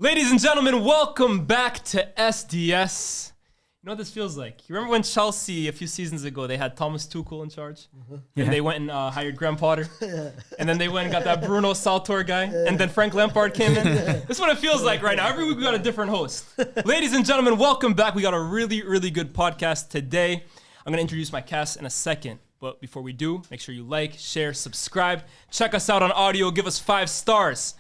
Ladies and gentlemen, welcome back to SDS. You know what this feels like? You remember when Chelsea, a few seasons ago, they had Thomas Tuchel in charge? And they went and hired Graham Potter? And then they went and got that Bruno Saltor guy? And then Frank Lampard came in? This is what it feels like right now. Every week we got a different host. Ladies and gentlemen, welcome back. We got a really, really good podcast today. I'm going to introduce my cast in a second. But before we do, make sure you like, share, subscribe. Check us out on audio. Give us 5 stars.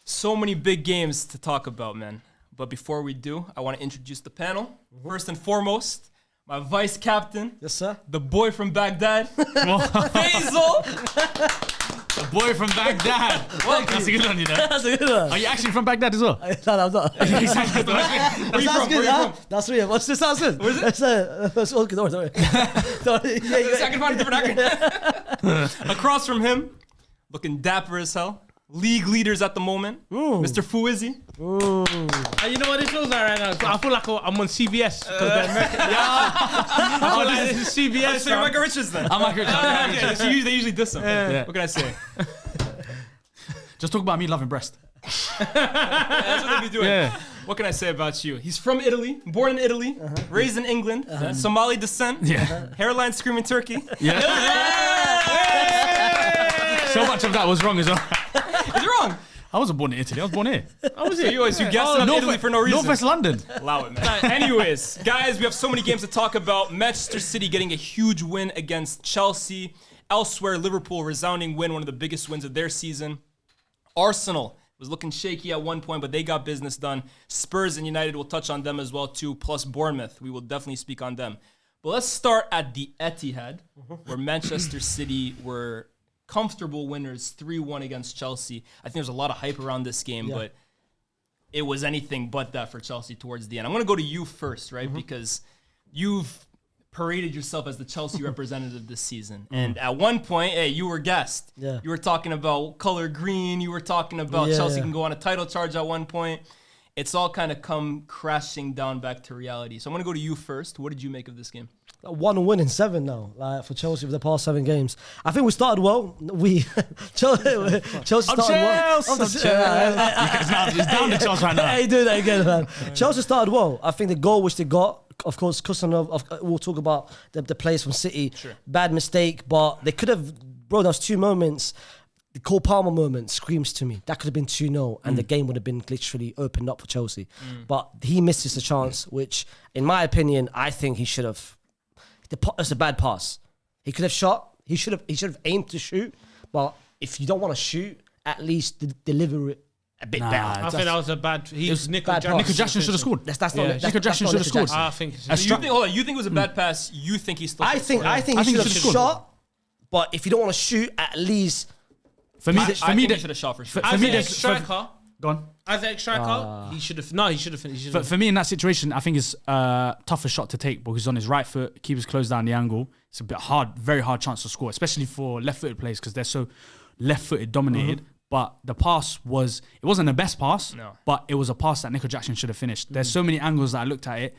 So many big games to talk about, man. But before we do, I want to introduce the panel. First and foremost, my vice captain. Yes, sir. The boy from Baghdad. Faisal. The boy from Baghdad. That's a good one, you know. That's a good one. Are you actually from Baghdad as well? No, I'm not. Where you from? Where you from? That's real. What's this sound good? What is it? That's all good. Don't worry. I can find a different acronym. Across from him, looking dapper as hell. League leaders at the moment, Mr. Fuizzi. You know what it feels like right now? I feel like I'm on CBS. I feel like this is CBS. So you're Michael Richards then? I'm Michael Richards. Okay, so they usually diss him. Yeah. What can I say? Just talk about me loving breast. That's what they be doing. Yeah. What can I say about you? He's from Italy, born in Italy, raised in England, Somali descent, hairline screaming turkey. So much of that was wrong as well. Is it wrong? I wasn't born in Italy. I was born here. How was it? You guessed on Italy for no reason. Northwest London. Allow it, man. Anyways, guys, we have so many games to talk about. Manchester City getting a huge win against Chelsea. Elsewhere, Liverpool resounding win, one of the biggest wins of their season. Arsenal was looking shaky at one point, but they got business done. Spurs and United, will touch on them as well too, plus Bournemouth. We will definitely speak on them. But let's start at the Etihad, where Manchester City were comfortable winners, 3-1 against Chelsea. I think there's a lot of hype around this game, but it was anything but that for Chelsea towards the end. I'm going to go to you first, right? Because you've paraded yourself as the Chelsea representative this season. And at one point, hey, you were gassed. Yeah. You were talking about color green. You were talking about Chelsea can go on a title charge at one point. It's all kind of come crashing down back to reality. So I'm going to go to you first. What did you make of this game? 1 win in 7 now, like for Chelsea for the past 7 games. I think we started well. Chelsea started well. It's down to Chelsea right now. Hey, do that again, man. Chelsea started well. I think the goal which they got, of course, Kusanov, we'll talk about the players from City. Sure. Bad mistake, but they could have, bro, those 2 moments. The Cole Palmer moment screams to me. That could have been 2-0 and the game would have been literally opened up for Chelsea. But he misses a chance, which, in my opinion, I think he should have. It's a bad pass. He could have shot. He should have aimed to shoot. But if you don't want to shoot, at least deliver it a bit better. I think that was a bad. He was Nico bad Jackson. pass. Nico Jackson should have scored. That's Nico Jackson should have scored. I think. You think it was a bad pass? You think he still? I think he should have shot. But if you don't want to shoot, at least. For me, I think he should have shot for sure. For me, as an striker, go on. as an striker, he should have. No, he should have finished. For me, in that situation, I think it's a tougher shot to take because he's on his right foot, keeper's closed down the angle. It's a bit hard, very hard chance to score, especially for left-footed players because they're so left-footed dominated. But the pass it wasn't the best pass, but it was a pass that Nico Jackson should have finished. There's so many angles that I looked at it.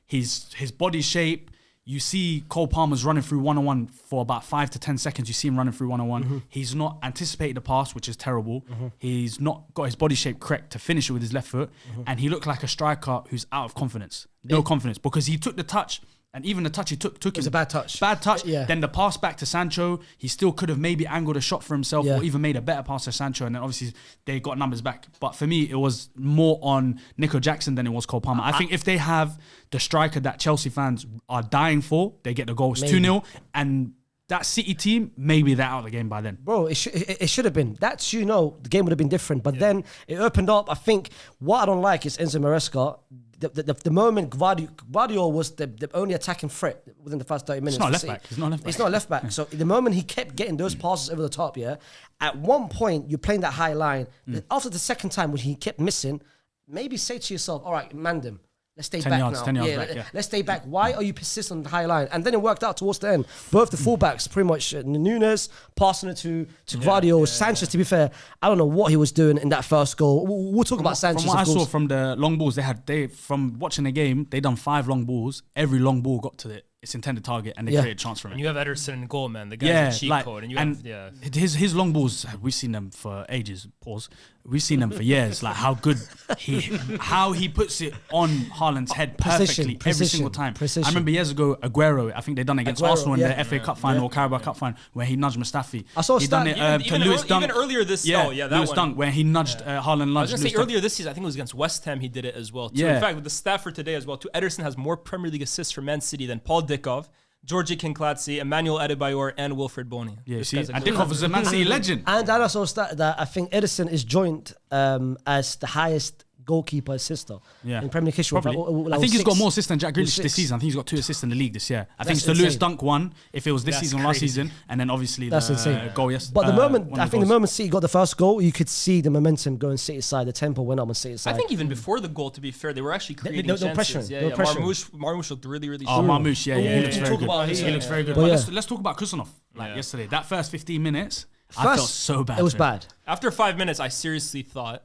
His body shape. You see Cole Palmer's running through one-on-one for about 5 to 10 seconds. You see him running through one-on-one. He's not anticipated the pass, which is terrible. He's not got his body shape correct to finish it with his left foot. And he looked like a striker who's out of confidence. No confidence. Because he took the touch, and even the touch he took It was a bad touch. Bad touch. Yeah. Then the pass back to Sancho, he still could have maybe angled a shot for himself or even made a better pass to Sancho. And then obviously they got numbers back. But for me, it was more on Nico Jackson than it was Cole Palmer. I think if they have the striker that Chelsea fans are dying for, they get the goal. It's 2-0. And that City team, maybe they're out of the game by then. Bro, it should have been. That's, the game would have been different. But then it opened up. I think what I don't like is Enzo Maresca. The moment Gvardiol was the only attacking threat within the first 30 minutes. It's not left back. It's not left back. So the moment he kept getting those passes over the top, at one point you're playing that high line. After the second time when he kept missing, maybe say to yourself, all right, man them. Let's stay back now. 10 yards back, Let's stay back. Why are you persistent on the high line? And then it worked out towards the end. Both the fullbacks, pretty much Nunes passing it to Gvardiol. Sanchez, to be fair, I don't know what he was doing in that first goal. We'll talk about Sanchez. From what I saw from the long balls, from watching the game, they done 5 long balls. Every long ball got to it. its intended target and they create a chance from And it. you have Ederson in goal, man. The guy's a cheat code. And you have, his long balls, we've seen them for ages. Pause. We've seen them for years. Like how he puts it on Haaland's head perfectly every single time. Precision. I remember years ago, Aguero. I think they done it against Arsenal in the FA Cup final or Carabao Cup final where he nudged Mustafi. I saw he stat- done it to Lewis Dunk. Even earlier this that Lewis Dunk where he nudged Haaland. I was going to say earlier this season, I think it was against West Ham, he did it as well. Too. Yeah. In fact, with the stat for today as well, too, Ederson has more Premier League assists for Man City than Paul Dickoff, Georgie Kinkladze, Emmanuel Adebayor, and Wilfred Boney. Yeah, This see, guy's a and good- Dickoff is a Man City legend. And I also stat that I think Ederson is joint as the highest goalkeeper assister in Premier League history. Probably. I think he's got more assists than Jack Grealish this season. I think he's got 2 assists in the league this year. I think it's the Lewis Dunk one, if it was this season or last season, and then obviously the goal yesterday. But the moment City got the first goal, you could see the momentum going City's side. The tempo went up on City's side. I think even before the goal, to be fair, they were actually creating chances. No pressure. Marmoush looked really, really Oh, strong. Marmoush, he looks very good. He looks very good. But But let's talk about Kusanov. Yesterday, that first 15 minutes, I felt so bad. It was bad. After 5 minutes, I seriously thought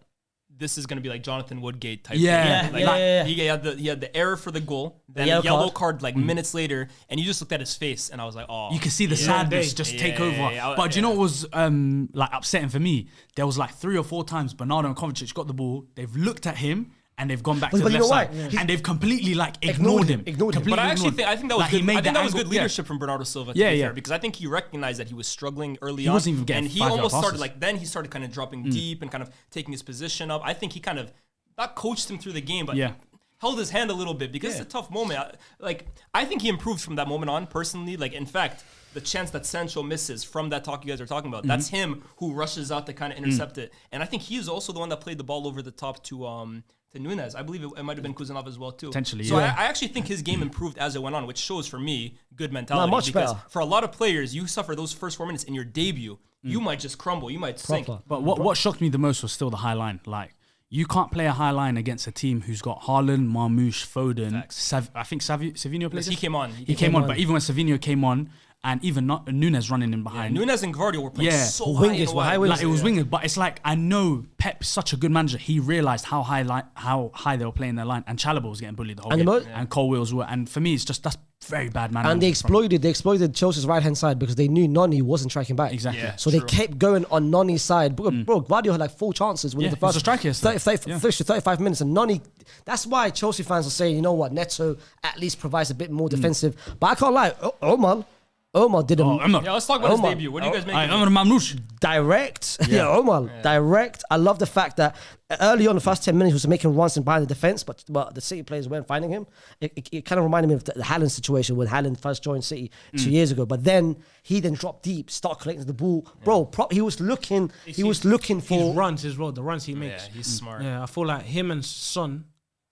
this is going to be like Jonathan Woodgate type Yeah. thing. Yeah. He had the error for the goal, then a yellow card like minutes later, and you just looked at his face, and I was like, oh. You could see the sadness just take over. But do you know what was like upsetting for me? There was like 3 or 4 times Bernardo and Kovacic got the ball, they've looked at him, and they've gone back to the left side, and they've completely like ignored him. But I actually think that was good. I think that was good leadership Yeah. from Bernardo Silva. To be fair, because I think he recognized that he was struggling early on, wasn't even getting and he 5-yard almost started passes. then he started kind of dropping deep and kind of taking his position up. I think he kind of not coached him through the game, but held his hand a little bit because it's a tough moment. I think he improved from that moment on personally. Like in fact, the chance that Sancho misses from that talk you guys are talking about, that's him who rushes out to kind of intercept it. And I think he is also the one that played the ball over the top to Nunez. I believe it might have been Kusanov as well too. Potentially, so I actually think his game improved as it went on, which shows for me good mentality. Much because better. for a lot of players, you suffer those first 4 minutes in your debut, you might just crumble, you might sink. But what shocked me the most was still the high line. Like you can't play a high line against a team who's got Haaland, Marmoush, Foden. I think Savinho plays. He came on. He came on, but even when Savinho came on, and even Nunez running in behind. Nunez and Gvardiol were playing so wingers, high. wingers. Like it was wingers, but it's like I know Pep's such a good manager. He realized how high they were playing their line, and Chalobah was getting bullied the whole game, and Cole Wills were. And for me, it's just that's very bad management. And they exploited Chelsea's right hand side because they knew Noni wasn't tracking back. Exactly. Yeah, so they kept going on Noni's side. Bro, Gvardiol had like 4 chances within the he was first a striker yesterday. 35 minutes, and Noni. That's why Chelsea fans are saying, you know what, Neto at least provides a bit more defensive. But I can't lie, Omar did let's talk about his debut. What do you guys make of it? Mamouche. direct. Direct. I love the fact that early on, the first 10 minutes, he was making runs in behind the defense, but the City players weren't finding him. It kind of reminded me of the Haaland situation when Haaland first joined City 2 years ago. But then he dropped deep, started collecting the ball. Bro, he was looking for his runs as well. The runs he makes. Yeah, he's smart. Yeah, I feel like him and Son,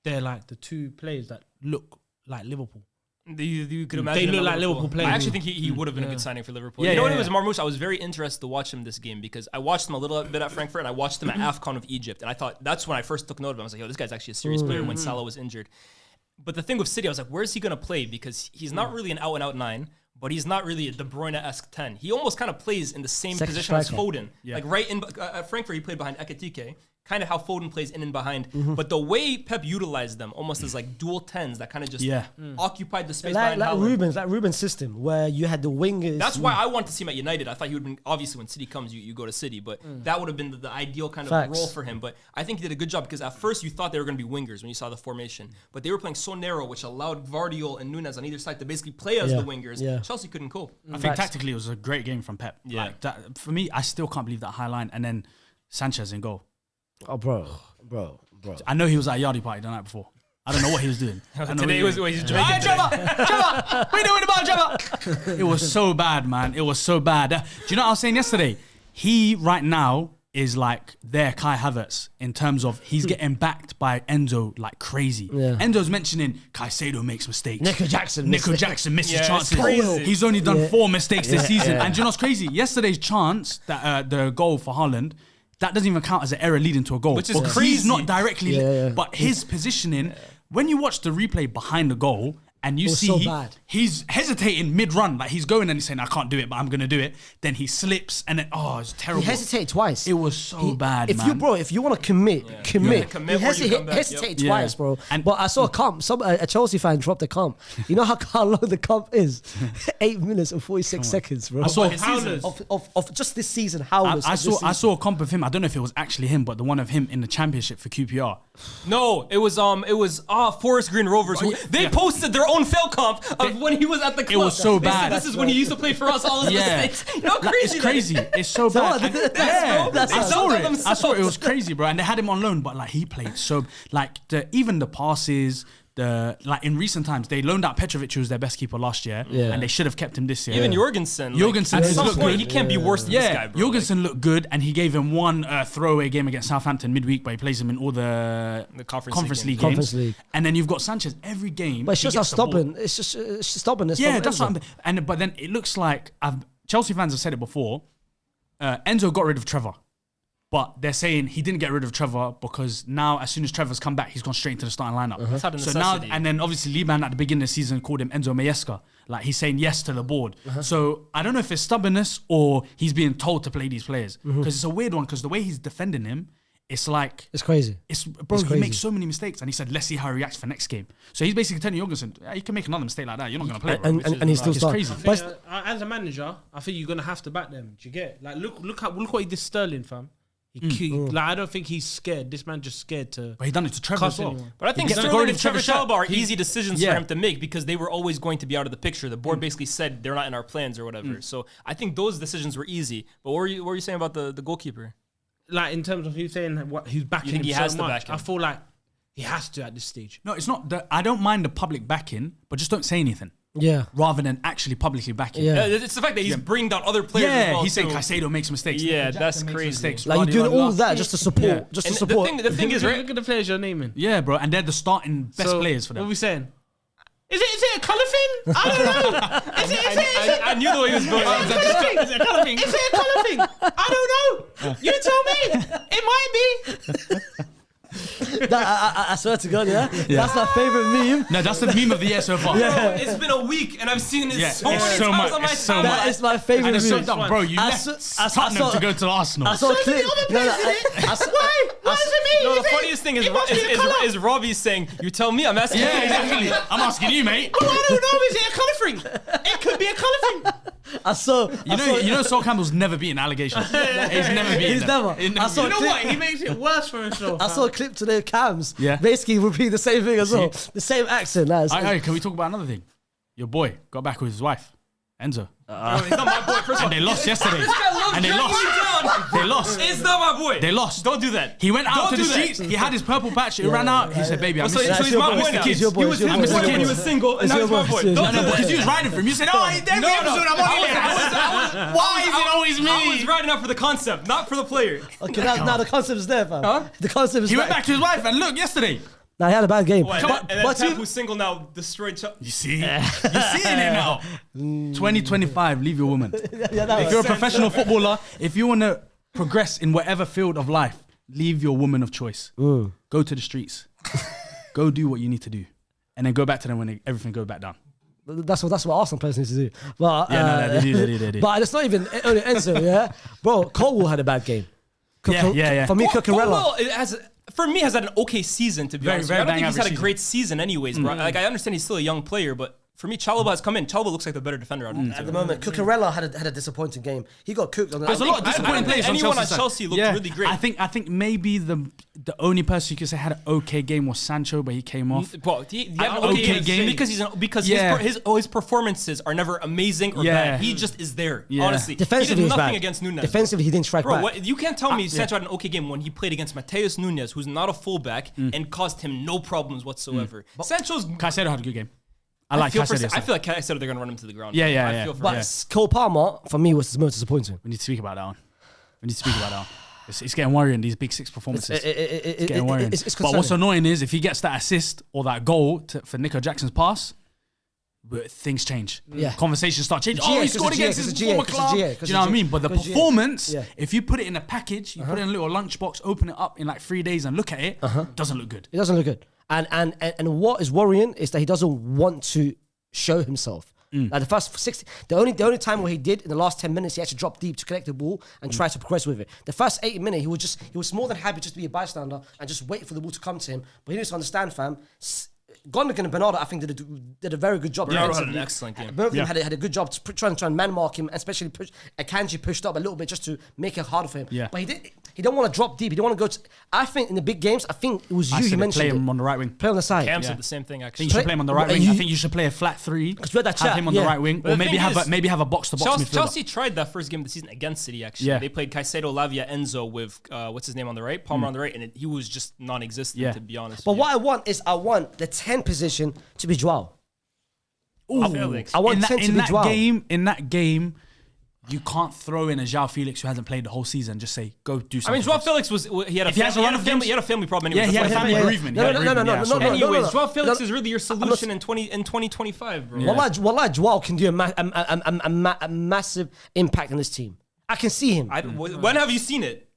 they're like the 2 players that look like Liverpool. You could imagine they look like Liverpool players. I actually think he would have been a good signing for Liverpool. You know what it was, Marmoush? I was very interested to watch him this game because I watched him a little bit at Frankfurt and I watched him at AFCON of Egypt. And I thought that's when I first took note of him. I was like, yo, this guy's actually a serious player when Salah was injured. But the thing with City, I was like, where's he going to play? Because he's not really an out-and-out 9, but he's not really a De Bruyne-esque 10. He almost kind of plays in the same position as Foden. Like right in at Frankfurt, he played behind Ekitike. Kind of how Foden plays in and behind. But the way Pep utilized them almost as like dual 10s that kind of just occupied the space behind Haaland. Like Ruben's system, where you had the wingers. That's why I wanted to see him at United. I thought he would have been, obviously when City comes, you go to City, but that would have been the ideal kind of role for him. But I think he did a good job because at first you thought they were going to be wingers when you saw the formation, but they were playing so narrow, which allowed Gvardiol and Nunez on either side to basically play as the wingers. Chelsea couldn't cope. I think tactically it was a great game from Pep. Like that, for me, I still can't believe that high line. And then Sanchez in goal. Oh, bro. I know he was at a yardie party the night before. I don't know what he was doing. Today he's Jamaican. Hey, Trevor! What are you doing about Trevor? It was so bad, man. It was so bad. Do you know what I was saying yesterday? He, right now, is like their Kai Havertz in terms of he's getting backed by Enzo like crazy. Enzo's mentioning Caicedo makes mistakes. Nico Jackson misses chances. Crazy. He's only done 4 mistakes this season. And do you know what's crazy? Yesterday's chance, that the goal for Haaland, that doesn't even count as an error leading to a goal. Which is because crazy. He's not directly, but his positioning, when you watch the replay behind the goal, and you was see so bad. he's hesitating mid-run, like he's going and he's saying, I can't do it, but I'm going to do it. Then he slips, and then, it's terrible. He hesitated twice. It was so bad, if man. If you want to commit. commit He or you come back, hesitated yep. twice, Yeah. bro. And- But I saw a comp. A Chelsea fan dropped a comp. You know how long the comp is? 8 minutes and 46 seconds, bro. I saw his season. Of just this season. Howlers. I saw a comp of him. I don't know if it was actually him, but the one of him in the championship for QPR. No, it was Forest Green Rovers. They posted their own fail comp of when he was at the club. was so They said, bad. this is when he used to play for us. All his mistakes. You know how Like, crazy it's that crazy. is? It's so bad. what? And- That's I what- saw They it. themselves. I saw it. It was crazy, bro. And they had him on loan, but like he played so like even the passes. In recent times they loaned out Petrovic, who was their best keeper last year, and they should have kept him this year. Even Jorgensen. Jorgensen at has some looked point, good. he can't be worse than this guy, bro. Jorgensen looked good, and he gave him one throwaway game against Southampton midweek, but he plays him in all the Conference League Conference games. League. And then you've got Sanchez every game. But it's he just how gets the ball. stubborn. It's just stubbornness. Yeah, from that's Enzo. what I'm, but then it looks like Chelsea fans have said it before. Enzo got rid of Trevor, but they're saying he didn't get rid of Trevor because now, as soon as Trevor's come back, he's gone straight into the starting lineup. That's out of So now, necessity. and then obviously Liban at the beginning of the season called him Enzo Maesca. Like he's saying yes to the board. So I don't know if it's stubbornness or he's being told to play these players because it's a weird one. Because the way he's defending him, it's like It's crazy. bro. It's He crazy. makes so many mistakes, and he said, "Let's see how he reacts for next game." So he's basically telling Jorgensen, "You can make another mistake like that. You're not going to play." bro." And he's still it's starting. crazy. But As a manager, I think you're gonna have to back them. Do you get? Like, look what he did to Sterling, fam. Like, I don't think he's scared. This man just scared to. But he done it to Trevor Cuss as well. anyone. But I think He gets to go Sterling to and Trevor Trevor Chalobah are He- easy decisions yeah. for him to make because they were always going to be out of the picture. The board basically said they're not in our plans or whatever. So I think those decisions were easy. But what were you saying about the goalkeeper? Like, in terms of who's saying who's backing think him he so has to much, back him? I feel like he has to at this stage. No, it's not. I don't mind the public backing, but just don't say anything yeah. rather than actually publicly backing. Yeah. It's the fact that he's bringing down other players. as Yeah, well, he's saying too. Caicedo makes mistakes. Yeah, Jackson that's makes crazy. mistakes. Like you're doing Guardiola- all that just to support. Yeah. Just to And support. the thing is, right? Look at the players you're naming. Yeah, bro, and they're the starting best So, players for What are them. we saying? Is it a colour thing? I don't know. Is it I knew the way he was going. a colour thing? Is it a colour thing? Is it a colour thing? I don't know. You tell me. It might be. I swear to God, yeah. That's my favorite meme. No, that's the meme of the year so far. Bro, it's been a week and I've seen it Yeah, so it's many so times much, on my it's so timeline. That is my favorite And it's so meme. dumb, bro. You I left saw- Tottenham I saw- to go to Arsenal. I saw a So clip. the other players in it. Why is it me? No, Is the it- funniest thing is it must be a colour. is Robbie saying, "You tell me." I'm asking. Yeah, you. exactly. I'm asking you, mate. Oh, I don't know. Is it a colour thing? It could be a colour thing. I saw. You know, Sol Campbell's never beaten allegations. He's never beaten. He's them. never. He's I saw You know clip- what? He makes it worse for himself. I saw a clip to their cams. Yeah. Basically repeat the same thing as well. The same accent. Hey, can we talk about another thing? Your boy got back with his wife, Enzo, No, he's not my boy. First of all, and they lost yesterday. This guy loves And they dragging lost. me down. They lost. It's not my boy. They lost. Don't do that. He went out Don't to the do that. streets. He had his purple patch. It ran out. He said, "Baby, I So, miss so you." he's my your boy boy. now. It's your boy. He was It's his your boy boy. when he was single, and It's now your he's my boy. boy. It's your Don't boy. do No, that. because he was riding for him. You said, "Oh, every No, no. episode I'm on here." Why is it always me? I was riding out for the concept, not for the player. Okay, now the concept is there, fam. Huh? The concept is He there. went back to his wife and look yesterday. Now he had a bad game. And then Pep, who's single now, destroyed. You see, you're seeing it now. 2025, leave your woman. Yeah, that If was- you're a professional footballer, if you want to progress in whatever field of life, leave your woman of choice. Go to the streets. Go do what you need to do, and then go back to them when everything goes back down. That's what Arsenal players need to do. But Yeah, no, they do. But it's not even only Enzo, yeah, bro. Colwell had a bad game. Yeah. For me, Cucurella. Well, it has. For me, has had an okay season, to be Very, honest. very I don't think bang he's had a average great season anyways, bro. Like, I understand he's still a young player, but for me, Chalobah has come in. Chalobah looks like the better defender out of the At two. the moment, Cucurella had a disappointing game. He got cooked. There's a lot of disappointing players on anyone Chelsea's on side. Chelsea looked really great. I think maybe the only person you could say had an okay game was Sancho, but he came off. Well, he had an Okay okay game. game because Yeah. his performances are never amazing or Yeah. bad. He just is there. Yeah. Honestly, Defensively, he he's did nothing bad. against Nunez. Defensively, he didn't strike Bro, back. you can't tell me Sancho had an okay game when he played against Mateus Nunez, who's not a fullback, and caused him no problems whatsoever. Sancho's. Caicedo had a good game. I like Caicedo. I yesterday. feel like Caicedo, they're gonna run him to the ground. Yeah. I feel for But him. Cole Palmer, for me, was the most disappointing. We need to speak about that one. It's getting worrying, these big six performances. It's getting worrying. It's But what's concerning. annoying is if he gets that assist or that goal for Nico Jackson's pass, things change. Yeah. Conversations start changing. It's a Oh, he GA, scored it's a against GA, his it's a former GA, club. it's a Do GA, you know what I mean? But the it's a GA. performance, Yeah. if you put it in a package, you put it in a little lunchbox, open it up in like 3 days and look at it, doesn't look good. It doesn't look good. And what is worrying is that he doesn't want to show himself. Like the first 60, the only time where he did in the last 10 minutes, he actually dropped deep to collect the ball and try to progress with it. The first 80 minutes, he was more than happy just to be a bystander and just wait for the ball to come to him. But he needs to understand, fam. Gondogan and Bernardo, I think, did a very good job. Bernardo had an excellent game. Both of them had a good job trying to man mark him, especially Akanji pushed up a little bit just to make it harder for him. Yeah. But he don't want to drop deep. He don't want to go. I think in the big games, I think it was you mentioned play him on the right wing. Play on the side. Cam said the same thing I actually. think you should play him on the right wing. I think you should play a flat 3. Because we had that have chat, him on the right wing, But or the maybe thing have a box to box midfielder. Chelsea tried that first game of the season against City. Actually, Yeah. they played Caicedo, Lavia, Enzo with what's his name on the right, Palmer on the right, and he was just non-existent. Yeah. To be honest. But with what I want the 10 position to be Joao. Felix. I want in 10 that, to in be that Joao. game, in that game, you can't throw in a Joao Felix who hasn't played the whole season. Just say, go do I something. mean, Joao Felix he had a If he has a run of games- family problem. Anyway. Yeah, he had a family bereavement. No, Anyways, no. Joao Felix No, is really your solution in 2025, bro. Wallah, Joao can do a massive impact on this team. I can see him. When have you seen it?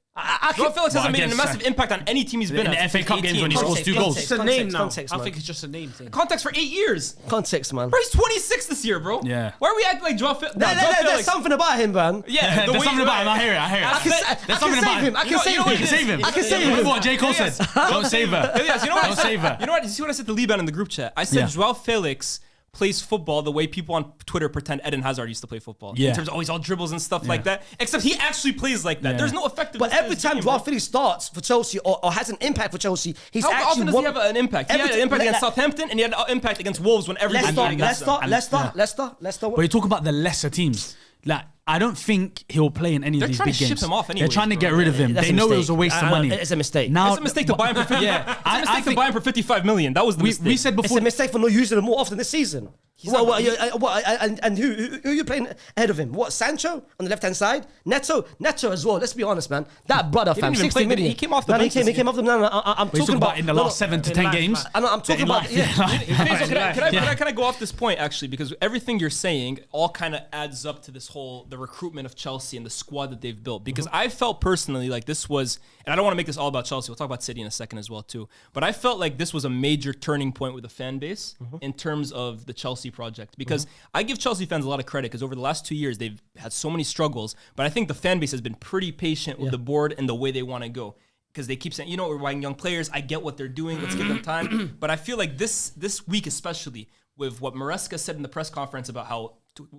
Joao Felix hasn't made a massive impact on any team he's been in at. the FA Cup games when he scores 2 goals. It's a name now. Context, I man. think it's just a name thing. Context for 8 years. Context, man. Bro, he's 26 this year, bro. Yeah. Why are we acting like Joao Felix? There's something about him, man. Yeah, There's something about him. I hear it. I can save him. I can save You can save him. I can save Remember him. what J. Cole said? Don't save her. Yes, you know what I Don't said? save her. You know what? You see what I said to Liban in the group chat? I said Yeah. Joao Felix plays football the way people on Twitter pretend Eden Hazard used to play football. Yeah. In terms of, he's all dribbles and stuff like that. Except he actually plays like that. Yeah. There's no effectiveness. But to every his time game, Joao bro. Felix starts for Chelsea or has an impact for Chelsea, he's How actually often does he have an impact? He had an impact against Leicester, Southampton and he had an impact against Wolves when everybody against them. Leicester. But you talk about the lesser teams. Like, I don't think he'll play in any They're of these trying big to ship games. him off They're anyways, trying to bro. get rid of him. That's They a know it mistake. was a waste of money. It's a mistake. Now, It's a mistake to buy him for 50. Yeah, It's a mistake to buy him for 55 million. That was the mistake. we said It's before. a mistake for not using him more often this season. And who are you playing ahead of him? What, Sancho on the left hand side? Neto as well. Let's be honest, man. That brother, He fam, didn't even 60 play, million. He came off the Man, bench. he came off the. No, I'm He's talking about in the last 7 to 10 games. I'm talking In about. life, Yeah. Can I go off this point actually? Because everything you're saying all kind of adds up to this whole the recruitment of Chelsea and the squad that they've built. Because I felt personally like this was, and I don't want to make this all about Chelsea. We'll talk about City in a second as well too. But I felt like this was a major turning point with the fan base in terms of the Chelsea project. Because I give Chelsea fans a lot of credit because over the last 2 years they've had so many struggles. But I think the fan base has been pretty patient with the board and the way they want to go. Because they keep saying, you know, we're buying young players. I get what they're doing. Let's give them time. But I feel like this week, especially with what Maresca said in the press conference about how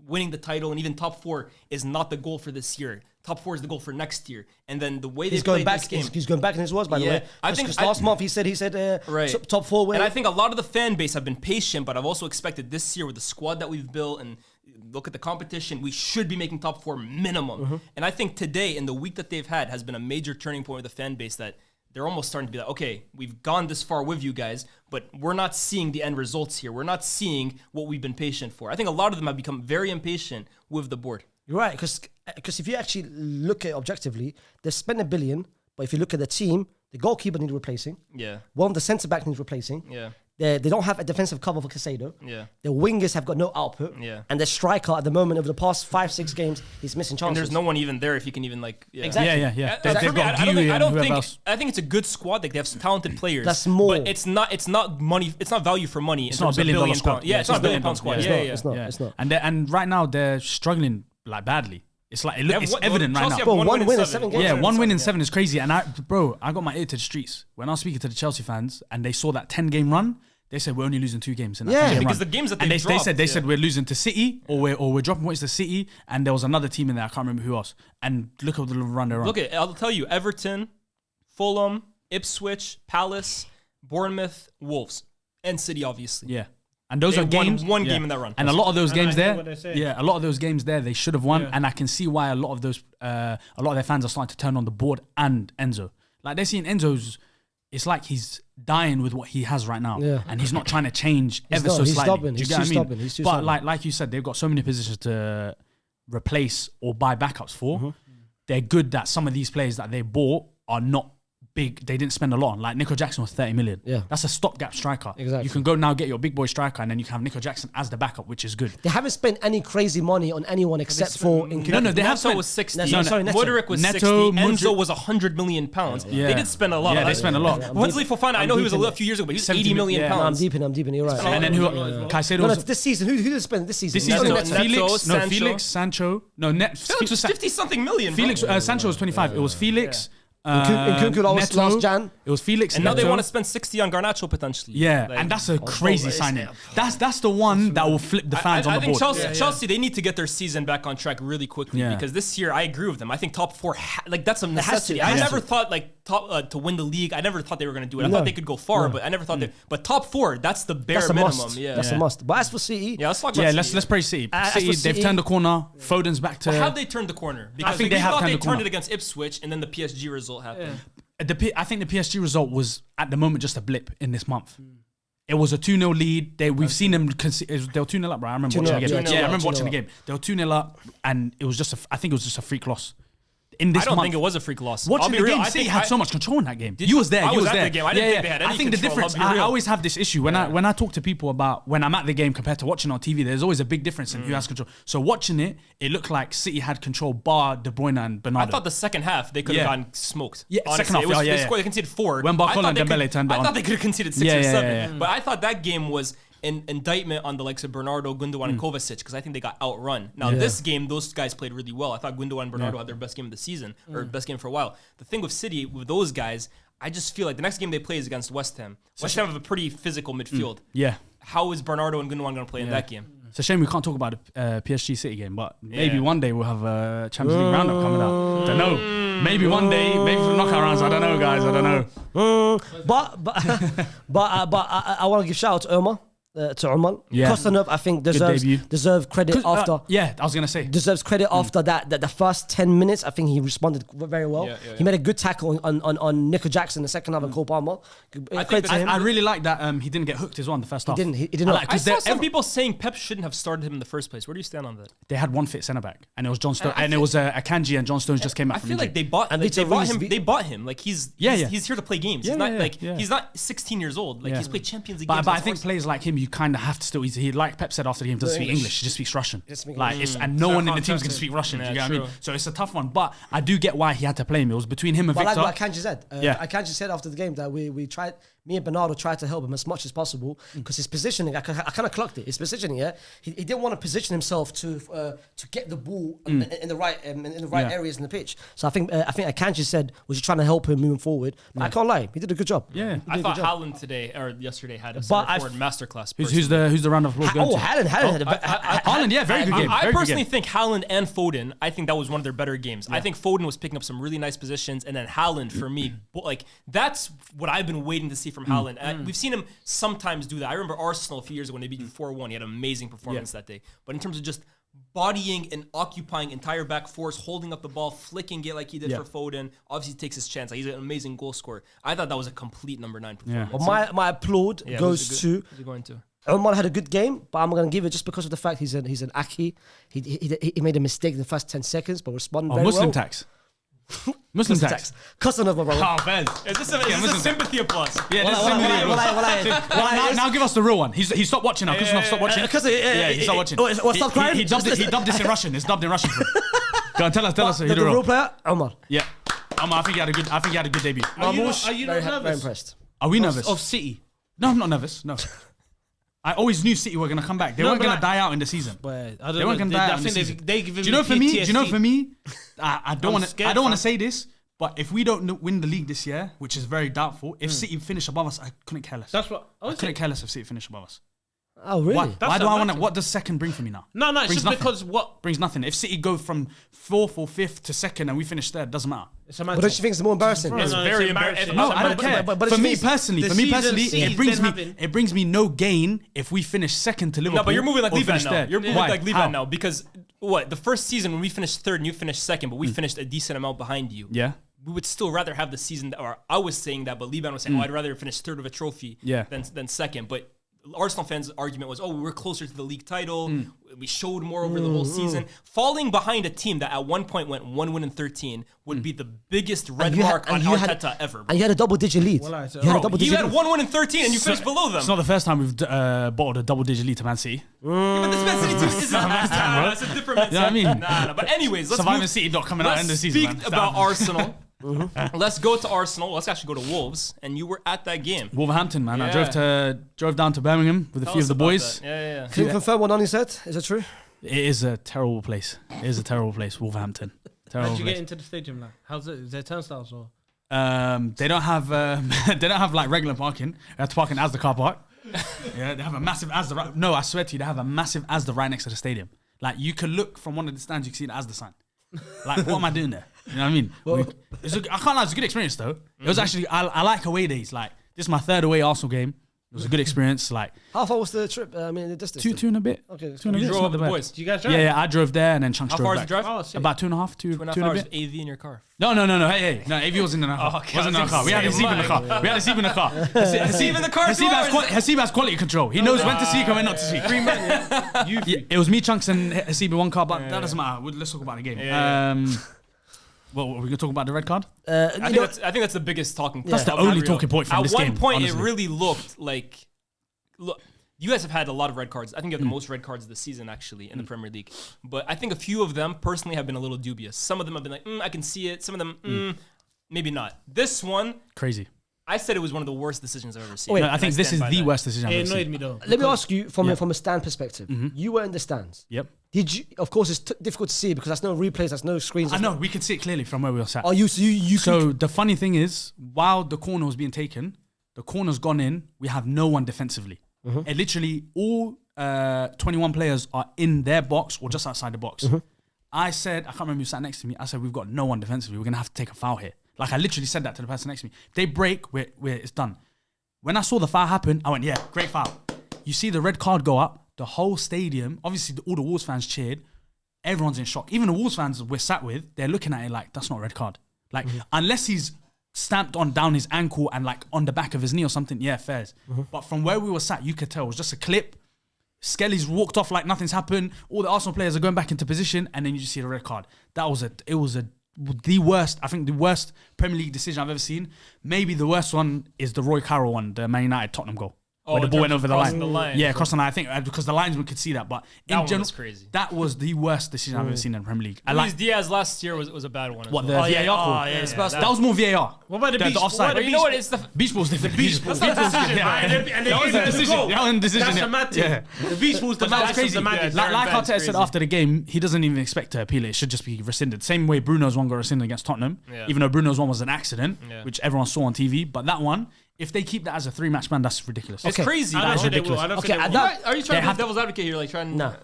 winning the title and even top 4 is not the goal for this year. Top 4 is the goal for next year. And then the way He's they going played back. this game. He's going back in his words, by the Yeah, way. I think Because last month he said Right. top 4 win. And I think a lot of the fan base have been patient, but I've also expected this year with the squad that we've built and look at the competition, we should be making top 4 minimum. And I think today, in the week that they've had, has been a major turning point with the fan base that they're almost starting to be like, okay, we've gone this far with you guys, but we're not seeing the end results here. We're not seeing what we've been patient for. I think a lot of them have become very impatient with the board. You're right, because if you actually look at it objectively, they spent $1 billion, but if you look at the team, the goalkeeper needs replacing. Yeah. One of the centre back needs replacing. Yeah. They don't have a defensive cover for Caicedo. Yeah. The wingers have got no output. Yeah. And the striker at the moment over the past 5-6 games, he's missing chances. And there's no one even there if you can even like... Yeah. Exactly. Yeah. For They've me, got I don't Guy think, I and don't whoever think else. I think it's a good squad. Like they have talented players. That's more. But it's not money. It's not value for money. It's not a $1 billion squad. Yeah, it's not a $1 billion squad. Yeah. Yeah, yeah. It's not. And right now they're struggling like badly. It's like it's evident right Chelsea now. have Bro, one win in 7 7 games. Yeah, 1 win in 7 is crazy. And I got my ear to the streets when I was speaking to the Chelsea fans, and they saw that 10-game run. They said we're only losing 2 games in that 10-game because run. the games that and they dropped, they said we're losing to City or we're dropping points to City, and there was another team in there. I can't remember who else. And look at the run they're on. Look at, I'll tell you, Everton, Fulham, Ipswich, Palace, Bournemouth, Wolves, and City, obviously. Yeah. And those They are games. won game in that run. And a lot of those games I hear there, what they're saying. a lot of those games there, they should have won. Yeah. And I can see why a lot of their fans are starting to turn on the board and Enzo. Like they're seeing Enzo's. It's like he's dying with what he has right now, Yeah. and he's not trying to change ever not. so He's slightly. stubborn. Do you He's get too what I mean? stubborn. He's too but stubborn. like you said, they've got so many positions to replace or buy backups for. Mm-hmm. They're good that some of these players that they bought are not big. They didn't spend a lot on. Like Nico Jackson was 30 million. Yeah. That's a stopgap striker. Exactly. You can go now get your big boy striker, and then you can have Nico Jackson as the backup, which is good. They haven't spent any crazy money on anyone except for No, they have Neto spent. was 60. Neto, sorry, Neto. Modric was Neto, 60. Enzo Modric- was 100 million pounds. Yeah. They did spend a lot. Yeah, they spent a lot. Wesley Fofana, I know he was a few years ago, but he was 80 million yeah. No, I'm pounds. deep in. You're right. And then who? Caicedo. No, was- this season. Who did spend this season? This season, Neto, Felix, no, Sancho. Felix, Sancho, no, Felix was 50 something million. Felix, Sancho was 25. It was Felix. Nkunku last Neto. Jan. It was Felix. And now they Neto. want to spend 60 on Garnacho potentially. Yeah, Like, and that's a crazy it's- signing. That's the one that will flip the fans I on the think board. Chelsea, they need to get their season back on track really quickly Yeah. because this year I agree with them. I think top four, that's a has to, necessity. it I has never to. thought like top to win the league. I never thought they were going to do it. I No. thought they could go far, but I never thought they. But top four, that's the bare That's a minimum. must. Yeah, That's a must. But as for City, Yeah, let's talk about Yeah, City. let's praise City. As City, for they've City- turned the corner. Foden's back to. But how they turned the corner? Because think we they have thought turned they the turned corner. it against Ipswich, and then the PSG result happened. I think the PSG result was at the moment just a blip in this month. It was a 2-0 lead. We've seen them. They were 2-0 up, bro. I remember 2-0 watching the game. up, Yeah, I 2-0 remember up. watching the game. They were 2-0 up, and it was just. I think it was just a freak loss. In this I don't month, think it was a freak loss. Watching I'll be the real, game, I City think had so much control in that game. Did You you? was there. I You was was at there. the game. I didn't think they had any I think the control, difference. I'll be I real. always have this issue when I talk to people about when I'm at the game compared to watching on TV. There's always a big difference in who has control. So watching it, it looked like City had control, bar De Bruyne and Bernardo. I thought the second half they could have Yeah. gotten smoked. Yeah, honestly. second half, It was, yeah. They scored. They conceded 4. When Barcola and Dembele turned it I on. thought they could have conceded 6 Yeah, or yeah, 7. yeah, yeah. But I thought that game was an indictment on the likes of Bernardo, Gundogan, and Kovacic because I think they got outrun. Now this game, those guys played really well. I thought Gundogan and Bernardo had their best game of the season or best game for a while. The thing with City with those guys, I just feel like the next game they play is against West Ham. West Ham have a pretty physical midfield. Yeah. How is Bernardo and Gundogan going to play in that game? It's a shame we can't talk about the PSG City game, but maybe one day we'll have a Champions League roundup coming out. Don't know. Maybe one day, maybe for the knockout rounds. I don't know, guys. I don't know. But I want to give shout out to Omar. To Omar. Yeah. Kostanov, I think debut. deserves credit after. Yeah, I was gonna say. Deserves credit after that the first 10 minutes. I think he responded very well. Yeah. He made a good tackle on Nico Jackson the second half and Cole Palmer. Credit to him. I really like that he didn't get hooked as well in the first half. didn't. He did not. I saw some people saying Pep shouldn't have started him in the first place. Where do you stand on that? They had one fit centre back, and it was John Stones, and it was Akanji, and John Stones just came out. I from feel like injury. they bought And like, Vito they bought Reis- him. They bought him like he's here to play games. Yeah, He's not yeah, like yeah. he's not 16 years old. Like Yeah. he's played Champions League But games. I against think Arsenal. players like him, you kind of have to still. He like Pep said after the game, doesn't speak English. He just speaks Russian. And no one in the team's gonna speak Russian. Do you get what I mean? true. So it's a tough one. But I do get why he had to play him. It was between him and But I Victor. like what Akanji said. Yeah. Akanji said after the game that we tried, me and Bernardo tried to help him as much as possible because his positioning, I kind of clocked it. His positioning, he didn't want to position himself to get the ball in the right Yeah. areas in the pitch. So I think Akanji said was just trying to help him moving forward. But I can't lie, he did a good job. Yeah. I thought Haaland today or yesterday had a But center forward masterclass. Who's the round of applause going to? Haaland had a Haaland, yeah, very good game. I very good personally game. think Haaland and Foden, I think that was one of their better games. I think Foden was picking up some really nice positions, and then Haaland, for me, like that's what I've been waiting to see from Haaland. We've seen him sometimes do that. I remember Arsenal a few years ago when they beat you 4-1. He had an amazing performance that day. But in terms of just bodying and occupying entire back fours, holding up the ball, flicking it like he did for Foden, obviously he takes his chance. Like, he's an amazing goal scorer. I thought that was a complete number 9 performance. But my applaud goes to Who's he going to? Omar had a good game, but I'm going to give it just because of the fact he's an Aki. He made a mistake in the first 10 seconds, but responded very Muslim well. tax. Muslim tax. Kostanov, my brother. Oh, Ben. Is this a sympathy applause? Yeah, this is now give us the real one. He stopped watching now. Kusanov stopped watching. Yeah, he stopped watching. Stop crying. He dubbed this in Russian. It's dubbed in Russian. Go on, tell us. Who The the real real? player, Omar. Yeah. I think he had a good debut. Are you not Very nervous impressed. Are we nervous? of City? No, I'm not nervous. No. I always knew City were going to come back. They weren't but going like- to die out in the season. But I They don't weren't know. going to die I out in the think season. they give him Do you know for me? PTSD. I don't want to. scared, I don't want to fam. say this, but if we don't win the league this year, which is very doubtful, if City finish above us, I couldn't care less. That's what. I couldn't care less if City finish above us. Oh, really? Why? That's Why do I want to? massive. What does second bring for me now? No, it's Brings just nothing. because what? Brings nothing. If City go from 4th or 5th to 2nd and we finish third, doesn't matter. It's a But don't you think it's more embarrassing? It's No, very it's embarrassing. No, It's I don't care. but For it's me just- personally, the for me season personally, City's it brings me no gain if we finish second to Liverpool. No, but you're moving like or Liban finish now. third. You're moving Why? like How? Liban now because the first season when we finished third and you finished second, but we finished a decent amount behind you. Yeah. We would still rather have the season, or I was saying that, but Liban was saying, I'd rather finish third of a trophy Yeah. than second. But Arsenal fans' argument was, we were closer to the league title. We showed more over the whole season. Falling behind a team that at one point went 1 win and 13 would be the biggest red mark on Arteta ever. And you had a double-digit lead. Well, you had a double-digit You had lead. 1 win and 13 and you finished below them. It's not the first time we've bottled a double-digit lead to Man City. But this Man City team is that's a different Man City. You know what I mean? Nah. But anyways, let's Surviving City not coming out in the season, speak man. about Arsenal. Let's go to Arsenal. Let's actually go to Wolves. And you were at that game. Wolverhampton, man. I Yeah. drove down to Birmingham with a Tell few us of the about boys. that. Yeah. Can you confirm what Nani said? Is it true? It is a terrible place. It is a terrible place, Wolverhampton. How Terrible did you get place. into the stadium? Like, how's it? Is there turnstiles or? They don't have they don't have like regular parking. They have to park in Asda car park. Yeah, they have a massive Asda. No, I swear to you, they have a massive Asda right next to the stadium. Like you could look from one of the stands, you can see the Asda sign. Like, what am I doing there? You know what I mean? I can't lie, it's a good experience though. It was actually I like away days. Like this is my third away Arsenal game. It was a good experience. Like How far was the trip? I mean, the distance. two and a bit. Okay. Two and a You bit. drove it's up not the bad. boys. Do you guys drive? Yeah, I drove there and then Chunks How drove far is back. the drive? Oh, sick. About 2.5, two 2.5 and a hours bit. AV in your car. No. Hey, no, AV wasn't in the car. okay, Wasn't I in was the car. We had gonna say, Hasib in the car. We had Hasib in the car. Hasib in the car. Hasib has quality control. He knows when to speak and when not to speak. Yeah, it was me, Chunks, and Hasib in one car, but that doesn't matter. Let's talk about the game. Well, we're gonna talk about the red card. I think that's the biggest talking point. That's the only talking point from At this one game. point, honestly. it really looked like. Look, you guys have had a lot of red cards. I think you have the most red cards this season, actually, in the Premier League. But I think a few of them, personally, have been a little dubious. Some of them have been like, I can see it. Some of them, maybe not. This one, crazy. I said it was one of the worst decisions I've ever seen. Wait, No, I think this is stand by the that. worst decision I've It ever annoyed seen. me though. Let me ask you from a stand perspective. You were in the stands. Yep. Did you? Of course, it's difficult to see because there's no replays, there's no screens. I know we could see it clearly from where we were sat. Are you? So you So the funny thing is, while the corner was being taken, the corner's gone in. We have no one defensively. And literally all 21 players are in their box or just outside the box. I said, I can't remember who sat next to me. I said, we've got no one defensively. We're gonna have to take a foul here. Like I literally said that to the person next to me. If they break, it's done. When I saw the foul happen, I went, yeah, great foul. You see the red card go up. The whole stadium, obviously all the Wolves fans cheered. Everyone's in shock. Even the Wolves fans we're sat with, they're looking at it like, that's not a red card. Like, unless he's stamped on down his ankle and like on the back of his knee or something, yeah, fairs. But from where we were sat, you could tell it was just a clip. Skelly's walked off like nothing's happened. All the Arsenal players are going back into position, and then you just see the red card. It was the worst, I think the worst Premier League decision I've ever seen. Maybe the worst one is the Roy Carroll one, the Man United Tottenham goal. Where the in ball terms went of over the crossing line. the line. Yeah, crossing the line. I think because the linesman could see that. But That in one general, was crazy. that was the worst decision I've ever seen in the Premier League. I Luis like Diaz last year was a bad one. As what the well. VAR call. that was more VAR. What about the beach? offside? But you know what? It's the Beach ball's different. Beach ball. That's not a decision, Yeah. right? And they That was gave a him the decision. goal. That was a decision. That's yeah. a mad thing. Yeah. The beach was the But that was madness crazy. of the madness. Like That's Arteta said crazy. after the game, he doesn't even expect to appeal it. It should just be rescinded. Same way Bruno's one got rescinded against Tottenham, even though Bruno's one was an accident, which everyone saw on TV. But that one, if they keep that as a 3-match ban, that's ridiculous. It's crazy. I don't That's think they will. ridiculous. I don't Okay, think they at will. that- Are you trying to have be devil's advocate here? Like trying? No.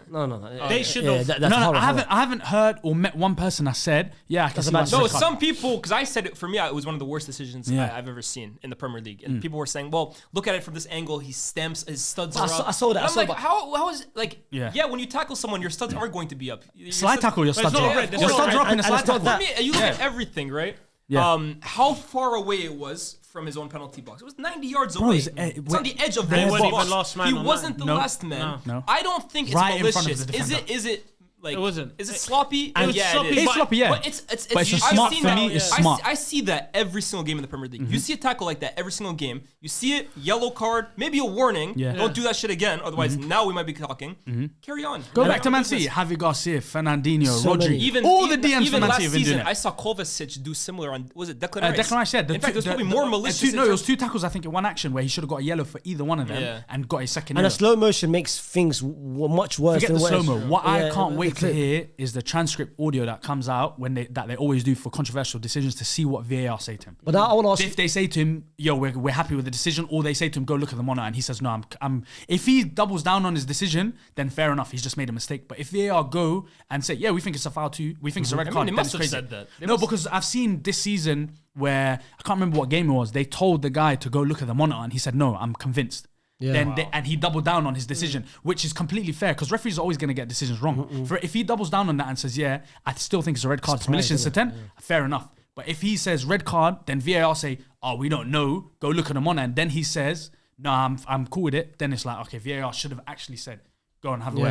They should Yeah, have. that's No, horrible. I haven't heard or met one person that said, yeah, I can see about- why it's No, red card. some people, because I said it for me, it was one of the worst decisions Yeah. I've ever seen in the Premier League. And people were saying, well, look at it from this angle. He stamps, his studs are up. I saw that, And I I'm saw like, that. how is like? Yeah. Yeah, when you tackle someone, your studs are going to be up. Your Slide studs- tackle, your But it's studs not are red, up. it's Your not studs red. are up in a And slide it's not tackle. that. For me, you look at everything, right? Yeah. How far away it was from his own penalty box. It was 90 yards Bro, away. it's, It's on the edge of the They weren't box. even last man He on wasn't that. the No. last man. No. I don't think it's Right in front of malicious. the defender. Is it like? It wasn't. Is it sloppy? It was sloppy, it is. It's sloppy, yeah. But it's But it's just I've smart seen for that- me, it's I smart. I see that every single game in the Premier League. You see a tackle like that every single game. You see it, yellow card, maybe a warning. Yeah. Don't do that shit again. Otherwise, now we might be talking. Carry on. Go Mind back to your Man business. City. Javi Garcia, Fernandinho, So Rodri. many. Even all the DMs even for Man last City have been doing season, it. I saw Kovacic do similar on was it Declan Rice? Declan Rice, yeah. In fact, it was probably more malicious. No, it was 2 tackles, I think, in one action where he should have got a yellow for either one of them Yeah. and got a second And yellow. a slow motion makes things much worse Forget than the what slow mo. What I can't wait to clip. hear is the transcript audio that comes out when they always do for controversial decisions to see what VAR say to him. But now I want to ask If they say to him, "Yo, we're happy with the decision," or they say to him, "Go look at the monitor," and he says, "No, I'm." If he doubles down on his decision, then fair enough, he's just made a mistake. But if VAR go and say, "Yeah, we think it's a foul too, we think it's a red I mean, card," they then must it's have crazy. said that. They No, must- because I've seen this season where I can't remember what game it was. They told the guy to go look at the monitor, and he said, "No, I'm convinced." And he doubled down on his decision, which is completely fair because referees are always going to get decisions wrong. For if he doubles down on that and says, "Yeah, I still think it's a red card, it's malicious intent," fair enough. But if he says red card, then VAR say, "Oh, we don't know. Go look at the monitor," and then he says, no, I'm cool with it, then it's like, okay, VAR should have actually said, go and have a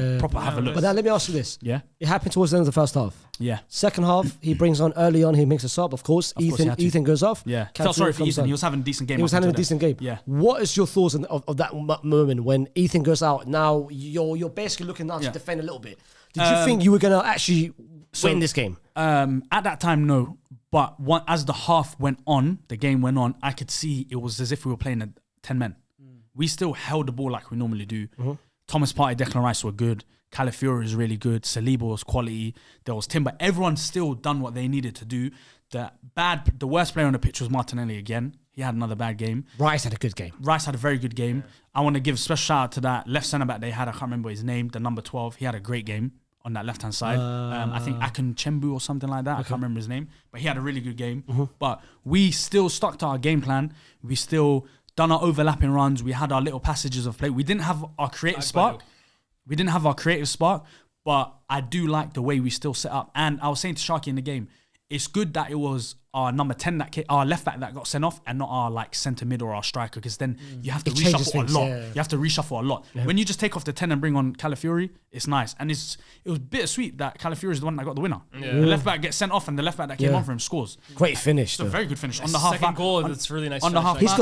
have a look. But now let me ask you this. Yeah. It happened towards the end of the first half. Yeah. Second half, he brings on early on, he makes a sub, of course. he had to. Ethan goes off. Yeah. Calafiori Felt sorry for comes Ethan. on. He was having a decent game. He was having a decent game. Yeah. What is your thoughts of that moment when Ethan goes out? Now you're basically looking now to defend a little bit. Did you think you were going to actually win this game? At that time, no. But as the half went on, the game went on, I could see it was as if we were playing 10 men. We still held the ball like we normally do. Thomas Partey, Declan Rice were good. Calafiori was really good. Saliba was quality. There was Timber. Everyone still done what they needed to do. The worst player on the pitch was Martinelli again. He had another bad game. Rice had a good game. Rice had a very good game. I want to give a special shout out to that left centre back they had. I can't remember his name. The number 12. He had a great game on that left hand side. I think Akin Chembu or something like that. I can't remember his name, but he had a really good game. But we still stuck to our game plan. We still done our overlapping runs. We had our little passages of play. We didn't have our creative spark. But I do like the way we still set up. And I was saying to Sharky in the game, it's good that it was our number 10 our left back that got sent off and not our like centre mid or our striker, because then you have to reshuffle a lot. You have to reshuffle a lot. When you just take off the 10 and bring on Calafiori, it's nice. And it was bittersweet that Calafiori is the one that got the winner. The left back gets sent off and the left back that came on for him scores. Great finish. It's a very good finish. On the half second goal, it's really nice. On the half He's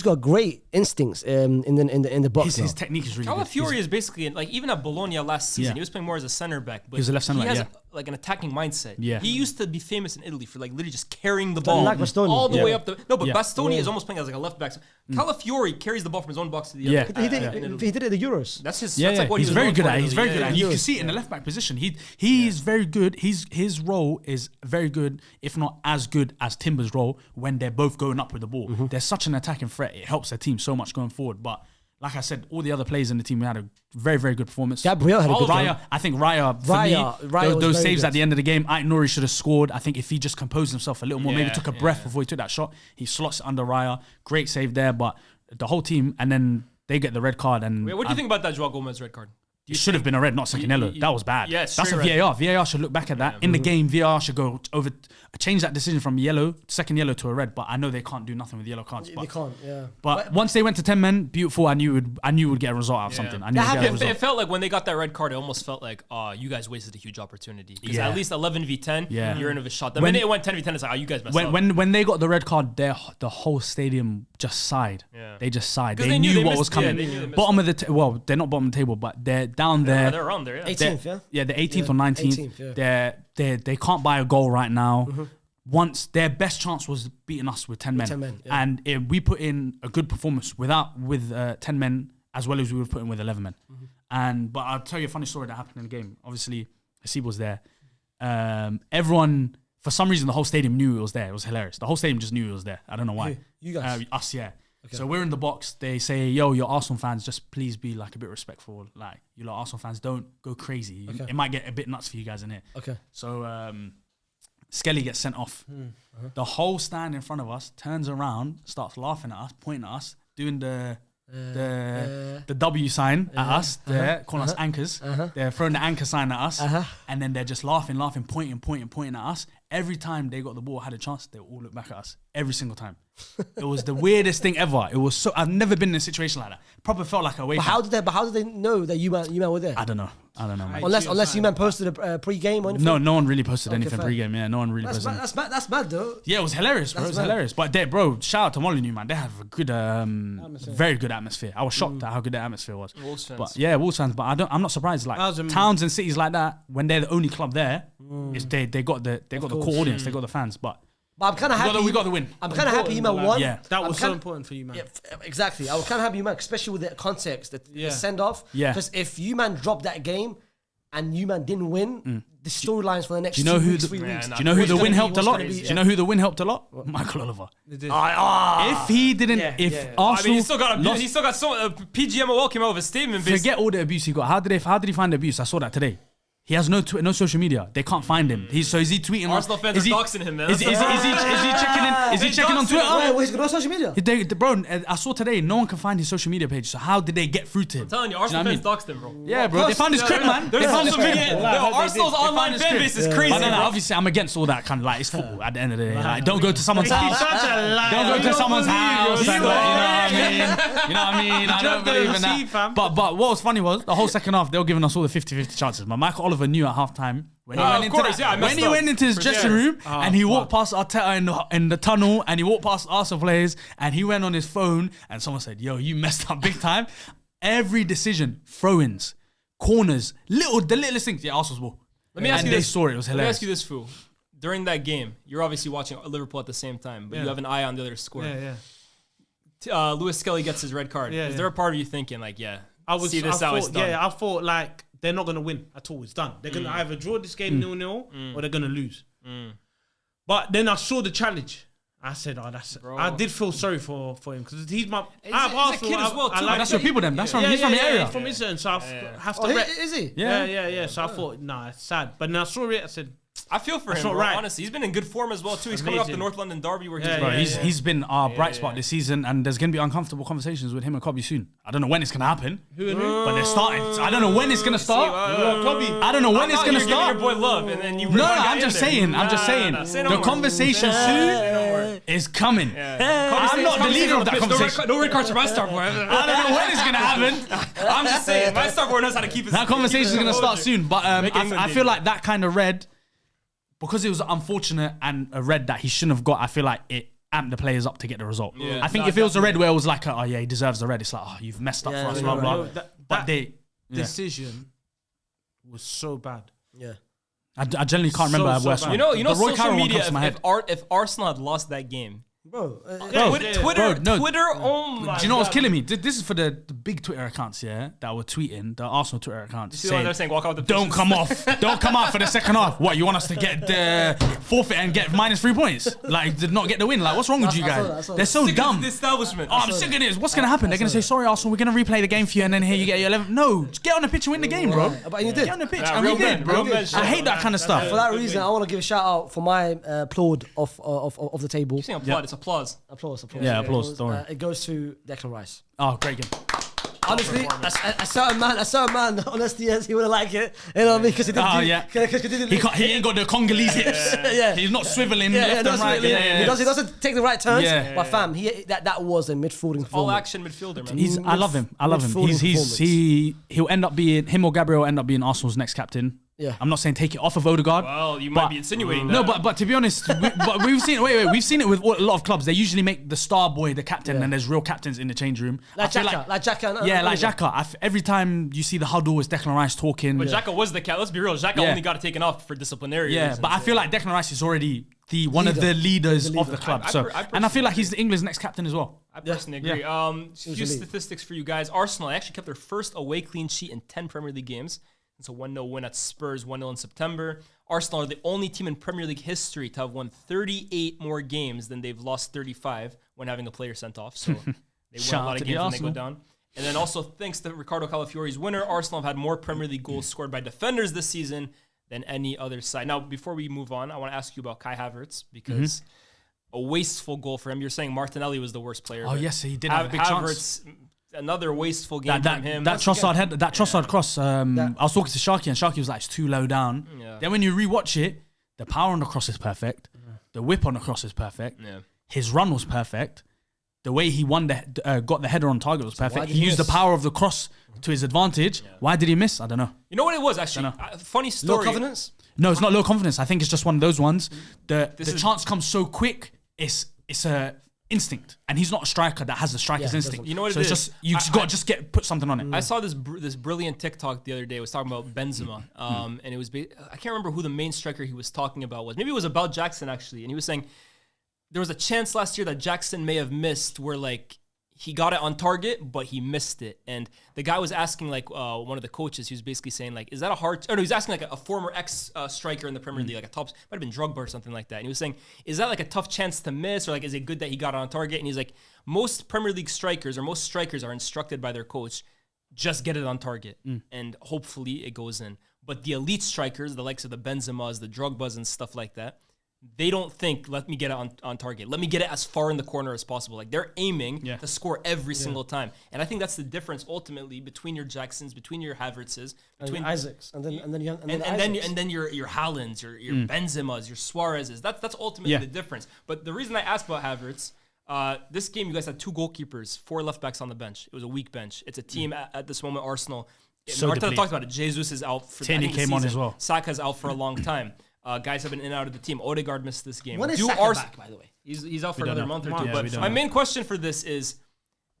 got great instincts in the box. His technique is really good. Calafiori is basically like, even at Bologna last season, he was playing more as a center back, but he was a left centre back, has yeah. like an attacking mindset. Yeah. He used to be famous in Italy for like literally just carrying the ball like Bastoni. all the Yeah. way up the. No, but Yeah. Bastoni is almost playing as like a left back. So Calafiori carries the ball from his own box to the other. He did it at the Euros. That's his. Yeah, that's like what he's he was very known good for at it. in He's Italy. very good at it. You can see it in the left back position. He's very good. His role is very good, if not as good as Timber's role when they're both going up with the ball. There's such an attacking threat. It helps their team so much going forward. But like I said, all the other players in the team had a very, very good performance. Gabriel had a good game. I think Raya, for Raya me, those was saves very at the end of the game, Ait Nouri should have scored. I think if he just composed himself a little more, maybe Yeah, took a breath before he took that shot, he slots it under Raya. Great save there, but the whole team, and then they get the red card. And Wait, what do you think about that Joao Gomez red card? it should have been a red, not second yellow. That was bad. Yeah, that's a straight VAR. VAR should look back at that. In the game, VAR should go change that decision from second yellow to a red. But I know they can't do nothing with yellow cards. They can't. Yeah. But once they went to 10 men, beautiful. I knew we'd get a result out of something. I knew we'd get a result. It felt like when they got that red card, it almost felt like, you guys wasted a huge opportunity. Because at least 11 v 10, you're in of a shot. The minute it went 10 v 10, it's like, you guys messed up. When they got the red card, the whole stadium just sighed. Yeah. They just sighed. 'Cause They they knew knew they what missed- was coming. yeah, they knew they missed Bottom of the well, they're not bottom of the table, but they're down there. They're around there, yeah. 18th, yeah? Yeah, the 18th or 19th. 18th, yeah. They can't buy a goal right now. Once their best chance was beating us with 10 men. 10 men, yeah. And if we put in a good performance with 10 men as well as we would put in with 11 men. But I'll tell you a funny story that happened in the game. Obviously, Hasib was there. Everyone, for some reason, the whole stadium knew it was there. It was hilarious. The whole stadium just knew it was there. I don't know why. You guys? Us, yeah. Okay. So we're in the box. They say, yo, you're Arsenal fans, just please be like a bit respectful. Like, you lot Arsenal fans, don't go crazy. Okay. It might get a bit nuts for you guys in here. Okay. So Skelly gets sent off. The whole stand in front of us turns around, starts laughing at us, pointing at us, doing the W sign at us. They're calling us anchors. They're throwing the anchor sign at us. And then they're just laughing, pointing at us. Every time they got the ball, had a chance, they all look back at us. Every single time. It was the weirdest thing ever. It was so. I've never been in a situation like that. Probably felt like a away. But how did they know that you man were there? I don't know, man. Unless you man posted a pre-game or anything. No one really posted anything fair. pre-game. Yeah, no one really posted. That's mad though. Yeah, it was hilarious, bro. It was hilarious. But bro, shout out to Molineux, man. They have a good, very good atmosphere. I was shocked at how good the atmosphere was. Wolves fans. But yeah, Wolves fans. But I'm not surprised. Like towns and cities like that, when they're the only club there, is they got the core audience. They got the fans. But I'm kind of happy. We got the win. I'm kind of happy you man won. Yeah. That was so important for you, man. Yeah, exactly. I was kind of happy you man, especially with the context, the send off. Yeah. Because if you man dropped that game and you man didn't win, the storylines for the next 3 weeks. Do you know who the win helped a lot? Do you know who the win helped a lot? Michael Oliver. If he didn't, Arsenal, I mean, he still got so PGMOL came out with a statement. Forget all the abuse he got. How did he find the abuse? I saw that today. He has no social media. They can't find him. Is he tweeting? Arsenal fans are doxing him, man. Is he checking in? Is he checking on Twitter? Wait, he's got no social media? Bro, I saw today no one can find his social media page. So how did they get through to him? I'm telling you, Arsenal fans doxed him, bro. Yeah, bro. They found his crib, man. There's They found his social crib. media. Arsenal's online fan base is crazy. But no, obviously, I'm against all that kind of it's football. At the end of the day, don't go to someone's house. Such a liar. Don't go to someone's house. You You know what I mean? I don't believe in see, that. fam. But what was funny was the whole second half they were giving us all the 50-50 chances. But Michael Oliver knew at halftime when he went into his dressing room and he walked past Arteta in the tunnel and he walked past Arsenal players and he went on his phone and someone said, "Yo, you messed up big time." Every decision, throw-ins, corners, the littlest things. Yeah, Arsenal's ball. Let me ask you they this. saw it. It was Let me hilarious. ask you this, Fu. During that game, you're obviously watching Liverpool at the same time, but you have an eye on the other score. Lewis Skelly gets his red card. Is there a part of you thinking like, I thought like they're not gonna win at all. It's done. They're gonna either draw this game 0-0 or they're gonna lose. But then I saw the challenge. I said, "Oh, that's." Bro. I did feel sorry for him because he's my. He's a kid as well, too. That's your people then. That's from he's from the area. From Eastern, so I have to. Is he? Yeah. So I thought, nah, it's sad. But then I saw it. I said, I feel for him, not bro, right. honestly. He's been in good form as well, too. He's coming off the Amazing. North London derby where He's been our bright spot this season, and there's going to be uncomfortable conversations with him and Kobe soon. I don't know when it's going to happen. who and who? But they're starting. I don't know when it's going to start. I don't know when it's going to start. Your boy love, and then you. No, I'm just saying. The conversation soon is coming. I'm not the leader of that conversation. No red cards for my star boy. I don't know when it's going to happen. I'm just saying, my star boy knows how to keep his. That conversation is going to start soon. But Make England I feel debut. like that kind of red, because it was unfortunate and a red that he shouldn't have got, I feel like it amped the players up to get the result. Yeah. I think if it was a red where it was like, he deserves the red, it's like, you've messed up for us, blah, blah. But they... decision was so bad. Yeah. I generally can't remember a worse bad. one. You know, The Roy social Carroll one media. comes to my head. If Arsenal had lost that game, Bro. Twitter. Oh my. Do you know what's God. killing me? This is for the big Twitter accounts, that were tweeting, the Arsenal Twitter accounts. See what they're saying? Walk out the pitch. Don't come off. Don't come out for the second half. What, you want us to get the forfeit and get -3 points? Like, did not get the win? Like, what's wrong with you I saw guys? that, I saw They're that. so Sick of dumb. the establishment. Oh, I'm sick of this. What's going to happen? They're going to say, sorry, Arsenal, we're going to replay the game for you, and then here you get your 11. No, just get on the pitch and win the game, bro. But you did. Get on the pitch. Yeah, And we real men, did, bro. real men shit. I hate that kind of stuff. For that reason, I want to give a shout out for my applaud of the table. You're saying applaud. It's applause. Applause. Yeah, applause, don't worry. It goes to Declan Rice. Oh, great game. Honestly, a certain man on SDS, he wouldn't like it. You know what I mean? Because he didn't. Oh, do- yeah. 'cause he didn't. He ain't got the Congolese hips. Yeah. He's not swiveling Yeah, left and that's right. what- yeah. He doesn't take the right turns. Yeah. But fam, that was a midfielding All performance. action midfielder, man. I love him. Midfielding He'll end up being him or Gabriel will end up being Arsenal's next captain. Yeah. I'm not saying take it off of Odegaard. Well, you might be insinuating that. No, but to be honest, we've seen it with a lot of clubs. They usually make the star boy the captain, and there's real captains in the change room. Like Xhaka. Yeah, like Xhaka. Every time you see the huddle, it's Declan Rice talking. But Xhaka was the cat. Let's be real. Xhaka only got taken off for disciplinary reasons. But I feel like Declan Rice is already one of the leaders of the club. And I feel like he's the England's next captain as well. I personally agree. Few statistics for you guys. Arsenal actually kept their first away clean sheet in 10 Premier League games. It's a 1-0 win at Spurs, 1-0 in September. Arsenal are the only team in Premier League history to have won 38 more games than they've lost 35 when having a player sent off. So they win a lot of games when they go down. And then also, thanks to Ricardo Calafiori's winner, Arsenal have had more Premier League goals scored by defenders this season than any other side. Now, before we move on, I want to ask you about Kai Havertz because a wasteful goal for him. You're saying Martinelli was the worst player. Oh, yes, he did have a big chance. Another wasteful game from him. That Trossard cross. I was talking to Sharky, and Sharky was like, "It's too low down." Yeah. Then when you rewatch it, the power on the cross is perfect. The whip on the cross is perfect. Yeah. His run was perfect. The way he got the header on target was perfect. did He he used the miss? power of the cross to his advantage. Yeah. Why did he miss? I don't know. You know what it was actually? Funny story. No confidence. No, it's not low confidence. I think it's just one of those ones. The is- chance comes so quick. It's a instinct, and he's not a striker that has the striker's instinct. You know what so it it's is? just you got to put something on it. I saw this brilliant TikTok the other day. It was talking about Benzema, and it was I can't remember who the main striker he was talking about was. Maybe it was about Jackson actually, and he was saying there was a chance last year that Jackson may have missed where like he got it on target, but he missed it. And the guy was asking like one of the coaches, he was basically saying like, is that a hard, no, he was asking like a former striker in the Premier League, like a top, might have been Drogba or something like that. And he was saying, is that like a tough chance to miss? Or like, is it good that he got it on target? And he's like, most Premier League strikers or most strikers are instructed by their coach, just get it on target and hopefully it goes in. But the elite strikers, the likes of the Benzemas, the Drogbas and stuff like that, they don't think, let me get it on target. Let me get it as far in the corner as possible. Like, they're aiming to score every single time. And I think that's the difference ultimately between your Jacksons, between your Havertzes, between Isaacs, and then your Haalands, your Benzemas, your Suarezes. That's ultimately the difference. But the reason I asked about Havertz, this game you guys had 2 goalkeepers, 4 left backs on the bench. It was a weak bench. It's a team at this moment, Arsenal. So Arteta talked about it. Jesus is out for Tierney came on as well. Saka's out for a long time. Guys have been in and out of the team. Odegaard missed this game. When is Saka back, by the way? He's out for another month or two. Yeah, But my main question for this is,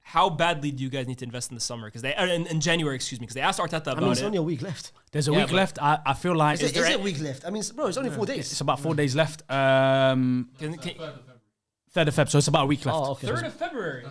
how badly do you guys need to invest in the summer? Because they in January, because they asked Arteta about it's only a week left. There's a week left. I feel like Is it a week left? I mean, bro, it's only 4 days. it's about 4 days left. 3rd of Feb, so it's about a week left. Oh, okay. 3rd of February.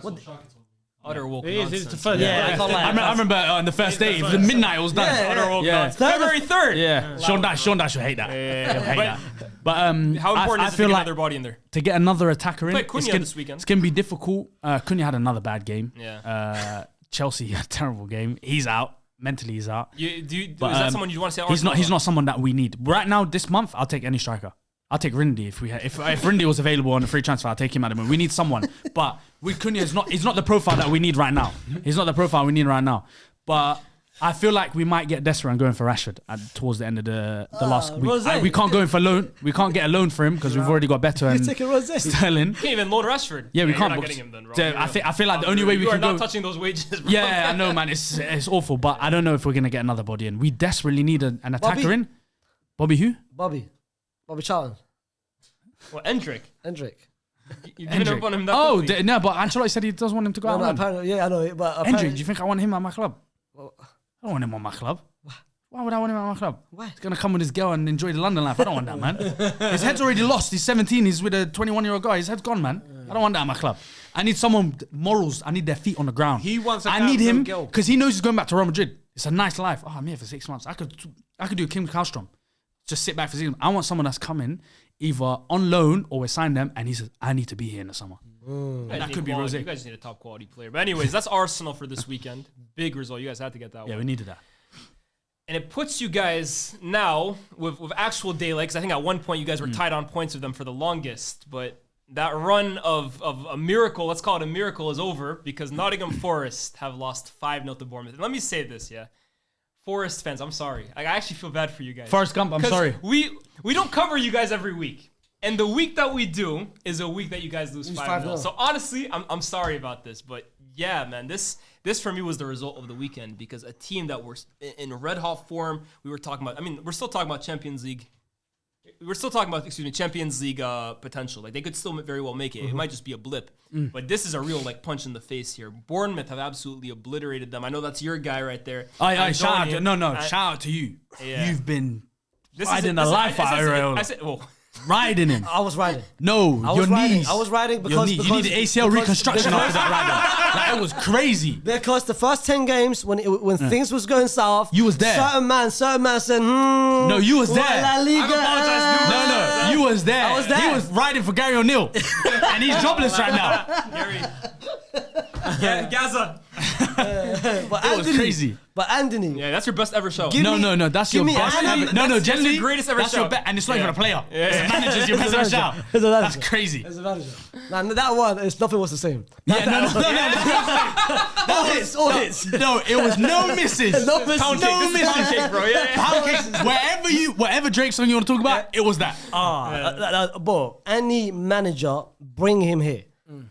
Utter woke It's nonsense. the first. I remember on the first day, the midnight, it was done. Utter woke Yeah. nonsense. February 3rd. Yeah, Sean Dash will hate that. He'll hate that. But How important I is it to feel get like another body in there? to get another attacker in, Play Cunha this weekend. it's going to be difficult. Cunha had another bad game. Yeah. Chelsea had a terrible game. He's out. Mentally, he's out. Is that someone you want to say? He's not someone that we need. Right now, this month, I'll take any striker. I'll take Rindy if Rindy was available on a free transfer. I'll take him at the moment. We need someone, but with Cunha, he's not the profile that we need right now. He's not the profile we need right now. But I feel like we might get desperate and going for Rashford towards the end of the last week. We can't go in for loan. We can't get a loan for him because we've already got Beto and Sterling. You can't even loan Rashford. Yeah, we can't. You're not getting him then, bro. I feel like the only way we can go. You are not touching those wages, bro. Yeah, I know, man. It's awful, but I don't know if we're gonna get another body in. We desperately need an attacker in. Bobby who? Bobby Charlton. Well, Endrick. You've given up on him that quickly. No, but Ancelotti said he doesn't want him to go out. Apparently, yeah, I know. But Endrick, do you think I want him at my club? I don't want him on my club. Why would I want him at my club? Why? He's gonna come with his girl and enjoy the London life. I don't want that, man. His head's already lost. He's 17. He's with a 21-year-old guy. His head's gone, man. I don't want that at my club. I need someone with morals. I need their feet on the ground. He wants. I need him because he knows he's going back to Real Madrid. It's a nice life. Oh, I'm here for 6 months. I could do Kim Kallstrom. Just sit back for 6 months. I want someone that's coming either on loan or we sign them, and he says, I need to be here in the summer. And that could be Rosé. You guys need a top quality player. But anyways, that's Arsenal for this weekend. Big result. You guys had to get that one. Yeah, we needed that. And it puts you guys now with actual daylight, because I think at one point you guys were tied on points with them for the longest. But that run of a miracle, let's call it a miracle, is over because Nottingham Forest have lost 5-0 to Bournemouth. And let me say this, Forest fans, I'm sorry. I actually feel bad for you guys. Forrest Gump, I'm sorry. We don't cover you guys every week. And the week that we do is a week that you guys lose 5-0. So honestly, I'm sorry about this. But yeah, man, this for me was the result of the weekend because a team that were in red hot form, we're still talking about Champions League. We're still talking about, Champions League potential. Like, they could still very well make it. It might just be a blip. But this is a real, punch in the face here. Bournemouth have absolutely obliterated them. I know that's your guy right there. Shout out to you. Yeah. You've been riding the life out of Areola. Riding him. I was riding. No, your knees. I was riding because you need the ACL reconstruction after that ride. Like, it was crazy. Because the first 10 games, when things was going south, you was there. Certain man said, No, you was there. La Liga. No, you was there. I was there. He was riding for Gary O'Neill, and he's jobless right now. Gary. Gaza. But It was crazy. But Anthony. Yeah, that's your best ever show. No, that's your best ever. No, that's generally, your greatest ever that's show. your best, and it's not even a player. Yeah. It's the manager's your best ever show. That's crazy. It's a manager. Nah, that one, nothing was the same. All hits. No, it was no misses. No misses. Pound cake, bro. Pound cake. Whatever Drake song you want to talk about, it was that. Bro, any manager, bring him here.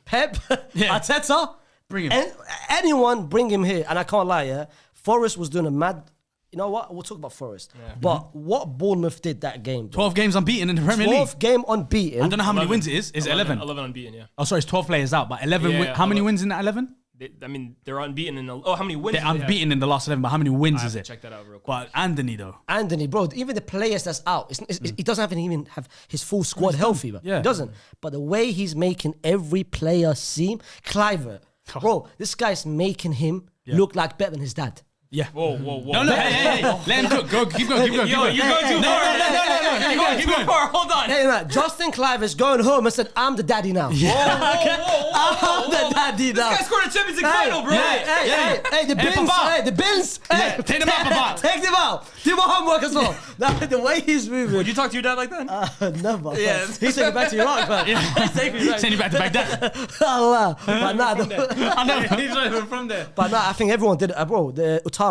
Pep, Arteta, bring him. Anyone, bring him here. And I can't lie, Forest was doing a mad. You know what? We'll talk about Forest. Yeah. But what Bournemouth did that game, bro. 12 games unbeaten in the Premier League. 12 game unbeaten. I don't know how many wins it is. It's 11. 11 unbeaten, yeah. Oh, sorry, it's 12 players out, but 11. How many wins in that 11? They're unbeaten in how many wins? They're unbeaten in the last 11, but how many wins is it? Check that out real quick. But Anthony, though. Anthony, bro, even the players that's out, he doesn't even have his full squad healthy, bro. Yeah. He doesn't. But the way he's making every player seem, Cliver, bro, this guy's making him look like better than his dad. Yeah. Whoa. No, hey. Let him cook. Go, keep going. Yo, you're going too far. No. Keep going far. Hold on. Hey, man, Justin Clive is going home and said, I'm the daddy now. Whoa. I'm the daddy now. This guy scored a Champions League final, bro. Hey, the bins. Papa. Hey, the bins. Yeah, take them out, Papa. Take them out. Do my homework as well. The way he's moving. Would you talk to your dad like that? Never. Yeah. He's taking back to Iraq, man. He's taking me back. Send you back to Baghdad. Allah. But nah, I know. He's not even from there. but nah, I think everyone did it, bro. The Utara.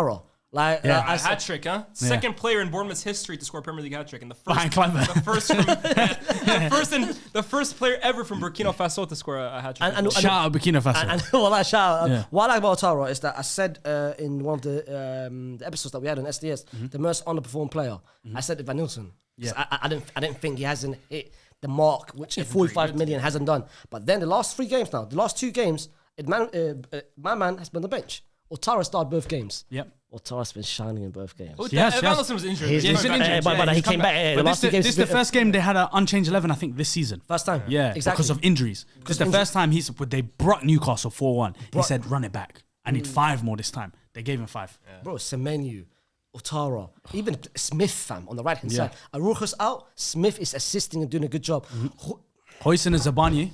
Like, Yeah. I A said, hat trick, huh? Second player in Bournemouth's history to score a Premier League hat trick, and the Behind Climber. the first player ever from Burkina Faso to score a hat trick. and Shout out Burkina Faso. And what I shout, Yeah. what I like about Otaro is that I said in one of the episodes that we had on SDS, the most underperformed player. I said Van Nilsson. Yeah. I didn't think he hasn't hit the mark, which 45 million hasn't done. But then the last 3 games now, the last 2 games, my man has been on the bench. Otaro started both games. Yep. Otaro's been shining in both games. Yes. Van Nilsson was injured. He's coming been back. injured. but he came back. The But last 2 games. this is the first game they had an unchanged 11, I think, this season. First time. Yeah, exactly. because of injuries. Because the first time they brought Newcastle 4-1. He said, run it back. I need 5 more this time. They gave him 5. Bro, Semenyo, Otaro, even Smith, fam, on the right hand Yeah. side. Arujo's out. Smith is assisting and doing a good job. Hoyson and Zabani.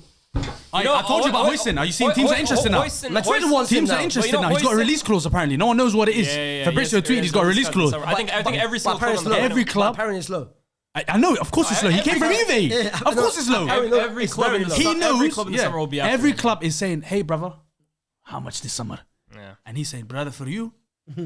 I know, told you about Hoyson. Are you seeing teams are interested now? Madrid wants him Teams now. are interested But you know, now. He's got a Hoyson- release clause apparently. No one knows what it is. Fabrizio tweeted he's got a release clause. I think every single club on the Every club. Apparently it's low. I know, of course it's low. He came from Juve. Of course it's low. Every club in the He summer- knows. every club in the summer will be after Every him. club is saying, "Hey, brother, how much this summer?" Yeah. And he's saying, "Brother, for you, But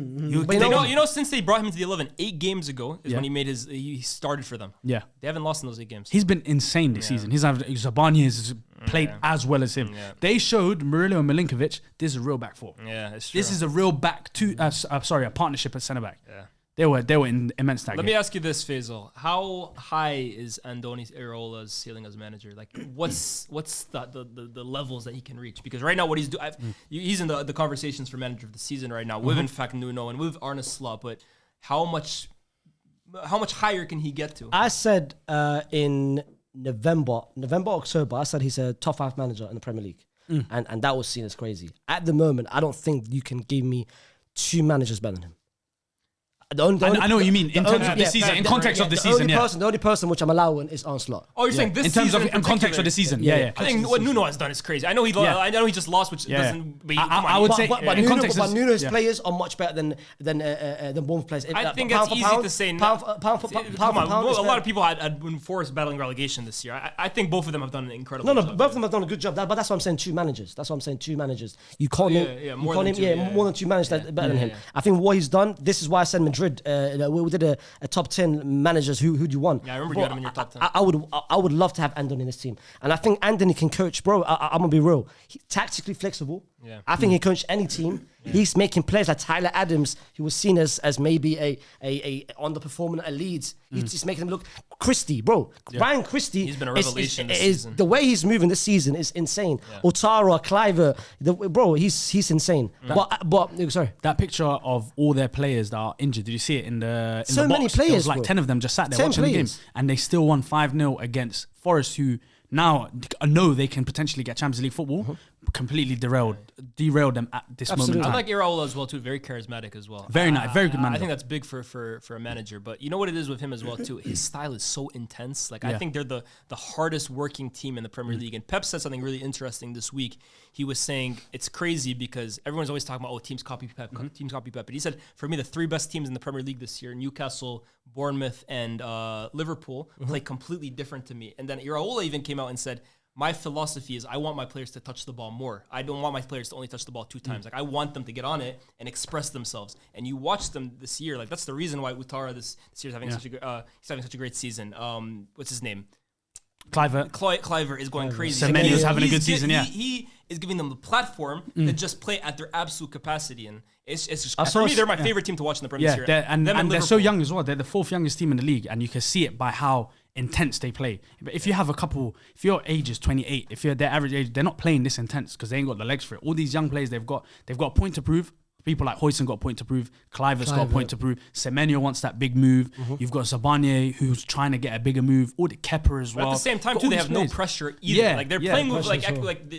You know, since they brought him to the 11 8 games ago is Yeah. when he started for them. yeah." They haven't lost in those 8 games. He's been insane this season. Zabani has played as well as him. Yeah. They showed Murillo and Milinkovic. This is a real back four. Yeah, it's true. This is a real back two. A partnership at centre back. Yeah. They were in immense that Let game. me ask you this, Faisal. How high is Andoni Iraola's ceiling as manager? Like, what's the levels that he can reach? Because right now, what he's doing, he's in the conversations for manager of the season right now with, in fact, Nuno and with Arne Slot. But how much higher can he get to? I said in November, October, I said he's a top 5 manager in the Premier League. And that was seen as crazy. At the moment, I don't think you can give me 2 managers better than him. I know what you mean in terms of this season, in context of the season. The only person which I'm allowing is Arne Slot. Oh, you're saying this in terms season of in context of the season. Yeah. I think what Nuno has done is crazy. I know he just lost, which doesn't. But I would say But in context of Nuno's players are much better than Bournemouth players. I think pound it's for easy pound, to say. Pound for Come on, pound. a lot of people had been forced battling relegation this year. I think both of them have done an incredible job. No, both of them have done a good job. But that's what I'm saying. 2 managers. That's what I'm saying. 2 managers. You can't name more than 2, more than 2 managers that better than him. I think what he's done. This is why I said Madrid. We did a top 10 managers. Who do you want? Yeah, I remember you had him in your top 10. I would love to have Andoni in this team, and I think Andoni can coach, bro. I'm gonna be real. Tactically flexible. Yeah. I think he can coach any team. He's making players like Tyler Adams, who was seen as maybe a underperforming at Leeds. He's making them look. Christie, bro. Ryan Christie. He's been a revelation this is season. the way he's moving this season is insane. Otaro, Cliver, bro, he's insane. But sorry. that picture of all their players that are injured. Did you see it in the So the many box? There players, was like bro. 10 of them just sat there 10 watching the game, players. and they still won 5-0 against Forest, who now know they can potentially get Champions League football. Completely derailed them at this moment in Absolutely. I time. like Iraola as well too. Very charismatic as well. Very nice, very good I manager. think that's big for a manager. But you know what it is with him as well too. His style is so intense. Like I think they're the hardest working team in the Premier League. And Pep said something really interesting this week. He was saying it's crazy because everyone's always talking about teams copy Pep, teams copy Pep. But he said for me the 3 best teams in the Premier League this year, Newcastle, Bournemouth, and Liverpool, play completely different to me. And then Iraola even came out and said, my philosophy is I want my players to touch the ball more. I don't want my players to only touch the ball 2 times. Like I want them to get on it and express themselves. And you watch them this year. Like that's the reason why Utara this year is having such a great season. What's his name? Cliver is going crazy. Semenyo's having a good season. He is giving them the platform to just play at their absolute capacity. And it's just I for saw me they're my favorite team to watch in the Premier League. Yeah, and they're so Liverpool. young as well. They're the 4th youngest team in the league, and you can see it by how intense they play. But if you have if your age is 28, if you're their average age, they're not playing this intense because they ain't got the legs for it. All these young players, they've got a point to prove. People like Hoyson got a point to prove. Clivert's got a point to prove. Semenyo wants that big move. You've got Sabanye who's trying to get a bigger move. Or the Kepper as well. But at the same time, too, they have no pressure either. Yeah, like they're playing with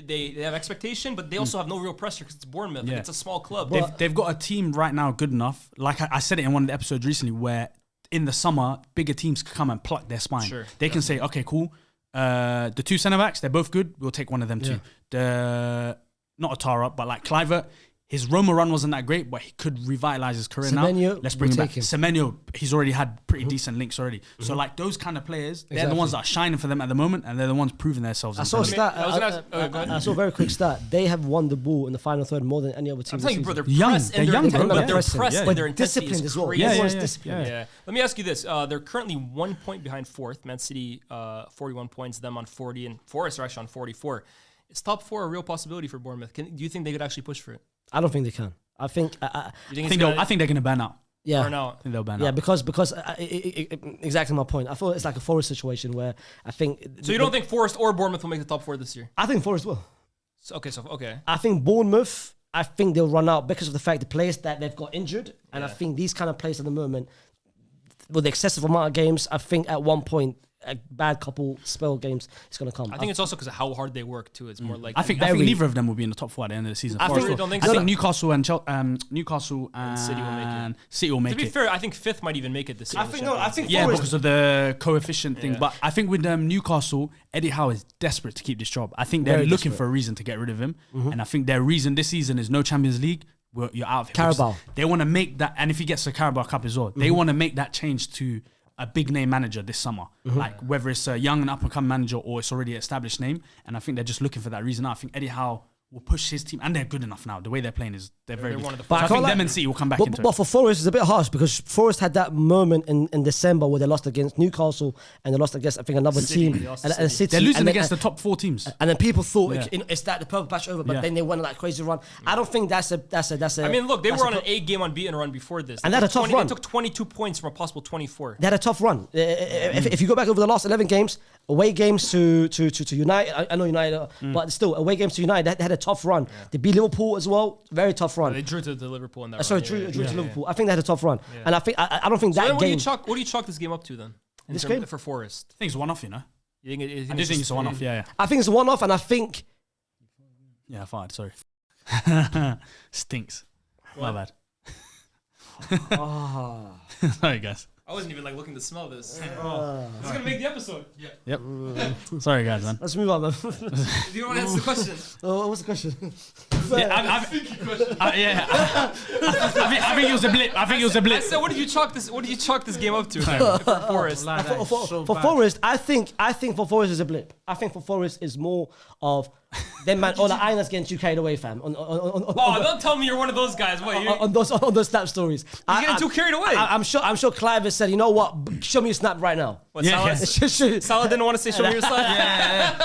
they have expectation, but they also have no real pressure because it's Bournemouth. Like, it's a small club. They've got a team right now good enough. Like I said it in one of the episodes recently, where in the summer bigger teams can come and pluck their spine. Sure, they can say, okay, cool. The two centre backs, they're both good. We'll take one of them too. Not Atara, but like Clivert. His Roma run wasn't that great, but he could revitalise his career now. Let's bring him back. Semenyo, he's already had pretty decent links already. So like those kind of players, they're the ones that are shining for them at the moment, and they're the ones proving themselves. I saw a very quick stat. They have won the ball in the final third more than any other team. I'm telling you, bro, they're young. press They're young, bro. They're pressed and their intensity disciplined is as well. crazy. Yeah. Let me ask you this: they're currently 1 point behind fourth. Man City, 41 points. Them on 40, and Forest are actually on 44. Is top 4 a real possibility for Bournemouth? Do you think they could actually push for it? I don't think they can. I think I think they're going to burn out. Yeah, burn out. I think they'll burn yeah, out. because exactly my point. I thought it's like a Forest situation where I think. So you don't think Forest or Bournemouth will make the top 4 this year? I think Forest will. Okay. I think Bournemouth. I think they'll run out because of the fact the players that they've got injured, and I think these kind of players at the moment, with the excessive amount of games, I think at one point a bad couple spell games is going to come. I think it's also because of how hard they work too. It's more like I think neither of them will be in the top 4 at the end of the season. I think Newcastle and City will make it. To be fair, I think 5th might even make it this season. I think yeah, Forest, because of the coefficient thing. But I think with Newcastle, Eddie Howe is desperate to keep this job. I think they're looking for a reason to get rid of him, and I think their reason this season is no Champions League. You're out of here. Carabao. They want to make that, and if he gets the Carabao Cup as well, they want to make that change to a big name manager this summer, like whether it's a young and up and coming manager or it's already an established name. And I think they're just looking for that reason. Now I think Eddie Howe will push his team, and they're good enough now. The way they're playing is they're very good. But I think them and City will come back into it. But for Forest, it's a bit harsh because Forest had that moment in December where they lost against Newcastle and they lost against, I think, another team. And City. They're losing against the top 4 teams. And then people thought it's that the purple patch over, but then they went on that crazy run. I don't think that's a. I mean, look, they were on an 8-game unbeaten run before this. And they had a tough run. They took 22 points from a possible 24. They had a tough run. If you go back over the last 11 games, away games to United, I know United, but still, away games to United, they had a tough run. They beat Liverpool as well, very tough run. They drew to Liverpool in that run. Drew to Liverpool. I think they had a tough run. And I think I don't think that game. What do you chalk this game up to then? This game? For Forest? I think it's a one-off, you know? You think I do think it's a one-off, yeah. I think it's a one-off, and I think... Yeah, fine, sorry. Stinks. What? My bad. Sorry, guys. I wasn't even looking to smell this. This is gonna make the episode. Yeah. Yep. Sorry, guys, man. Let's move on, man. Do you want to answer the question? What's the question? I think it was a blip. I said, what did you chalk this game up to for Forest? For Forest, I think for Forest is a blip. I think for Forest is more of them man. All the Ironers getting too carried away, fam. Don't tell me you're one of those guys. What? On those snap stories. You're getting too carried away. I'm sure Clive has said, you know what? Show me a snap right now. Salah didn't want to say show me your snap.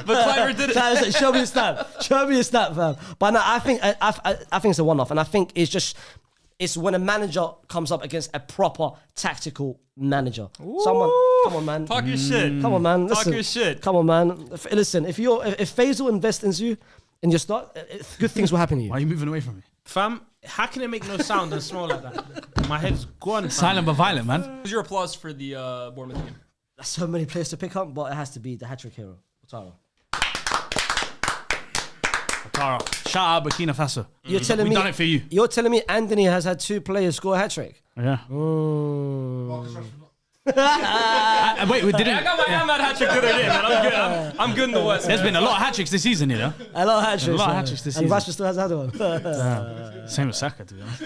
But Clive did it. Clive said, show me a snap. Show me a snap, fam. But no, I think it's a one-off, and I think it's when a manager comes up against a proper tactical manager. Ooh. Someone, come on, man. Talk your shit. Come on, man. Listen, Talk your shit. Come on, man. Listen, if Faisal invests in you and you start, good things will happen to you. Why are you moving away from me? Fam, how can it make no sound and smell like that? My head's gone. Fam. Silent but violent, man. What's your applause for the Bournemouth game? There's so many players to pick up, but it has to be the hat-trick hero, Ouattara. Shout out Burkina Faso. You're telling me we've done it for you. You're telling me Anthony has had 2 players score a hat-trick? Yeah. Wait, we didn't. I got my Ahmad hat-trick the other day, man. I'm good in the West. There's been a lot of hat-tricks this season, you know. A lot of hat-tricks. This and season. Rashford still has another one. Same as Saka, to be honest.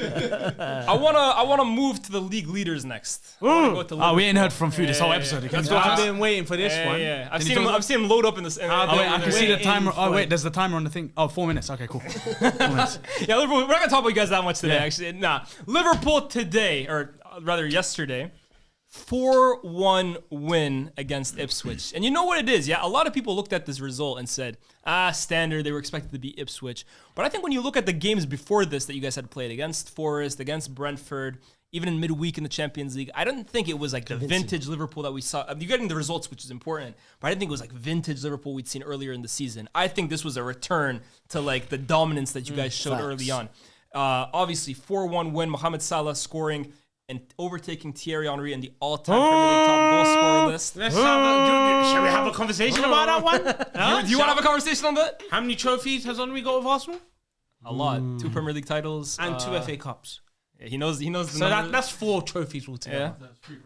I wanna move to the league leaders next. I wanna go to we ain't heard from Fu this whole episode. Let's go. I've been waiting for this one. Yeah. I've seen him load up in this. I can see the timer. Oh wait, there's the timer on the thing. Oh, 4 minutes. Okay, cool. 4 minutes. Yeah, Liverpool. We're not gonna talk about you guys that much today. Actually, nah. Liverpool today, or rather yesterday, 4-1 win against Ipswich. And you know what it is, yeah? A lot of people looked at this result and said, standard, they were expected to be Ipswich. But I think when you look at the games before this that you guys had played against Forest, against Brentford, even in midweek in the Champions League, I didn't think it was like the vintage Liverpool that we saw. I mean, you're getting the results, which is important, but I didn't think it was like vintage Liverpool we'd seen earlier in the season. I think this was a return to like the dominance that you guys showed early on. Obviously, 4-1 win. Mohamed Salah scoring and overtaking Thierry Henry in the all-time Premier League top goal scorer list. Shall we have a conversation about that one? Do you want to have a conversation on that? How many trophies has Henry got with Arsenal? A lot. 2 Premier League titles And 2 FA Cups. Yeah, he knows. The So that's 4 trophies altogether. Yeah.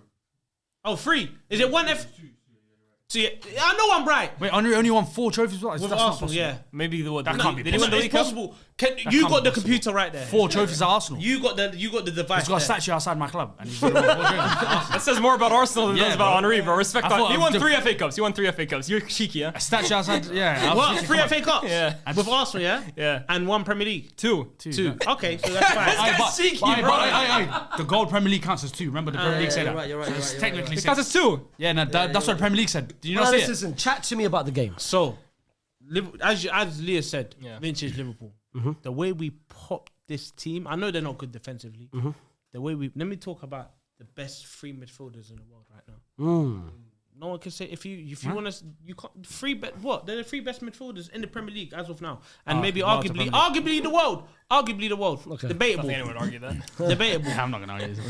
Oh, 3. Is it 1 F? So yeah, I know I'm right. Wait, Henry only won 4 trophies with With Arsenal, yeah. Maybe the what? That Did can't he- be Did he win the It's League Cup? possible. You can't got be the possible. computer right there. 4 trophies at Arsenal. You got the device. He's got a there. statue outside my club, and he's got 4 trophies. That says more about Arsenal than it Yeah, does about bro. Henry, bro. Respect I that. thought He won the- 3 FA Cups. He won 3 FA Cups. You're cheeky, huh? A statue outside, yeah. What? 3 FA Cups? Yeah. With Arsenal, yeah? Yeah. And 1 Premier League? 2. 2. Okay, so that's fine. guy's cheeky, bro. The gold Premier League counts as 2. Remember the Premier League said that. You're right. It's technically It counts as 2. Yeah, no, that's what the Premier League said. Did you not Well, see it? listen, chat to me about the game. So, as Leah said, Yeah. vintage Liverpool. The way we popped this team, I know they're not good defensively. The way let me talk about the best 3 midfielders in the world right now. No one can say if you want to, you can't they're the 3 best midfielders in the Premier League as of now, and maybe well, the arguably the world, Okay. debatable, Anyone would argue that. debatable. I'm not gonna argue this.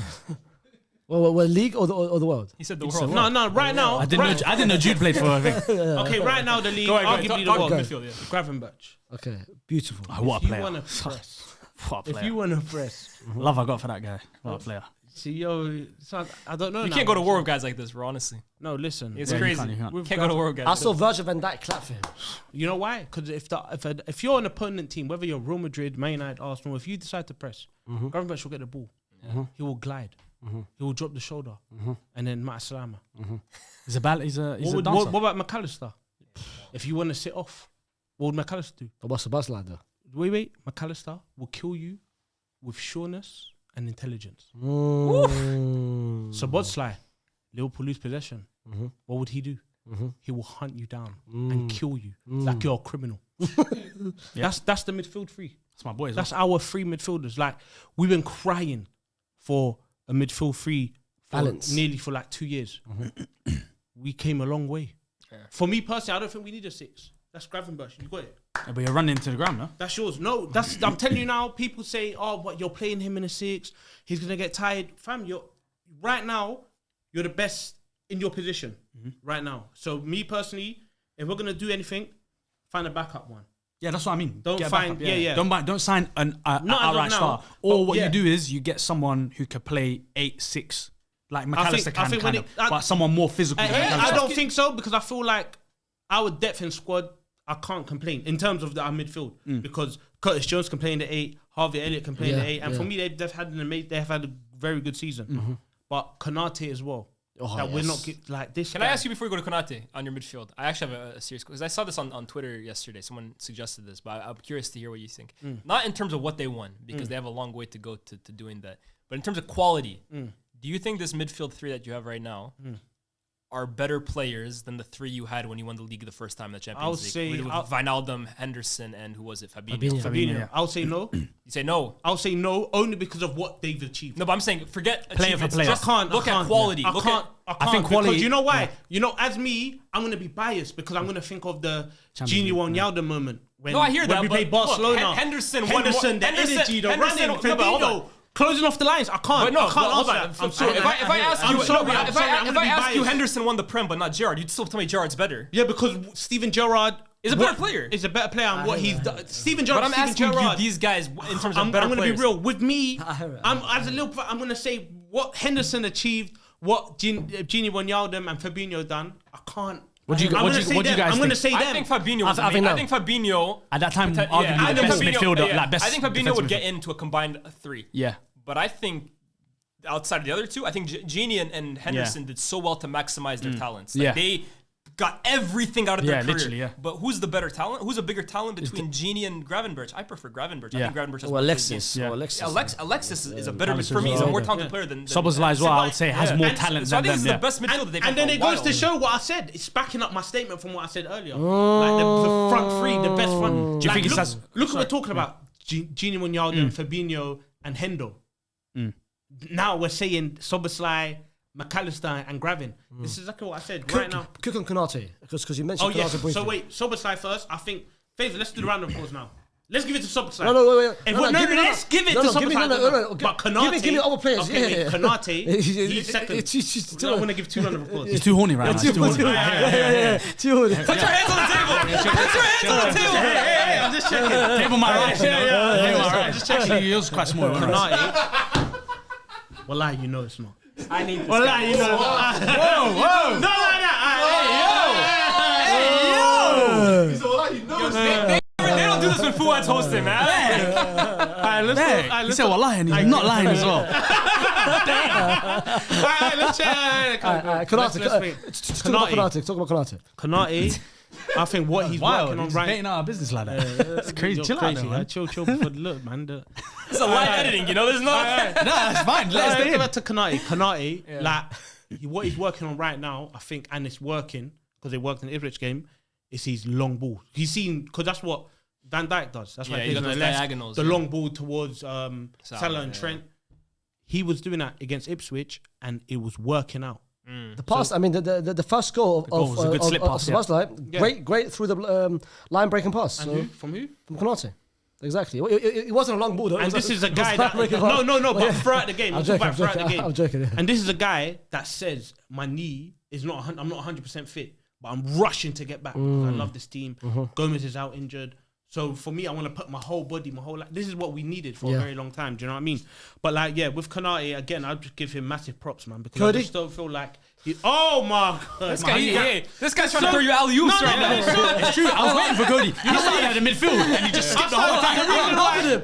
Well, league or the world? He said the world. No, right now, I didn't know Jude played for a thing. okay, right now the league, Go ahead, arguably the talk world, midfield, yeah. Gravenberch. Okay, beautiful. What a If you player. want to press, What a if player. you want to press, Love I got for that guy. What a player. see I don't know. You now. can't go to war with guys like this, bro, honestly. No, listen. It's Yeah, you crazy. can't, you can't. With Can't go to war with guys. I saw Virgil van Dijk clap for him. You know why? Because if you're an opponent team, whether you're Real Madrid, Man United, Arsenal, if you decide to press, Gravenberch will get the ball. He will glide. He will drop the shoulder, and then Matt Salama. He's a dancer. What about McAllister? If you want to sit off, what would McAllister do? What's the bus like though? Wait. McAllister will kill you with sureness and intelligence. So Bodsley, Liverpool lose possession. What would he do? He will hunt you down and kill you like you're a criminal. That's the midfield 3. That's my boy. That's our 3 midfielders. Like, we've been crying for a midfield 3 Balance. nearly for like 2 years. We came a long way. For me personally, I don't think we need a 6. That's Gravenberch. You got it. But you're running into the ground, no? That's yours. No, I'm telling you now. People say, "Oh, what you're playing him in a 6. He's gonna get tired." Fam, right now. You're the best in your position right now. So me personally, if we're gonna do anything, find a backup one. Yeah, that's what I mean. Don't Get a find- backup, yeah. Don't sign an Not as of outright now, star. but Or what yeah. you do is you get someone who could play 8-6, like McAllister I think when kind of, but someone more physical. than I McAllister. don't think so because I feel like our depth in squad, I can't complain in terms of our midfield because Curtis Jones can play in the 8, Harvey Elliott can play in the 8, and for me they've had a very good season. But Konate as well. We're not like this. Can I ask you before you go to Konate on your midfield? I actually have a serious because I saw this on Twitter yesterday. Someone suggested this, but I'm curious to hear what you think. Not in terms of what they won because they have a long way to go to doing that, but in terms of quality. Do you think this midfield 3 that you have right now are better players than the 3 you had when you won the league the first time in the Champions League? With Wijnaldum, Henderson, and who was it? Fabinho. Fabinho. I'll say no. You say no. I'll say no only because of what they've achieved. No, but I'm saying forget Player for achievements. player. Just I look can't. at quality. I Look can't. at I think quality- Because you know why? yeah. You know, as me, I'm gonna be biased because I'm gonna think of the Champions Gini League, Wijnaldum moment when No, I hear when that, we but played look, Barcelona. Henderson, the Henderson- energy, the Henderson- running, no, but hold on. Fabinho, closing off the lines. I can't. But no, I can't hold answer on. that. I'm So sorry. if I ask you, I'm sorry. no, I'm if sorry. I I'm gonna be ask you biased. Henderson won the Prem, but not Gerrard, you'd still tell me Gerrard's better. Yeah, because Steven Gerrard Is a better player. Is a better player, and what he's done. Steven But Gerrard. I'm asking Gerrard, you these guys in terms of I'm better going to players. be real. With me, I hear it. as a little, I'm going to say what Henderson achieved, what Gini Wijnaldum and Fabinho done. I can't. What do you guys I'm going to think? say them. I think Fabinho was I think amazing. I no. think Fabinho At that time, yeah, arguably I the think best Fabinho- midfielder, yeah. like best I think Fabinho defensive would get midfielder. into a combined 3. Yeah. But I think outside of the other 2, I think Gini and Henderson did so well to maximize their talents. Like Yeah. they got everything out of their Yeah, career. literally, yeah. But who's the better talent? Who's a bigger talent between Gini and Gravenberch? I prefer Gravenberch. I Yeah. think Gravenberch has Or more Alexis. games. Yeah. Or Alexis. Alexis is a better Alexis for me. He's a as more well. talented player than Szoboszlai as well, I would say, has more And talent so I than think this them. is the best midfield that they've had And then for it a goes while. to show what I said. It's backing up my statement from what I said earlier. Like the front 3, the best front. Do you think it's as- look what we're talking about? Gini Wijnaldum, Fabinho, and Hendo. Now we're saying Szoboszlai, McAllister, and Gravin. This is exactly what I said right now. Cook and Konate, because you Oh mentioned yeah. Konate briefly. So wait, Szoboszlai first. I think. Faisal, let's do the round of applause now. Let's give it to Szoboszlai. No, wait. Let's give it to Szoboszlai. No. But Konate. Give me other players. Okay, Yeah. Konate. He's second. I want to give 2 rounds of applause. He's too horny right now. He's too horny. Too horny. Put your hands on the table. Put your hands on the table. Hey, I'm just checking. Table my right. Yeah. Right. Just actually, yours quite small. Konate. Wallahi, you know it's not. I need this. Wallahi, you know it's not. Whoa. No. They don't do this when Fuad's hosting, man. He said wallahi and he's not lying as well. Let's check. Konate. Talk about Konate. Konate. I think what he's working on right. Dating out of business like that. It's crazy. Chill out, man. Chill. Look, man. It's a live editing, you know. There's no. Nah, it's fine. Let's stay in. Back to Konate. Konate, like what he's working on right now, I think, and it's working because it worked in the Ipswich game. Is his long ball. He's seen because that's what Van Dijk does. That's why he got those diagonals. The long ball towards Salah and Trent. He was doing that against Ipswich, and it was working out. The pass, I mean, the first goal was a good slip pass, Szoboszlai, great through the line breaking pass. And So, From who? from Konate. Exactly. It wasn't a long ball though. And this is a guy that but throughout the game, I'm joking. Yeah. And this is a guy that says my knee is not. I'm not 100% fit, but I'm rushing to get back. Because I love this team. Gomez is out injured. So for me, I want to put my whole body, my whole life. This is what we needed for a very long time. Do you know what I mean? But with Konate, again, I'd just give him massive props, man, because I just don't feel like oh my God. This guy's trying to throw you alley-oops right now. It's true. I was waiting for Cody. He started at the midfield and he just skipped the whole time.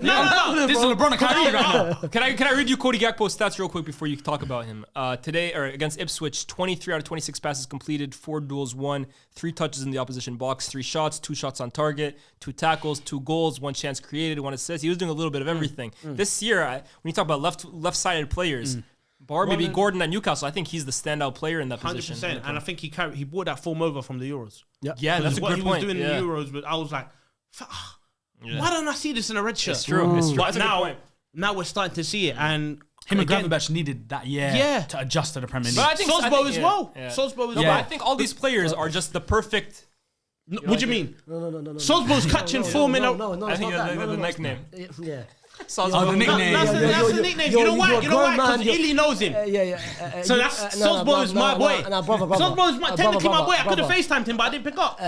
No. This is LeBron and Kyrie right now. Can I read you Cody Gakpo's stats real quick before you talk about him? Today, or against Ipswich, 23 out of 26 passes completed, 4 duels won, 3 touches in the opposition box, 3 shots, 2 shots on target, 2 tackles, 2 goals, 1 chance created, 1 assist. He was doing a little bit of everything. This year, when you talk about left-sided players, bar maybe Gordon at Newcastle, I think he's the standout player in that position. 100%. And I think he brought that form over from the Euros. Yeah, that's a good point. What he was doing in the Euros, but I was like, why don't I see this in a red shirt? It's true. But now we're starting to see it, and him and Gravenberch needed that year to adjust to the Premier League. But I think Sosbo as well. Sosbo as well. But I think all these players are just the perfect. What do you mean? No. Sosbo's catching form in a. No, I it's think not that. the nickname. Yeah. The nickname. That's the nickname. You know why? Because Illy knows him. So that's Sosbo is my boy. Sosbo is my technically my boy. I could have FaceTimed him, but I didn't pick up.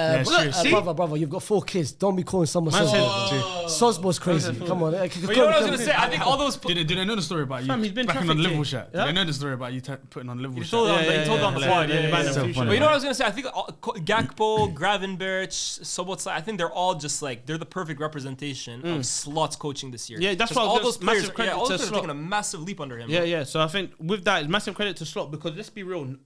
Brother, you've got 4 kids. Don't be calling someone Sosbo's crazy. Come on. But you know what I was gonna say? I think all those. Did they know the story about you He's been backing on the Liverpool trafficked. shirt? Did they know the story about you putting on the Liverpool He told shirt? on the pod. funny, But you know what I was gonna say? I think Gakpo, Gravenberch, Szoboszlai, I think they're all just like they're the perfect representation of Slot's coaching this year. Yeah, that's why all those players. massive credit all to those players are Slot. taking a massive leap under him. Yeah. So I think with that, it's massive credit to Slot because let's be real.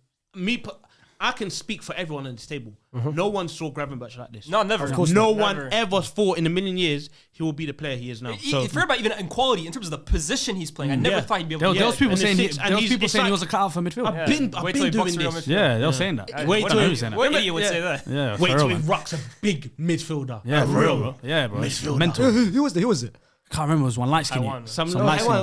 I can speak for everyone on this table. No one saw Gravenberch like this. No, never. No one ever thought in a million years he will be the player he is now. So Forget about even in quality in terms of the position he's playing. I never thought he'd be able to. There was people and saying it's six, and he was a cut out for midfield. I've been Wait till he doing bucks around this. midfield. Yeah, they were saying that. Wait till What idiot would say that? Yeah, Wait till he man. rocks a big midfielder. Yeah, for real, bro. Yeah, bro. Midfielder. Mental. Who was it? Can't remember. It was one light skinny. Taiwan.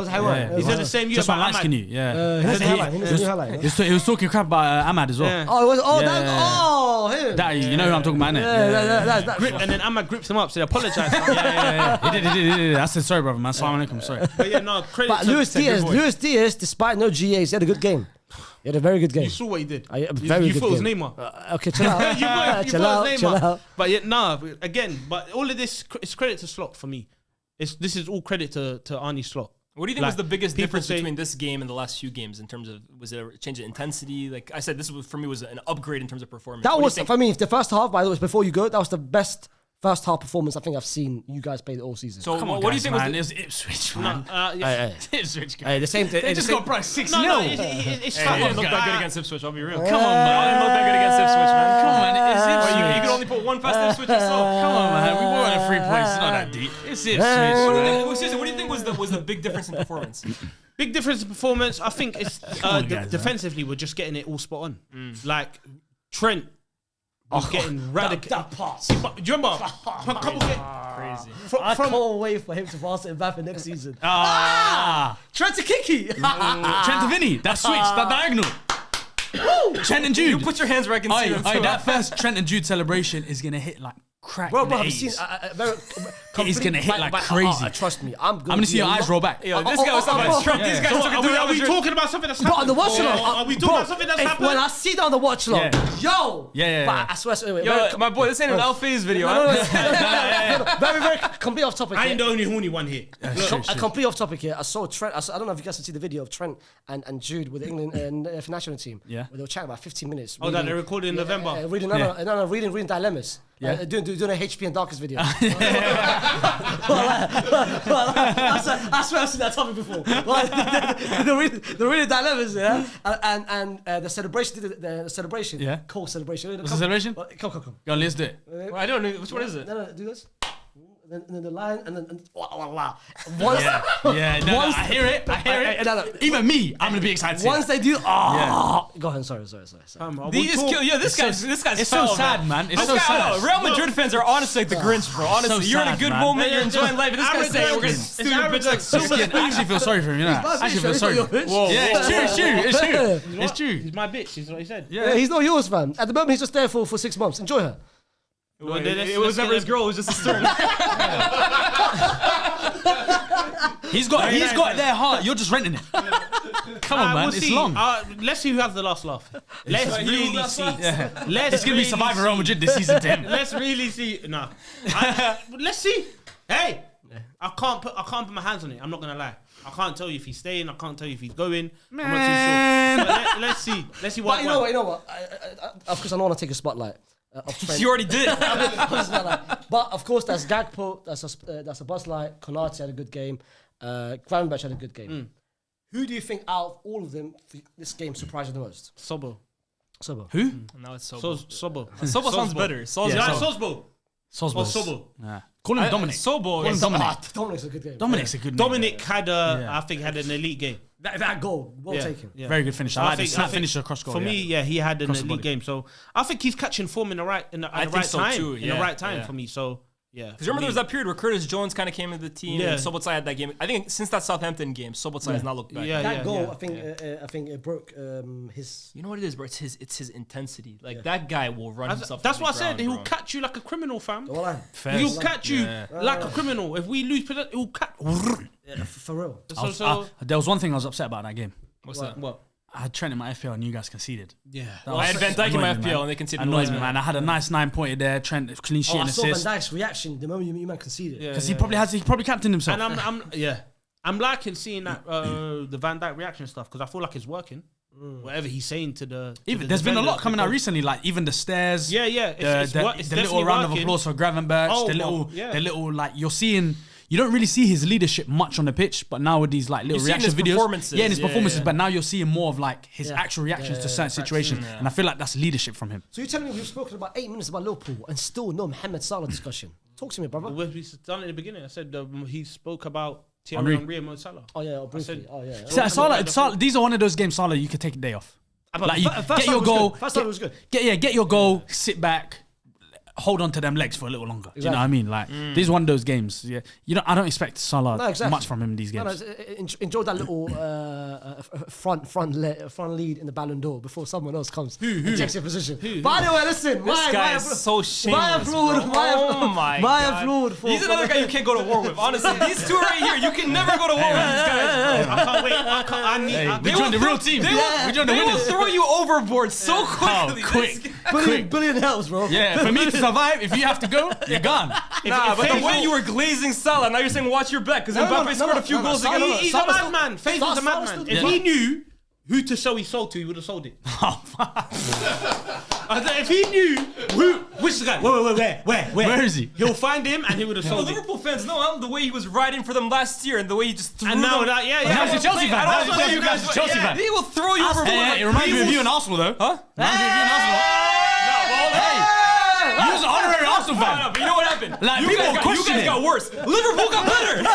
Taiwan. He's in the same year. Just one but light skinny. Yeah. He needs a highlight. He was talking crap about Ahmad as well. Yeah. Oh, it was. Yeah. Him. That you know who I'm talking about, innit? Grip, and then Ahmad grips him up, so they apologise. Yeah. He did. I said sorry, brother, man. Assalamu alaikum. Sorry. But yeah, no credit. But Luis Diaz, despite no GAs, he had a good game. He had a very good game. You saw what he did. Very you good thought it was game. Neymar. Okay, chill out. You thought it was chill Neymar. out. But yeah, again, but all of this is credit to Slot for me. This is all credit to Arnie Slot. What do you think was the biggest people difference say- between this game and the last few games in terms of was it a change in intensity? Like I said, this was for me was an upgrade in terms of performance. That What do you was think? for me. The first half, by the way, before you go, that was the best first half performance I think I've seen you guys play the all season. So Come on, what do you think man. was It was Ipswich, man. Ipswich. The same thing. They just got price 6-0. No, it's Hey, fine. didn't look that good against Ipswich. I'll be real. Come on, man. Didn't look that good against Ipswich, man. Come on, it's Ipswich. You could only put one past Ipswich yourself. Come on, man. We were on a 3 points. It's not that deep. It's Ipswich. Seriously, what do you think was the big difference in performance? Big difference in performance. I think it's on, guys, defensively we're just getting it all spot on. Like Trent was getting radical. that pass. Do you remember? Crazy. I can't wait for him to pass it back next season. Trent to Kiki. Trent to Vinny. That switch. That diagonal. Trent and Jude. You put your hands right against him. That first Trent and Jude celebration is going to hit like crack. Bro, in the I've seen 80s. very. He's gonna hit like crazy. Trust me, I'm I'm gonna see your eyes roll back. Yo, this guy was talking about Trump. These guys So took it to are Real we Madrid. talking about something that's Bro, happened? on the watch along. Are we talking about something that's happened? When I see that on the watch along, yo. Yeah. But I swear, wait, Yo, my boy, this ain't an Alphase video. no, huh? very complete off topic. I here. ain't the only horny one here. A complete off topic here. I saw Trent. I don't know if you guys can see the video of Trent and Jude with the England national team. Yeah. Where they were chatting about 15 minutes. Oh, that they recorded in November. Reading reading dilemmas. Yeah. Doing a HP and Darkest video. I swear I've seen that topic before. They're reading dilemmas, yeah. And the celebration, the celebration. Yeah. Cool celebration. What's the celebration? Come. Go on, let's do it. Well, I don't know. Which one is it? No, do this. And then the line, and then wow. Yeah, no, I hear it. No. Even me, I'm gonna be excited. Once they do, go ahead. Sorry. This guy's It's so foul, sad, man. It's This so guy, sad. Real Madrid fans are honestly like the Grinch, bro. Honestly, you're in a sad, good man. moment, you're enjoying life, and this guy's saying we're gonna steal your bitch like super. I actually feel sorry for him, you know. I actually feel sorry for him. Whoa, Yeah, it's true. It's true. He's my bitch, is what he said. Yeah, he's not yours, fam. At the moment, he's just there for 6 months. Enjoy her. It was never his girl, it was just his turn. He's got their heart. You're just renting it. Come on, man. We'll It's see. long. Let's see who has the last laugh. Let's really see. It's gonna be surviving Real Madrid this season to him. Let's really see. Nah. Let's see. Hey, I can't put my hands on it. I'm not gonna lie. I can't tell you if he's staying. I can't tell you if he's going. I'm not too sure. But let's see. Let's see what. But you know what? Of course, I don't want to take a spotlight. Of Trent. You already did. But of course, that's Gakpo. That's a bus light. Konate had a good game. Gravenberch had a good game. Who do you think out of all of them this game surprised you the most? Sobo. Who? Now it's Sobo. Sobo. Sobo sounds better. Sosbo. Sobo. Yeah. Call him Dominic. Sobo. Call him Dominic. Dominic's a good game. Dominic's a good name. Dominic had I think had an elite game. That goal, well taken. Yeah. Very good finish. I like the snap finisher across goal. For me, he had an Across the elite body. game. So I think he's catching form in the right so time. too, In the yeah, right time yeah. for me. So yeah. Because remember there was that period where Curtis Jones kind of came into the team Yeah. and Sobotsai had that game. I think since that Southampton game, Sobotsai has not looked back. Yeah. That goal, I think it broke his. You know what it is, bro? It's his intensity. Like that guy will run himself. That's to what I the said. ground, He will bro. catch you like a criminal, fam. Well, He'll catch you like a criminal. If we lose possession, he'll catch. for real. There was one thing I was upset about in that game. What's that? What? I had Trent in my FPL and you guys conceded. Yeah. I had Van Dijk in my Annoyed me, FPL man. and they conceded. Annoys me, man. I had a nice 9-pointer there. Trent clean sheet I and saw Van assist. Dijk's reaction the moment you man conceded. Because he probably captained himself. And I'm liking seeing that the Van Dijk reaction stuff because I feel like it's working. Whatever he's saying to the There's been a lot defenders, coming out because- recently, like even the stairs. Yeah. It's The definitely little round working. of applause for Gravenberch. Oh, the well, yeah. little like you're seeing. You don't really see his leadership much on the pitch, but now with these like little You see it in reaction his videos, performances. in his Yeah, performances. yeah. But now you're seeing more of like his actual reactions to certain situations, and I feel like that's leadership from him. So you're telling me we've spoken about 8 minutes about Liverpool and still no Mohamed Salah discussion? Talk to me, brother. We done it in the beginning. I said he spoke about Thierry Henry and Mo Salah. Oh yeah, briefly. Salah, these are one of those games, Salah, you could take a day off. Like you First get time your was goal. good. First time was good. Get your goal. Sit back. Hold on to them legs for a little longer. Do you know what I mean? Like this is one of those games. Yeah, I don't expect Salah much from him in these games. Enjoy that little front lead in the Ballon d'Or before someone else comes and takes your position. By the way, listen, This guy is so shameless. Oh my God. He's another guy you can't go to war with. Honestly, these two right here, you can never go to war with these guys. I can't wait. We joined the real team. We joined the They will winners. throw you overboard so quickly. Quick. Billion helps, bro. Yeah, for me to survive, if you have to go, you're gone. Nah, but the way you were glazing Salah, now you're saying watch your bet because Mbappe scored a few goals against. He's a madman. Faisal's a madman. If he knew who to sell his soul to, he would have sold it. If he knew which guy, where? Where is he? He'll find him and he would have Well, sold it. Liverpool fans know the way he was riding for them last year and the way he just threw And now them. that, Now he's a Chelsea fan. I don't Now know he's you guys, a Chelsea fan. He will throw you overboard. Hey, it reminds me of you in Arsenal, though. Huh? Reminds me of you in Arsenal. You was an honorary Arsenal fan. No, but you know what happened? Like, you people guys question it. got worse. Liverpool got better. He's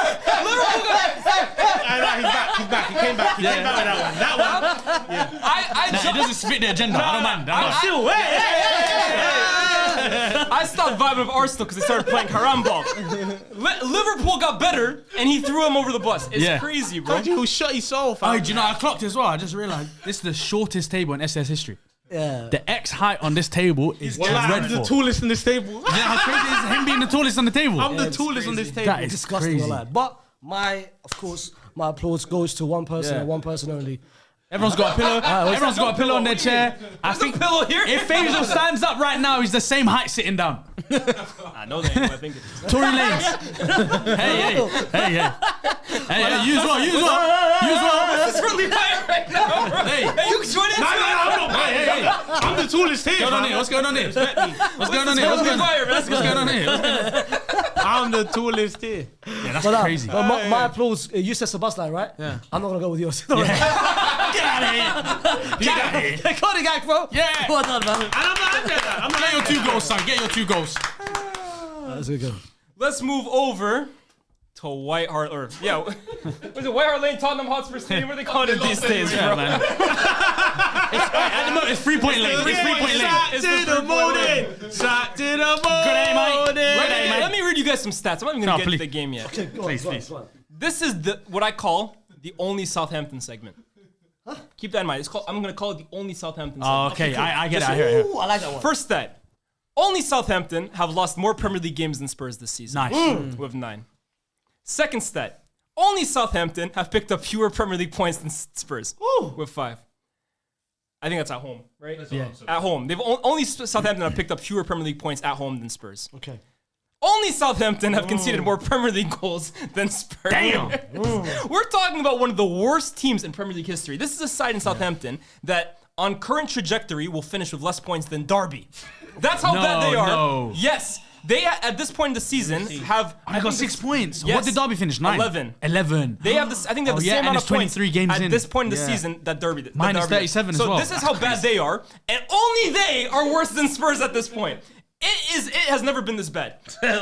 back. He came back with that one. It doesn't fit the agenda. I don't mind. I stopped vibing with Arsenal because they started playing haram ball. Liverpool got better and he threw him over the bus. It's crazy, bro. He'll shut his soul, fam. Oh, do you know, I clocked as well. I just realized this is the shortest table in SDS history. Yeah. The X height on this table is Well, I'm the dreadful. tallest in this table. You know how crazy it is him being the tallest on the table? I'm the it's tallest on this table. That is Disgusting, crazy. lad. But of course, my applause goes to one person and one person only. Everyone's got a pillow. Everyone's got a pillow on their chair. I think pillow here. if Faisal stands up right now, he's the same height sitting down. I know that. I think it is. Tory Lanez. hey, use one. It's really high right now. Hey, You join in. hey. I'm the tallest here. What's going on here? What's going on here? What's going on here? I'm the tallest here. Yeah, that's But, crazy. but my applause, you said Sebastian, right? Yeah. I'm not going to go with yours. Get out of here. Get out of here. Cody Gag, bro. Yeah. Well done, man. And I'm not angry at that. I'm not Get your 2 goals, son. Get your 2 goals. That's a good. Let's move over to White Hart, or was it White Hart Lane, Tottenham Hotspur Stadium? What are they calling it these days, bro? Man. At the moment, it's 3-point lane. It's 3-point lane. Shot It's to the the morning. Shot to the day, mate. morning. Good day, mate. Let me read you guys some stats. I'm not even No, gonna get please. to the game yet. Okay, go on, Please, go on, please. go on. This is what I call the only Southampton segment. Keep that in mind. I'm gonna call it the only Southampton segment. Oh, okay. I get it. I hear it. Ooh, I like that one. First stat. Only Southampton have lost more Premier League games than Spurs this season. Nice. With 9. Second stat. Only Southampton have picked up fewer Premier League points than Spurs. With 5. I think that's at home, right? Yeah. At home. Only Southampton have picked up fewer Premier League points at home than Spurs. Okay. Only Southampton have conceded more Premier League goals than Spurs. Damn. We're talking about one of the worst teams in Premier League history. This is a side in Southampton that, on current trajectory, will finish with less points than Derby. That's how bad they are. No. Yes. They, at this point in the season, have... I got 6 points. Yes. What did Derby finish? 9? 11. They have this. I think they have Oh, the yeah, same and amount it's of points 23 games at in. this point in the Yeah. season that Derby. that Mine is Derby 37 as so well. this is how bad they are, and only they are worse than Spurs at this point. It has never been this bad.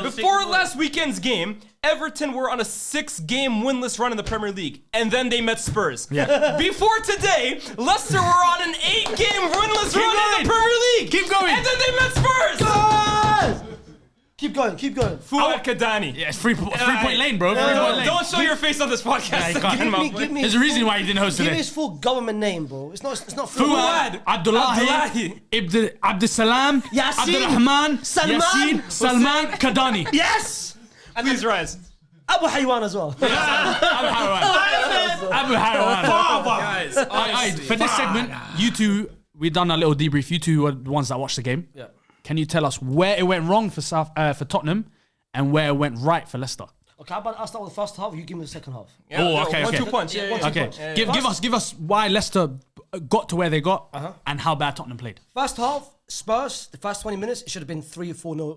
Before last weekend's game, Everton were on a 6-game winless run in the Premier League, and then they met Spurs. Yeah. Before today, Leicester were on an 8-game winless run in going. the Premier League. Keep going. And then they met Spurs. Keep going, keep going. Fuad Kadani. Yeah, it's 3-point lane, bro. 3-point lane. Don't show your face on this podcast. you can't. Give me There's a reason why he didn't host Give me today. his full government name, bro. It's not Fuad, Abdullahi, Abdussalam, Yasin, Abdurrahman, Salman, Yasin, Salman, Kadani. Yes! Please rise. Abu Haywan as well. Abu Haywan. Guys, honestly. For this segment, you two, we done a little debrief. You two were the ones that watched the game. Yeah. Can you tell us where it went wrong for for Tottenham and where it went right for Leicester? Okay, how about I'll start with the first half, you give me the second half. Yeah, Oh, no, okay, okay. 1-2 punch. Yeah, yeah, Okay, punch. give us why Leicester got to where they got and how bad Tottenham played. First half, Spurs, the first 20 minutes, it should have been 3 or 4 0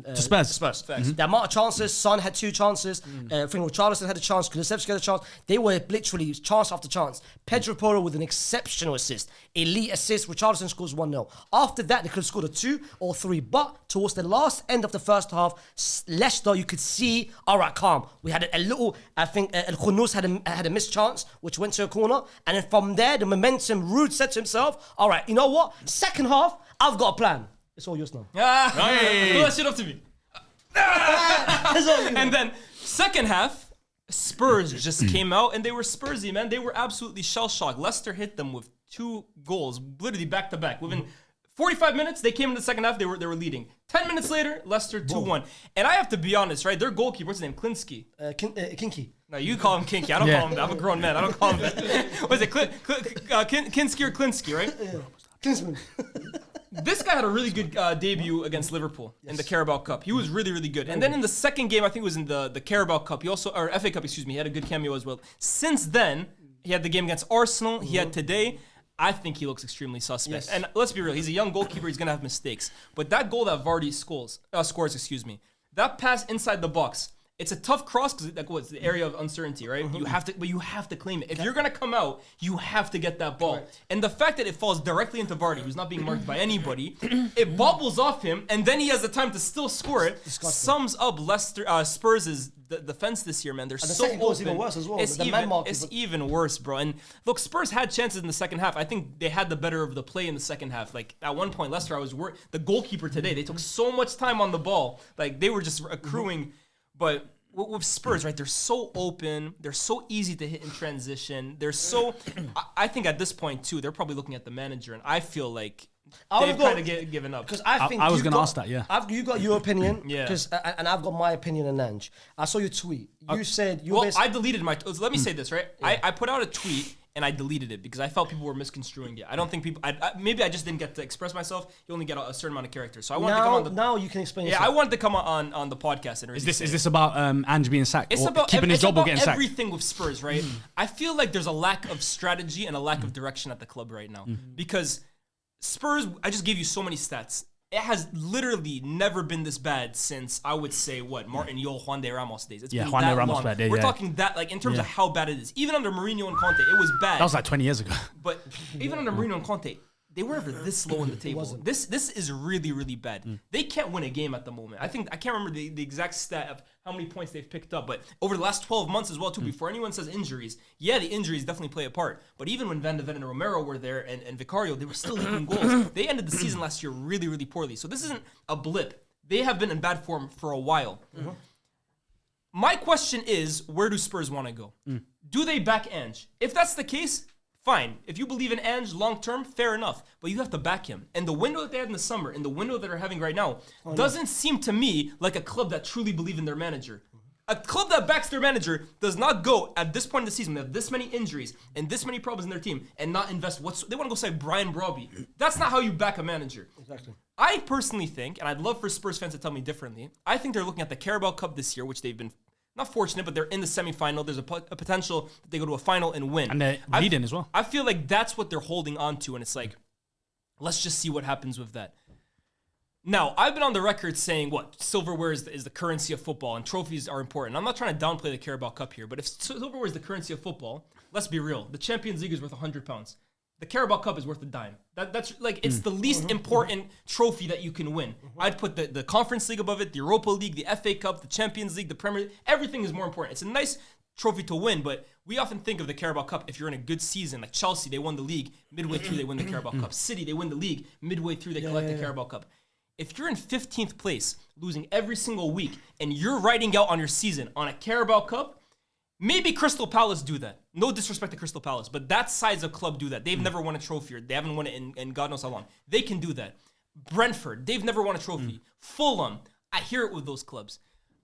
To Spurs. Facts. The amount of chances, Son had 2 chances, I think Richarlison had a chance, Kulusevski had a chance. They were literally chance after chance. Pedro Porro with an exceptional assist, elite assist. Richarlison scores 1-0. After that, they could have scored a 2 or 3. But towards the last end of the first half, Leicester, you could see, all right, calm. We had a little, I think, El Khounous had a missed chance, which went to a corner. And then from there, the momentum, Rude said to himself, all right, you know what? Second half, I've got a plan. It's all yours now. Pull that shit up to me. And then second half, Spurs just came out and they were Spursy, man. They were absolutely shell-shocked. Leicester hit them with 2 goals, literally back-to-back. Within 45 minutes, they came in the second half, they were leading. 10 minutes later, Leicester 2-1. And I have to be honest, right? Their goalkeeper, what's his name? Klinsky. Kinky. No, you call him Kinky. I don't call him that. I'm a grown man. I don't call him that. What is it? Kinski or Klinsky, right? Klinsmann. This guy had a really good debut against Liverpool in the Carabao Cup. He was really, really good. And then in the second game, I think it was in the Carabao Cup, he also, or FA Cup, excuse me, he had a good cameo as well. Since then, he had the game against Arsenal, he had today. I think he looks extremely suspect. Yes. And let's be real, he's a young goalkeeper, he's going to have mistakes. But that goal that Vardy scores, that pass inside the box, it's a tough cross because it's the area of uncertainty, right? You have to claim it. If you're gonna come out, you have to get that ball. Correct. And the fact that it falls directly into Vardy, who's not being marked by anybody, it bobbles off him, and then he has the time to still score it. Sums up Spurs' defense this year, man. They're the so second goal is open. even worse as well. It's The man mark it's is- even worse, bro. And look, Spurs had chances in the second half. I think they had the better of the play in the second half. Like at one point, Leicester, I was worried. The goalkeeper today, they took so much time on the ball, like they were just accruing, but. with Spurs, right? They're so open. They're so easy to hit in transition. They're so. I think at this point too, they're probably looking at the manager, and I feel like they've kind of given up. Because I think I was going to ask that. Yeah. You got your opinion. Yeah. And I've got my opinion on Ange. I saw your tweet. You said you. Well, I deleted my. Let me say this, right? Yeah. I put out a tweet. And I deleted it because I felt people were misconstruing it. I don't think people. Maybe I just didn't get to express myself. You only get a certain amount of characters. So I wanted to come on. Now you can explain. Yeah, yourself. I wanted to come on the podcast. And Is this about Ange being sacked? It's or about keeping his job or getting sacked? Everything with Spurs, right? I feel like there's a lack of strategy and a lack of direction at the club right now because Spurs. I just gave you so many stats. It has literally never been this bad since I would say Martin Yol, Juan de Ramos days. It's been Juan that de Ramos long. bad day, We're talking that in terms of how bad it is. Even under Mourinho and Conte, it was bad. That was like 20 years ago. But even under Mourinho and Conte, they were never this low in the table. This is really, really bad. They can't win a game at the moment. I can't remember the exact stat of how many points they've picked up, but over the last 12 months as well too, before anyone says injuries, the injuries definitely play a part. But even when Van de Ven and Romero were there and Vicario, they were still hitting goals. They ended the season last year really, really poorly. So this isn't a blip. They have been in bad form for a while. My question is, where do Spurs want to go? Do they back Ange? If that's the case, fine. If you believe in Ange long term, fair enough. But you have to back him. And the window that they had in the summer and the window that they're having right now doesn't seem to me like a club that truly believes in their manager. A club that backs their manager does not go at this point in the season. They have this many injuries and this many problems in their team and not invest. They want to go say Brian Brobby. That's not how you back a manager. Exactly. I personally think, and I'd love for Spurs fans to tell me differently, I think they're looking at the Carabao Cup this year, which they've been not fortunate, but they're in the semifinal. There's a potential that they go to a final and win. And they're leading as well. I feel like that's what they're holding on to, and it's like, let's just see what happens with that. Now, I've been on the record saying, silverware is the currency of football, and trophies are important. I'm not trying to downplay the Carabao Cup here, but if silverware is the currency of football, let's be real. The Champions League is worth £100. The Carabao Cup is worth a dime. That's like, it's the least important trophy that you can win. I'd put the Conference League above it, the Europa League, the FA Cup, the Champions League, the Premier League. Everything is more important. It's a nice trophy to win, but we often think of the Carabao Cup if you're in a good season. Like Chelsea, they won the league. Midway through, they win the Carabao Cup. City, they win the league. Midway through, they collect the Carabao Cup. If you're in 15th place, losing every single week, and you're riding out on your season on a Carabao Cup, maybe Crystal Palace do that. No disrespect to Crystal Palace, but that size of club do that. They've never won a trophy. They haven't won it in God knows how long. They can do that. Brentford, they've never won a trophy. Fulham, I hear it with those clubs.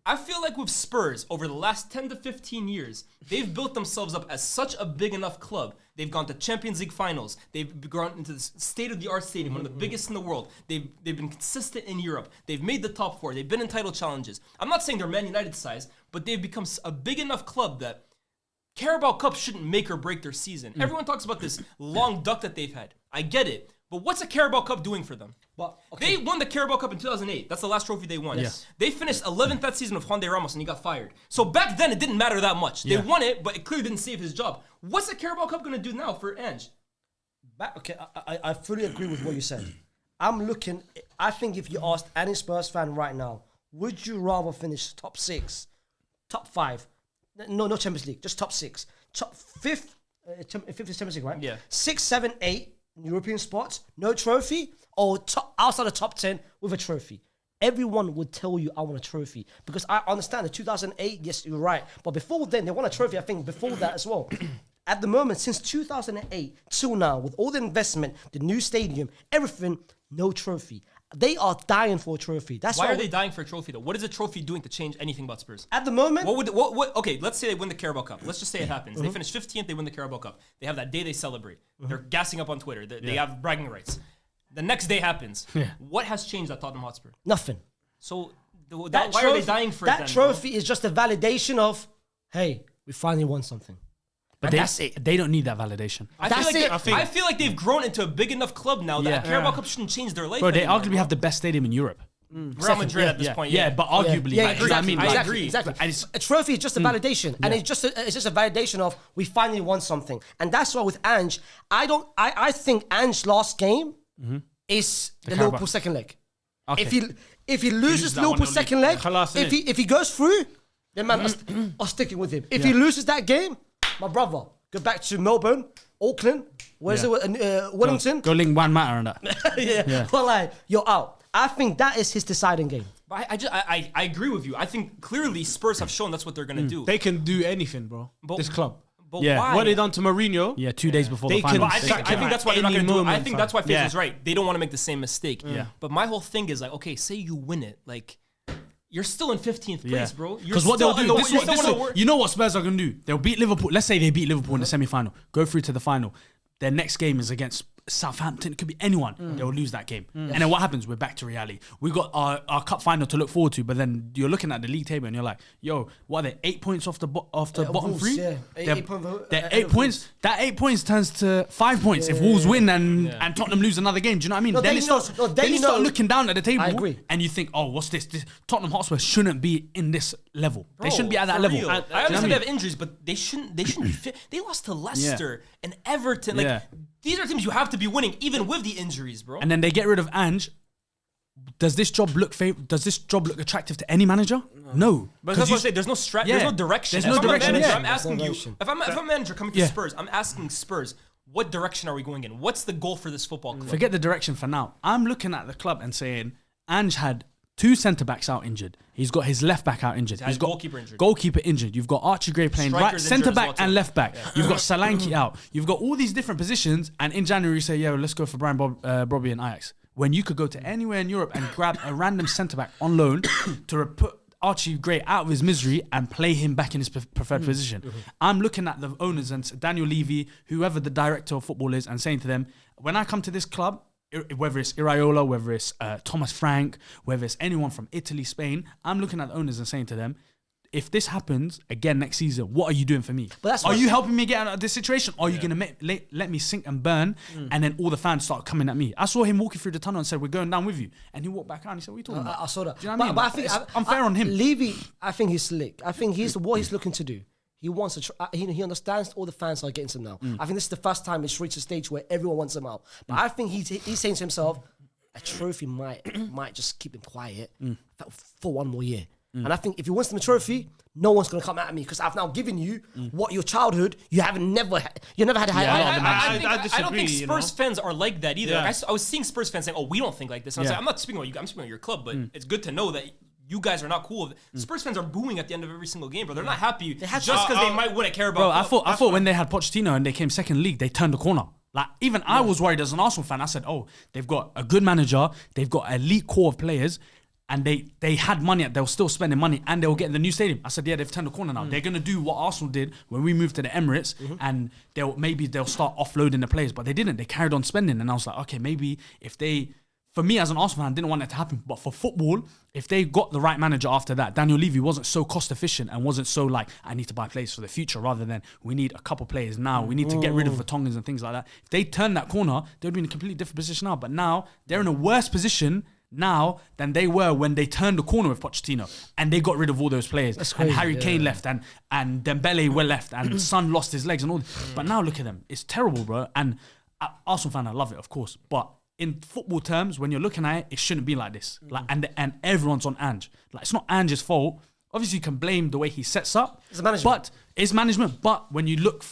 I feel like with Spurs, over the last 10 to 15 years, they've built themselves up as such a big enough club. They've gone to Champions League finals. They've gone into the state-of-the-art stadium, one of the biggest in the world. They've been consistent in Europe. They've made the top four. They've been in title challenges. I'm not saying they're Man United size, but they've become a big enough club that Carabao Cup shouldn't make or break their season. Everyone talks about this long duck that they've had. I get it. But what's a Carabao Cup doing for them? Well, okay. They won the Carabao Cup in 2008. That's the last trophy they won. Yes. They finished 11th that season with Juan de Ramos and he got fired. So back then, it didn't matter that much. They won it, but it clearly didn't save his job. What's the Carabao Cup going to do now for Ange? I fully agree with what you said. I think if you asked any Spurs fan right now, would you rather finish top 6, top 5, no Champions League, just top 6, top 5th is Champions League, right? Yeah. 6, 7, 8 European spots, no trophy, or outside the top 10 with a trophy? Everyone would tell you, I want a trophy. Because I understand the 2008, yes, you're right. But before then, they won a trophy, I think, before that as well. At the moment, since 2008 till now, with all the investment, the new stadium, everything, no trophy. They are dying for a trophy. That's why are they dying for a trophy, though? What is a trophy doing to change anything about Spurs? At the moment... Okay, let's say they win the Carabao Cup. Let's just say it happens. They finish 15th, they win the Carabao Cup. They have that day they celebrate. They're gassing up on Twitter. They have bragging rights. The next day happens. What has changed at Tottenham Hotspur? Nothing. So why are they dying for it that trophy is just a validation of, hey, we finally won something. But they don't need that validation. I feel like they've grown into a big enough club now that Carabao Cup shouldn't change their life. Bro, they arguably have the best stadium in Europe. Real Madrid at this point. Yeah, but arguably. I agree. Exactly. A trophy is just a validation. And it's just a validation of we finally won something. And that's why with Ange, I think Ange's last game is the Liverpool second leg. Okay. If he loses Liverpool second leg, if he goes through, then man are sticking with him. If he loses that game, my brother, go back to Melbourne, Auckland, Wellington. Go link one matter on that. Well, like, you're out. I think that is his deciding game. But I agree with you. I think clearly Spurs have shown that's what they're gonna do. They can do anything, bro. But- This club. But Yeah. why? What they done to Mourinho? Yeah, 2 days before They the can final. But I sack think that's why they're not any going to do it. I moment, think fam. that's why FaZe Yeah. is right. They don't want to make the same mistake. Yeah. But my whole thing is like, okay, say you win it, like you're still in 15th place, bro. Because what they'll do, you know what Spurs are going to do? They'll beat Liverpool. Let's say they beat Liverpool in the semi-final, go through to the final. Their next game is against Southampton. It could be anyone. They'll lose that game. And then what happens? We're back to reality. We got our cup final to look forward to, but then you're looking at the league table and you're like, yo, what are they? 8 points off the bottom Wolves, three? yeah. They're 8 points. That 8 points turns to 5 points if Wolves win and Tottenham lose another game. Do you know what I mean? No, then then you you start know- looking down at the table I agree. and you think, oh, what's this? Tottenham Hotspur shouldn't be in this level. They shouldn't be at that For level. real. Do you know I what understand mean? they have injuries, but they shouldn't be fit. They lost to Leicester and Everton. Like Yeah. these are teams you have to be winning, even with the injuries, bro. And then they get rid of Ange. Does this job look attractive to any manager? No. But that's what I say. There's no strategy. Yeah. There's no direction. There's no If I'm a direction, manager, yeah. I'm asking There's no you. direction. If I'm a manager coming to Yeah. Spurs, I'm asking Spurs, what direction are we going in? What's the goal for this football club? Forget the direction for now. I'm looking at the club and saying, Ange had 2 centre-backs out injured. He's got his left-back out injured. He's He's got goalkeeper injured. You've got Archie Gray playing right Striker's injured as centre-back well, too. and left-back. You've got Solanke out. You've got all these different positions. And in January, you say, yo, let's go for Brian Brobby and Ajax. When you could go to anywhere in Europe and grab a random centre-back on loan to put Archie Gray out of his misery and play him back in his preferred position. I'm looking at the owners and Daniel Levy, whoever the director of football is, and saying to them, when I come to this club, whether it's Iraola, whether it's Thomas Frank, whether it's anyone from Italy, Spain, I'm looking at the owners and saying to them, if this happens again next season, what are you doing for me? Are you helping me get out of this situation? Or are you going to let me sink and burn and then all the fans start coming at me? I saw him walking through the tunnel and said, we're going down with you. And he walked back out and he said, what are you talking about? I saw that. Do you know what I mean? But I think It's unfair on him. Levy, I think he's slick. I think what he's looking to do. He wants to. He understands all the fans are getting him now. I think this is the first time it's reached a stage where everyone wants him out. But I think he's saying to himself, a trophy might just keep him quiet for one more year. And I think if he wins the trophy, no one's gonna come at me because I've now given you what your childhood you never had. You never had a high. I don't think disagree, Spurs fans are like that either. Yeah. Like I was seeing Spurs fans saying, "Oh, we don't think like this." And I was Yeah. like, "I'm not speaking about you. I'm speaking about your club, but it's good to know that you guys are not cool." Spurs fans are booing at the end of every single game, bro. They're not happy just because they might win a Carabao Bro, Cup. I thought when they had Pochettino and they came second league, they turned the corner. Like, even I was worried as an Arsenal fan. I said, oh, they've got a good manager, they've got an elite core of players, and they had money, they were still spending money, and they were getting the new stadium. I said, yeah, they've turned the corner now. They're going to do what Arsenal did when we moved to the Emirates, and they'll start offloading the players, but they didn't. They carried on spending, and I was like, okay, maybe if they... For me as an Arsenal fan, I didn't want that to happen. But for football, if they got the right manager after that, Daniel Levy wasn't so cost efficient and wasn't so like, I need to buy players for the future rather than we need a couple players now. We need to get rid of Vertonghen and things like that. If they turned that corner, they would be in a completely different position now. But now, they're in a worse position now than they were when they turned the corner with Pochettino and they got rid of all those players. Crazy, and Harry Kane left and Dembele were left and Son lost his legs and all. But now look at them. It's terrible, bro. And Arsenal fan, I love it, of course. But in football terms, when you're looking at it, it shouldn't be like this. Like, and everyone's on Ange. Like, it's not Ange's fault. Obviously, you can blame the way he sets up. It's management. But it's management. But when you look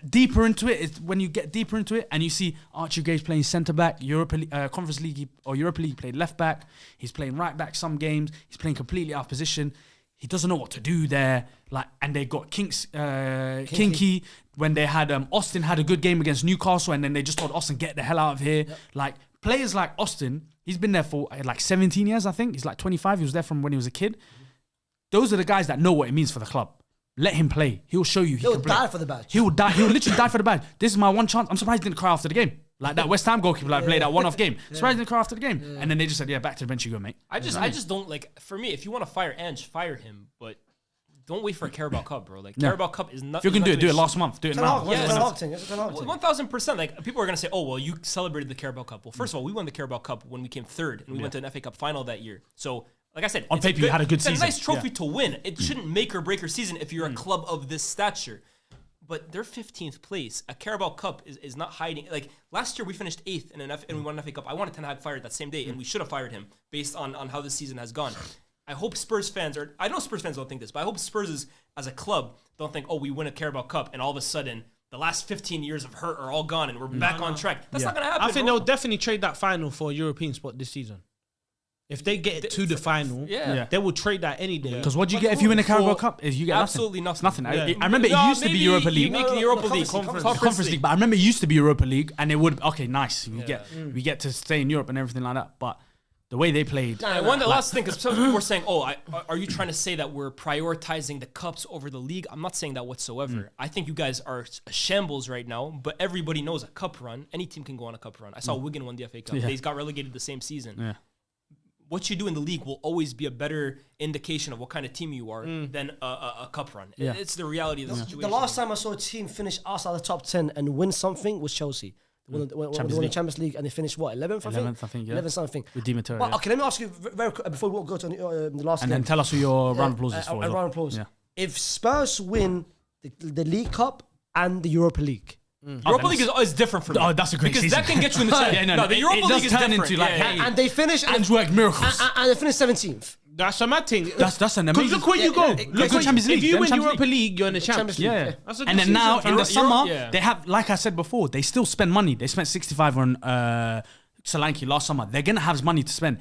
deeper into it, it's when you get deeper into it and you see Archie Gage playing centre back, Conference League or Europa League, he played left back. He's playing right back some games. He's playing completely out of position. He doesn't know what to do there. Like, and they got Kinky when they had Austin had a good game against Newcastle, and then they just told Austin, get the hell out of here. Yep. Like, players like Austin, he's been there for like 17 years, I think. He's like 25. He was there from when he was a kid. Those are the guys that know what it means for the club. Let him play. He'll show you. He'll die for the badge. He'll die. He'll literally die for the badge. This is my one chance. I'm surprised he didn't cry after the game. Like that West Ham goalkeeper that played that one-off game. Surprised he didn't cry after the game. And then they just said, yeah, back to the bench you go, mate. I just don't like. For me, if you want to fire Ange, fire him, but don't wait for a Carabao Cup, bro. Like, Carabao Cup is not. If you're gonna do it last month. Do it now. Yeah, Yeah, it's 1,000%. Like, people are gonna say, "Oh, well, you celebrated the Carabao Cup." Well, first of all, we won the Carabao Cup when we came third, and we went to an FA Cup final that year. So, like I said, on paper, you had a good season. It's a nice trophy to win. It shouldn't make or break your season if you're a club of this stature. But they're 15th place. A Carabao Cup is not hiding. Like, last year we finished 8th and we won an FA Cup. I wanted Ten Hag fired that same day, and we should have fired him based on how this season has gone. I hope Spurs fans I know Spurs fans don't think this, but I hope Spurs as a club don't think, oh, we win a Carabao Cup and all of a sudden the last 15 years of hurt are all gone and we're back on track. That's not going to happen. I think they'll definitely trade that final for a European spot this season. If they get to the final, Yeah. they will trade that any day. Because what do you get if you win a Carabao Cup? Is you get Absolutely nothing. Nothing. Yeah. I remember it used to be maybe Europa you League. make the Europa League Conference League. But I remember it used to be Europa League, and it would okay, nice. We get to stay in Europe and everything like that. But the way they played, And one last thing, because some people were saying, are you trying to say that we're prioritizing the cups over the league? I'm not saying that whatsoever. I think you guys are a shambles right now, but everybody knows a cup run. Any team can go on a cup run. I saw Wigan won the FA Cup. Yeah. They got relegated the same season. yeah. What you do in the league will always be a better indication of what kind of team you are than a cup run. Yeah. It's the reality of the situation. The last time I saw a team finish outside the top 10 and win something was Chelsea. They won the Champions League and they finished what, 11th, 11th, I think, yeah. 11th something. With Di Matteo, But, yeah. okay, let me ask you very quick before we go to the last And game. then tell us who your round of applause is for. A as well. round of applause. Yeah. If Spurs win the League Cup and the Europa League, Europa League is different for me. Oh, that's a great because season. that can get you in the Champions. Yeah, no, the Europa it does League is turn different. into, like, hey, and they finish Hands work miracles. and they finish 17th. That's a mad thing. That's an amazing. Because look where you go. Yeah, Look go where Champions League. If you Them win Champions Europa League. League, you're in the Champions League. Yeah. That's a good And then season now for in the Europe. summer, yeah. they have, like I said before, they still spend money. They spent 65 on Solanke last summer. They're gonna have money to spend.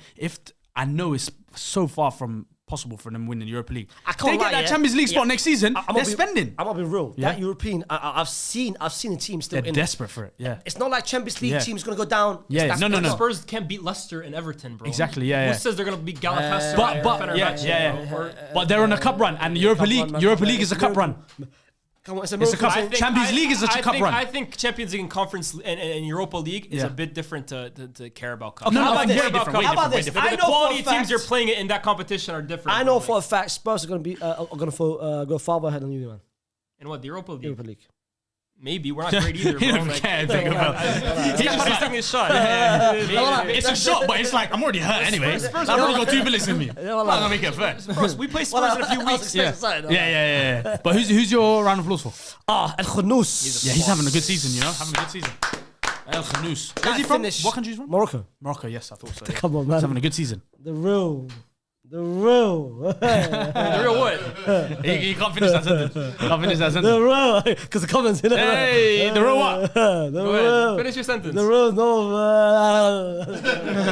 I know it's so far from possible for them winning the Europa League. I can't They get lie, that yeah. Champions League spot Yeah. next season. I'm They're gonna be- spending. I'm gonna be real. Yeah. That European, I've seen a team still They're in. desperate for it. Yeah. It's not like Champions League Yeah. team's gonna go down. Yeah, That's- no. Spurs can't beat Leicester and Everton, bro. Exactly, yeah, Who yeah. says they're going to beat Galatasaray But or yeah, Fenerbahce, yeah. bro? Or- But they're on a cup run, and Europa League is a cup run. Come on, it's a miracle. cup. I think- Champions League is a cup run. I think Champions League and Conference and Europa League is Yeah. a bit different to care about Cup. No, How no, about way Carabao different, Cup? way How about different, this? way I The know for a quality teams fact- you're playing in that competition are different. I know bro. for a fact Spurs are gonna be go farther ahead than you, man. In what, the Europa League? Europa League. Maybe. We're not great either, He bro. never Like, cared. Think about it. he's just taking a shot. It's a shot, but it's like I'm already hurt anyway. I've already got 2 bullets in me. I'm not gonna make it fair. Bro, we play Spurs in a few weeks. Yeah. But who's your round of applause for? El Khanous. Yeah, he's having a good season. You know, having a good season. El Khanous. Where's he from? finish- What country is he from? Morocco. Morocco. Yes, I thought so. Yeah. Come on, He's man. having a good season. The real. The real what? He can't finish that sentence. The real. Because the comments, you know. Hey, the real what? The Go ahead. real. Finish your sentence. The real no.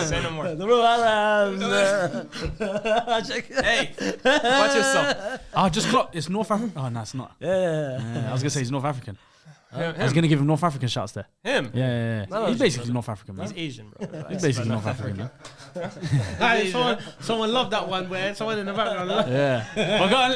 Say no more. The real Arabs. Hey, watch yourself. Just clock. It's North African. Oh, no, it's not. Yeah. I was gonna say he's North African. I was Him. gonna give him North African shots there. Him. Yeah. He's basically North African, man. He's Asian, bro. He's basically North African, man. Hey, someone loved that one where someone in the background. Yeah.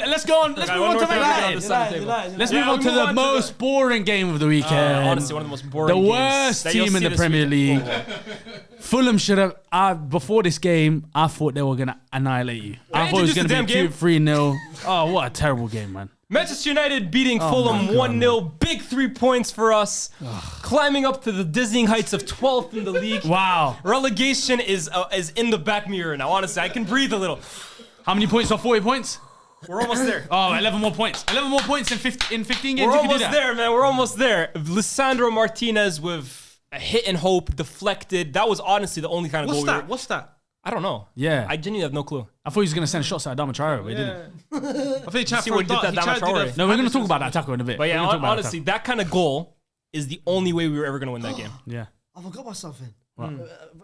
Let's go on. Let's move on to North African on the the side table. Let's Yeah, move on we to move the on to most boring game of the weekend. Honestly, one of the most boring The games worst that you'll team in see the this Premier weekend. League. Fulham should have. Before this game, I thought they were gonna annihilate you. I thought it was introduce gonna the be a damn game. 3-0. Oh, what a terrible game, man. Manchester United beating Oh Fulham my God, 1-0. Big 3 points for us. Climbing up to the dizzying heights of 12th in the league. Wow. Relegation is in the back mirror now. Honestly, I can breathe a little. How many points off 40 points? We're almost there. Oh, 11 more points. 11 more points in 15 games. We're You can do almost that. there, man. We're almost there. Lisandro Martinez with a hit and hope, deflected. That was honestly the only kind of goal. What's that? I don't know. Yeah. I genuinely have no clue. I thought he was gonna send shots at Adama Traore, but he didn't. I think he tried See for what a he did dart. that He tried to do Traore. the- No, we're gonna talk about that tackle in a bit. But yeah, We're gonna talk about honestly, that kind of goal is the only way we were ever going to win that game. that tackle. Yeah. I forgot about something.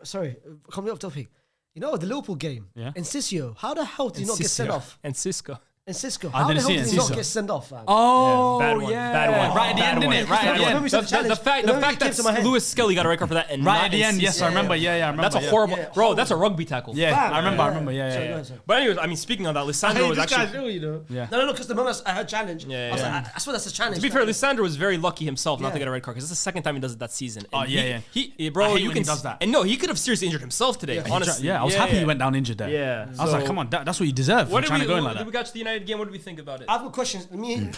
Sorry, coming up topic. You know the Liverpool game. Yeah. And Sissio, how the hell did he not get sent off? And Cisco. And Cisco, I how the didn't hell see it, did he not Cisco. get sent off, man? Oh, bad one. yeah. Bad one. Right at the Bad end, one. didn't it? Right at the Remember end. we said the challenge. The fact Remember he came that to my head. Lewis Skelly got a red card for that and Right not at the end, Enciso. yes, I remember. Yeah, I remember. That's a yeah. horrible, Yeah, bro. That's a rugby tackle. Yeah, Bam. I remember. I remember. Sorry, go Yeah. ahead, sorry. But anyways, I mean, speaking of that, Lisandro was This guy's actually. ill, you know. Yeah. No, because the moment I heard challenge, Yeah, I was yeah. like, I swear that's a challenge. To be fair, Lisandro was very lucky himself not to Yeah. get a red card because it's the second time he does it that season. And Oh, yeah. bro, I hate you when can he does that. And no, he could have seriously injured himself today. Honestly, Yeah, I was happy he went down injured there. Yeah. I was like, come on, that's what you deserve for What did trying we? to go in What like did we that. got to the United game? What did we think about it? I've got questions. Me,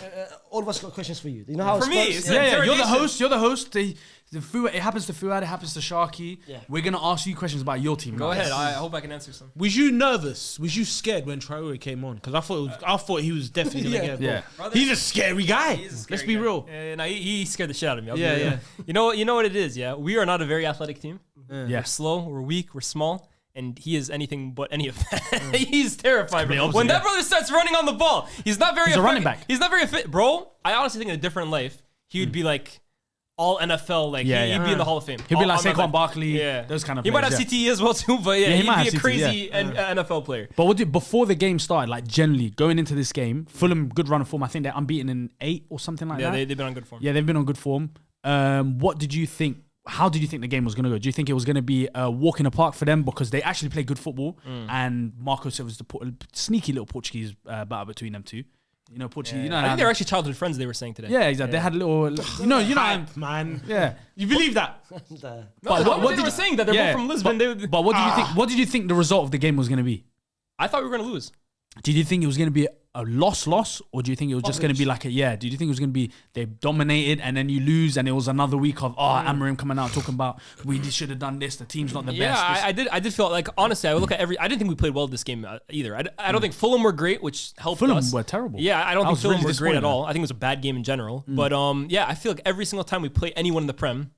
all of us got questions for you. You know how For me, Spurs- it's Yeah, you're the interrogation. host. You're the host. The Fuad, it happens to Fuad, it happens to Sharky. Yeah. We're gonna ask you questions about your team. Go guys. ahead. I hope I can answer some. Was you nervous? Was you scared when Traore came on? Because I thought he was definitely gonna get a goal. Yeah. Brother, He's a scary guy. he's a scary Let's be guy. real. Yeah, no, he scared the shit out of me. I'll be Yeah, real. yeah. You know what it is. Yeah, we are not a very athletic team. Yeah. We're slow. We're weak. We're small. And he is anything but any of that. He's terrifying, bro. opposite, When that yeah. brother starts running on the ball, he's not very. He's a running back. He's not very fit, bro. I honestly think in a different life, he would be like all NFL. Like he'd be in the Hall of Fame. He'd be like All- Saquon Barkley. Yeah, those kind of. He might have players, CTE as well too, but he he'd might be a have CTE, crazy NFL player. But before the game started, like generally going into this game, Fulham good run of form. I think they're unbeaten in 8 or something like that. Yeah, they've been on good form. Yeah, they've been on good form. What did you think? How did you think the game was going to go? Do you think it was going to be a walk in the park for them because they actually play good football and Marco Silva's the sneaky little Portuguese battle between them two? You know, Portuguese. You know, I think they're actually childhood friends. They were saying today. yeah, exactly. They had a little, Hype, man. yeah. You believe that? But what they did were you- saying that they're both from Lisbon. But what did you think? What did you think the result of the game was going to be? I thought we were going to lose. Did you think it was going to be a loss, or do you think it was just going to be like did you think it was going to be they dominated and then you lose and it was another week of Amorim coming out talking about we should have done this, the team's not the Yeah, best. I did feel like, honestly, I would look at I didn't think we played well this game either. I don't think Fulham were great, which helped Fulham us. were terrible. Yeah, I don't I think was Fulham really were great at disappointed. all. I think it was a bad game in general. But yeah, I feel like every single time we play anyone in the Prem,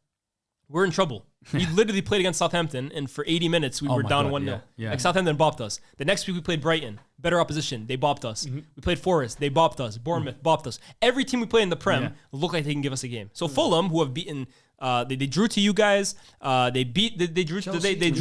we're in trouble. We literally played against Southampton, and for 80 minutes, we were my down God, 1-0. yeah. Like, Southampton bopped us. The next week, we played Brighton. Better opposition. They bopped us. We played Forest. They bopped us. Bournemouth bopped us. Every team we play in the Prem look like they can give us a game. So Fulham, who have beaten... they drew to you guys. They beat. They drew. Chelsea. We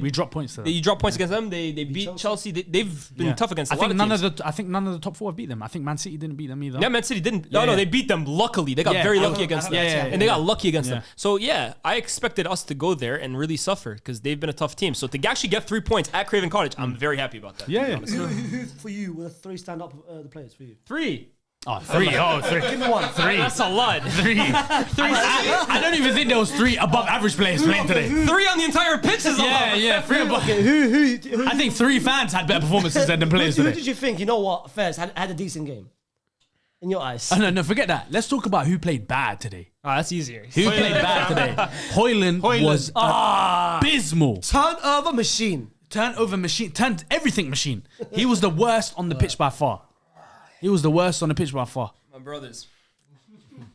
dropped points to them. You dropped points against them. They beat Chelsea. They've been tough against. I a lot think of none teams. of the. I think none of the top 4 have beat them. I think Man City didn't beat them either. Yeah, Man City didn't. Yeah, No, yeah. they beat them. Luckily, they got Yeah, very I lucky don't- against I them, don't- and they got lucky against them. Yeah. So yeah, I expected us to go there and really suffer because they've been a tough team. So to actually get 3 points at Craven Cottage, I'm very happy about that. Yeah, yeah. Who for you were the 3 stand-up the players for you? 3. Oh, 3. Oh, 3. Give me one. 3. That's a lot. 3. I don't even think there was 3 above average players playing today. 3 on the entire pitch is a lot. Yeah, 3 above. Okay, who I think 3 fans had better performances than the players who today. did you think? You know what? Fairs had a decent game. In your eyes. No, forget that. Let's talk about who played bad today. That's easier. Who played bad today? Hoyland was abysmal. Turnover machine. Turnover machine. Turned everything machine. He was the worst on the pitch by far. He was the worst on the pitch by far. My brothers.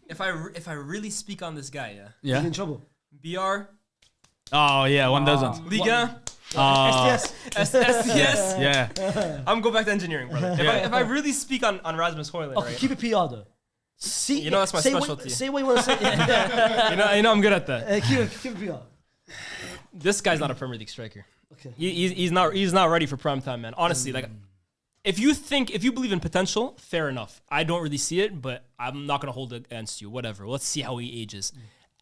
If I really speak on this guy, He's Yeah. in trouble. BR, Oh yeah, one of those ones. Liga, SDS. SDS. Yeah. I'm going back to engineering, brother. If I really speak on Rasmus Højlund, Okay, right? keep it PR though. See, You know that's my say specialty. say what you want to say. Yeah. You know I'm good at that. Keep it PR. This guy's not a Premier League striker. Okay. He's not ready for prime time, man. Honestly, like if you believe in potential, fair enough. I don't really see it, but I'm not gonna hold it against you. Whatever. Let's see how he ages.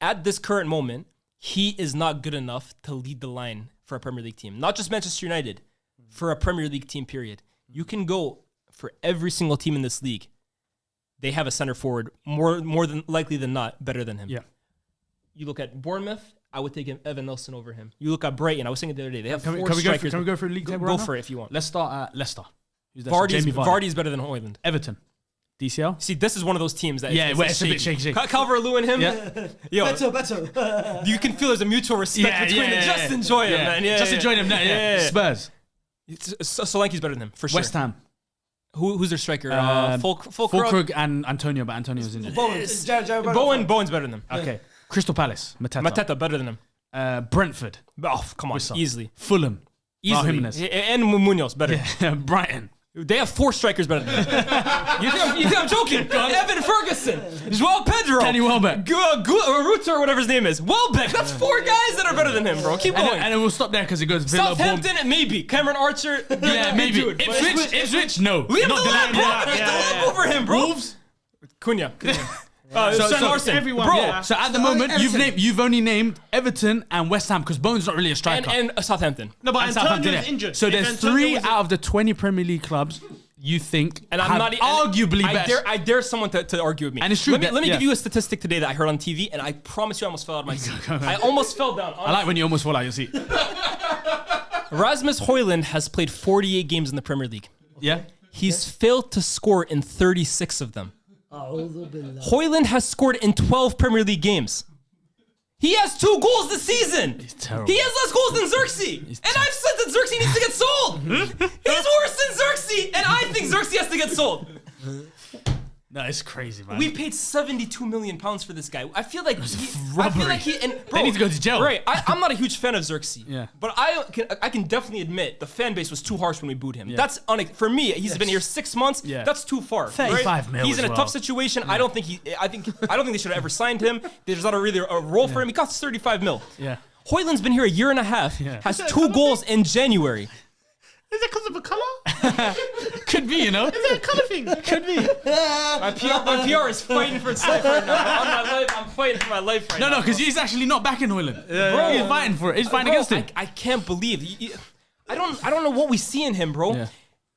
At this current moment, he is not good enough to lead the line for a Premier League team. Not just Manchester United, for a Premier League team, period. You can go for every single team in this league. They have a center forward more than likely than not better than him. Yeah. You look at Bournemouth, I would take Evan Nelson over him. You look at Brighton, I was saying it the other day. They have Can 4 we strikers. go through league table Go right now? for it if you want. Let's start at Leicester. Who's that? Vardy's Jamie Vardy. Vardy's better than Højlund. Everton. DCL. See, this is one of those teams that Yeah, where it's a bit shaky. Calvert-Lewin and him, Yeah. yo, Better. you can feel there's a mutual respect between them. Just enjoy it, man. Yeah, Just enjoy them. Yeah. Spurs. Solanke's better than him for sure. West Ham. Who's their striker? Fulkrug? Fulkrug and Antonio, but Antonio was injured. Bowen's better than him. Okay. Crystal Palace. Mateta. Mateta better than him. Brentford. Oh, come on, Whistle. easily. Fulham. Raul Easily. Jimenez. And Munoz better. Brighton. They have 4 strikers better than him. you think I'm joking? Evan Ferguson, Joao Pedro, Kenny Welbeck. Rutter, or whatever his name is. Welbeck. That's 4 guys that are better than him, bro. Keep going. And then we'll stop there because it goes Villa, Southampton, maybe. Cameron Archer. Yeah, maybe. Dude, but- Ipswich, no. We have Not the lab, bro. yeah. We have the lab over him, bro. Wolves. Cunha. So Sven Larsson. everyone, Bro. yeah. So at the moment, you've only named Everton and West Ham because Bowen's not really a striker. And Southampton. No, but And Antonio's Southampton, yeah. injured. So If there's Antonio 3 was- out of the 20 Premier League clubs you think And I'm have not arguably I better. I dare someone to argue with me. And it's true Let me, that- let me yeah. give you a statistic today that I heard on TV, and I promise you I almost fell out of my seat. I almost fell down. I like when you almost fall out your seat. Rasmus Højlund has played 48 games in the Premier League. Yeah? He's failed to score in 36 of them. أعوذ بالله. Højlund has scored in 12 Premier League games. He has 2 goals this season. He's terrible. He has less goals than Xerxes. And I've said that Xerxes needs to get sold. He's worse than Xerxes, and I think Xerxes has to get sold. No, it's crazy, man. We paid 72 million pounds for this guy. I feel like robbery. They need to go to jail. Right. I'm not a huge fan of Xerxes. Yeah. But I can definitely admit the fan base was too harsh when we booed him. That's for me. He's been here 6 months. Yeah. That's too far. 35 mil He's in as a well. tough situation. I don't think they should have ever signed him. There's not a role for him. He costs 35 mil. Yeah. Hoyland's been here a year and a half. Yeah. Has 2 goals in January. Is it because of a colour? Could be, you know. Is it a colour thing? Could be. My PR is fighting for its life right now. On my life, I'm fighting for my life right now. No, because he's actually not backing Hoyland. Bro. He's fighting for it. He's fighting against him. I can't believe. I don't know what we see in him, bro. Yeah.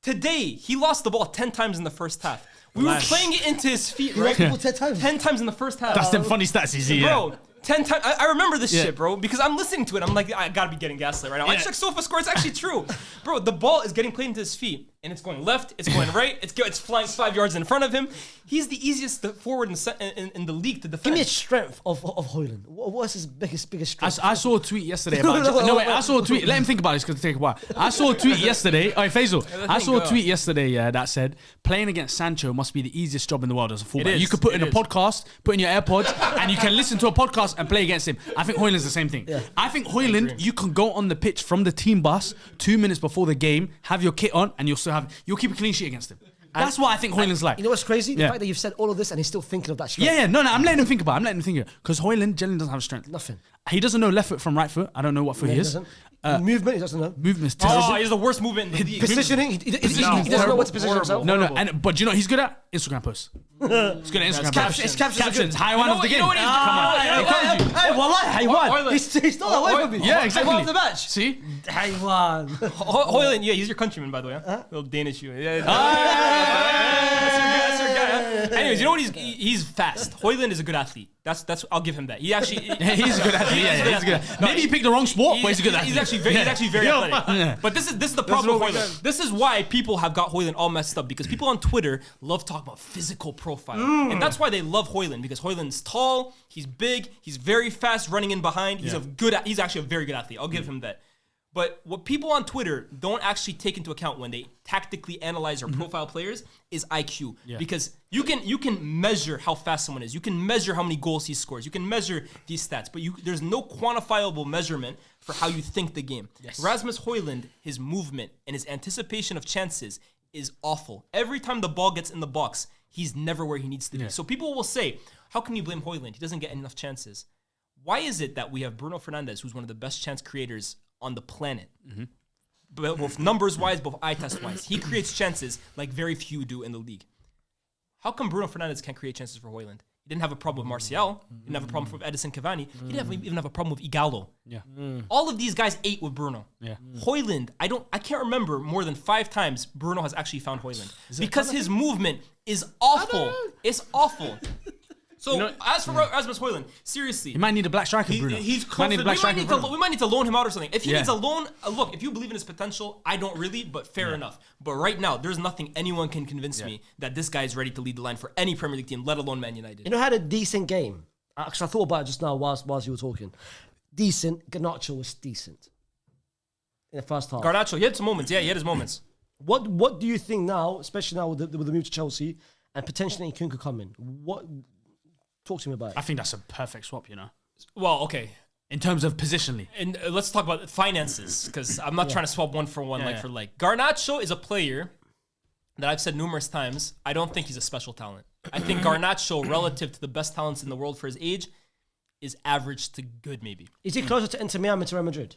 Today, he lost the ball 10 times in the first half. We were playing it into his feet, right? People 10 times. 10 times in the first half. That's them funny stats you see, Bro, 10 times. I remember this Yeah. shit, bro, because I'm listening to it. I'm like, I gotta be getting gaslit right now. I Yeah. checked SofaScore. It's actually true. Bro, the ball is getting played into his feet, and it's going left, it's going right, it's flying 5 yards in front of him. He's the easiest forward in the league to Give defend. me a strength of Hoyland. What's his biggest strength? I saw a tweet yesterday about. I saw a tweet. Let him think about it. It's going to take a while. I saw a tweet yesterday. Oh, Faisal. I saw a tweet yesterday. Yeah, that said playing against Sancho must be the easiest job in the world as a fullback. is. You could put in It a is. podcast, put in your AirPods, and you can listen to a podcast and play against him. I think Hoyland's the same thing. Yeah. I think Hoyland, you can go on the pitch from the team bus 2 minutes before the game, have your kit on, and you'll keep a clean sheet against him. That's what I think Hoyland's like. You know what's crazy? The Yeah. fact that you've said all of this and he's still thinking of that strength. Yeah, no, I'm letting him think about it. Because Hoyland generally doesn't have strength. Nothing. He doesn't know left foot from right foot. I don't know what foot No, he he is. doesn't. Movement, he doesn't know. Movement's Oh, terrible. he's the worst movement in the league. Positioning, he doesn't know what to position himself. No, but do you know what he's good at? Instagram posts. He's good at Instagram posts. His captions are good. High one of the You game. know what he's Come on. doing? I told you. Hey, wallahi, he won. Hoyland. He's not that way from me. Yeah, exactly. He won the match. See? He won. Hoyland, yeah, he's your countryman, by the way. Huh? Little Danish you. That's your guy. Huh? Anyways, you know what? He's fast. Hoyland is a good athlete. That's I'll give him that. He actually He's a good athlete. Yeah, he's good. No, Maybe he picked the wrong sport, but he's a good athlete. He's actually very athletic. Yeah. But this is the problem with what we Hoyland. This is why people have got Hoyland all messed up, because people on Twitter love talking about physical profile. And that's why they love Hoyland, because Hoyland's tall, he's big, he's very fast running in behind. He's actually a very good athlete. I'll give him that. But what people on Twitter don't actually take into account when they tactically analyze or profile players is IQ. Because you can measure how fast someone is. You can measure how many goals he scores. You can measure these stats. But there's no quantifiable measurement for how you think the game. Rasmus Hoyland, his movement and his anticipation of chances is awful. Every time the ball gets in the box, he's never where he needs to be. So people will say, how can you blame Hoyland? He doesn't get enough chances. Why is it that we have Bruno Fernandes, who's one of the best chance creators on the planet, both numbers-wise, both eye test-wise? He creates chances like very few do in the league. How come Bruno Fernandes can't create chances for Hoyland? He didn't have a problem with Martial. He didn't have a problem with Edison Cavani. He didn't even have a problem with Igalo. Yeah. All of these guys ate with Bruno. Yeah. Hoyland, I can't remember more than 5 times Bruno has actually found Hoyland, because his movement is awful. It's awful. So as for Rasmus Hoyland, seriously, He might need a black striker, Bruno. he's Might need a black striker, Bruno. we might need to loan him out or something. If he Yeah. needs a loan, look, if you believe in his potential, I don't really, but fair enough. But right now, there's nothing anyone can convince me that this guy is ready to lead the line for any Premier League team, let alone Man United. You know, had a decent game. Because I thought about it just now whilst you were talking. Decent. Garnacho was decent in the first half. Garnacho, he had some moments. Yeah, he had his moments. What do you think now, especially now with the move to Chelsea and potentially Nkunku coming? Talk to me about it. I think that's a perfect swap, you know, Well, okay. in terms of positionally. And let's talk about finances, because I'm not trying to swap one for one, Yeah, like yeah. for like. Garnacho is a player that I've said numerous times, I don't think he's a special talent. I think Garnacho, relative to the best talents in the world for his age, is average to good, maybe. Is he closer to Inter Miami to Real Madrid?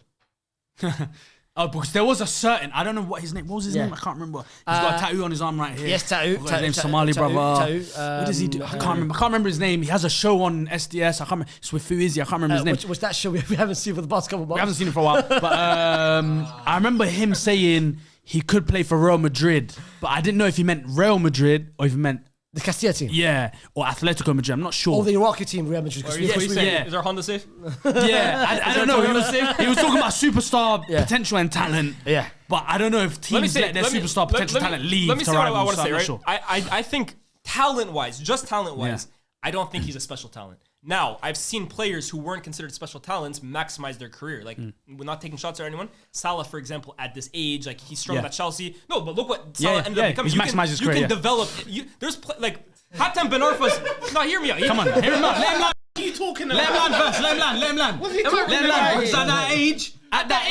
Oh, because there was a certain, I don't know what his name, what was his name? I can't remember. He's got a tattoo on his arm right here. tattoo. Forgot his name, Somali brother. What does he do? I can't remember his name. He has a show on SDS. I can't remember. It's with Fuizzi. I can't remember his name. Which that show we haven't seen for the past couple of months. We haven't seen him for a while. But I remember him saying he could play for Real Madrid. But I didn't know if he meant Real Madrid or if he meant, The Castilla team. yeah, or Atletico Madrid. I'm not sure. Or the Iraqi team, Real Madrid. Are you Yes, saying, yeah. is our Honda safe? Yeah, I don't know. He was talking about superstar Yeah. potential and talent. Yeah. But I don't know if teams let their superstar potential talent leave Let me to say what I rivals. want to so say, I'm not right? sure. I think talent-wise, just talent-wise, Yeah. I don't think he's a special talent. Now, I've seen players who weren't considered special talents maximize their career. Like, we're not taking shots at anyone. Salah, for example, at this age, like, he struggled Yeah. at Chelsea. No, but look what Yeah, Salah yeah, ended yeah. up becoming. He's maximized his you career, can yeah. develop. There's Hatem Ben Arfa's. No, hear me out. Come on, hear him out. Let him land. What are you talking about? Let him land first. Let him land. Let him land. What's he talking Let him about? land. Because at that age. At that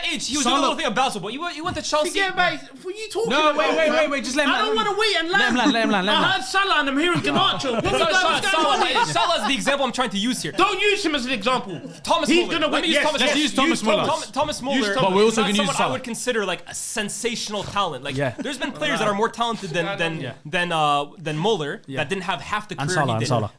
age, he was doing a little thing at Basel, but he went to Chelsea. Forget about it. What are you talking No, about? wait. Just let him I land. don't want to wait and land. Let him land. I heard Salah and I'm hearing Garnacho. What Salah's the example I'm trying to use here. Don't use him as an example. Thomas He's Muller. gonna Let win. me use Thomas Let's Muller. use Thomas Muller. Thomas Muller. But we're also is not gonna use someone I Salah. would consider like a sensational talent. Like there's been players that are more talented than Muller that didn't have half the career he did. Salah.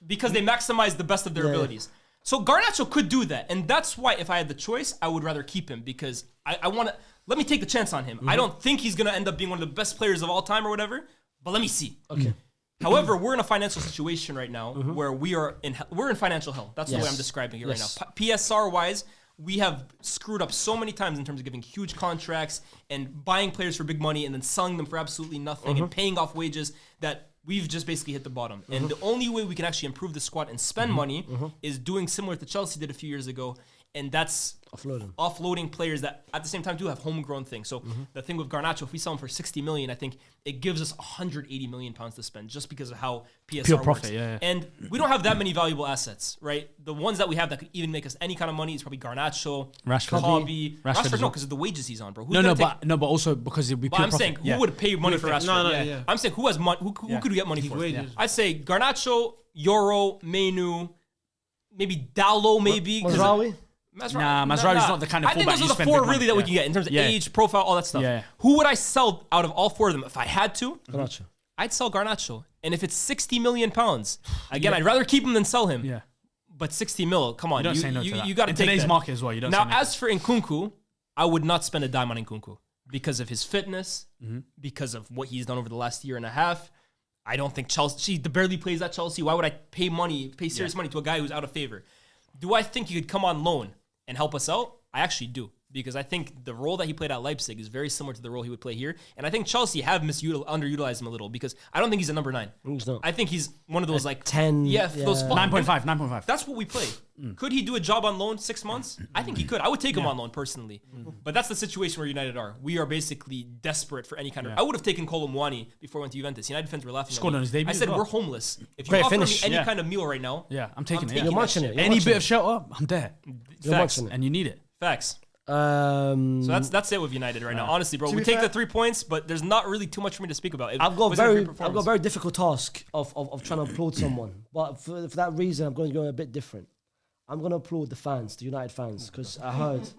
Because they maximized the best of their abilities. So Garnacho could do that, and that's why if I had the choice, I would rather keep him because I want to let me take the chance on him. I don't think he's gonna end up being one of the best players of all time or whatever, but let me see. Okay. However, we're in a financial situation right now where we're in financial hell. That's the way I'm describing it right now. PSR wise, we have screwed up so many times in terms of giving huge contracts and buying players for big money and then selling them for absolutely nothing and paying off wages that we've just basically hit the bottom. And the only way we can actually improve the squad and spend money is doing similar to Chelsea did a few years ago. And that's offloading players that at the same time do have homegrown things. So the thing with Garnacho, if we sell him for 60 million, I think it gives us 180 million pounds to spend just because of how PSR Pure works. profit, yeah. And we don't have that many valuable assets, right? The ones that we have that could even make us any kind of money is probably Garnacho, Rashford. Hobby. Rashford Rashford no, because of the wages he's on, bro. But also because it'd be pure I'm profit. saying who would pay money for Rashford? No. I'm saying who has money? Who could we get money for? wages. I'd say Garnacho, Euro, Menu, maybe Dallo, maybe. Mazraoui? Mazraoui's not the kind of I think fullback those you are the spend four big money. really that we can get in terms of age, profile, all that stuff. Yeah. Who would I sell out of all four of them if I had to? Garnacho. I'd sell Garnacho. And if it's 60 million pounds, again, I'd rather keep him than sell him. Yeah. But 60 mil, come on. You don't say no to that. You got to in take today's that. market as well. You don't Now, say no as for Nkunku, I would not spend a dime on Nkunku because of his fitness, because of what he's done over the last year and a half. I don't think Chelsea barely plays at Chelsea. Why would I pay serious money to a guy who's out of favor? Do I think he could come on loan and help us out? I actually do. Because I think the role that he played at Leipzig is very similar to the role he would play here. And I think Chelsea have underutilized him a little because I don't think he's a number 9. He's not. I think he's one of those like 10. Those 9.5. That's what we play. Could he do a job on loan 6 months? I think he could. I would take him on loan personally. But that's the situation where United are. We are basically desperate for any kind of. I would have taken Kolo Muani before I went to Juventus. United fans were laughing. Scored on his debut I said as well. we're homeless. If you Great offer finish. me any kind of meal right now, Yeah, I'm taking it. taking You're that watching shit. it. You're Any watching bit of shelter, I'm there. You're Facts. watching it. And you need it. Facts. So So that's it with United right now. Honestly, bro, we be take fair- the 3 points, but there's not really too much for me to speak about. I've got a very difficult task of trying to applaud someone, but for that reason, I'm going to go a bit different. I'm going to applaud the fans, the United fans, because I heard.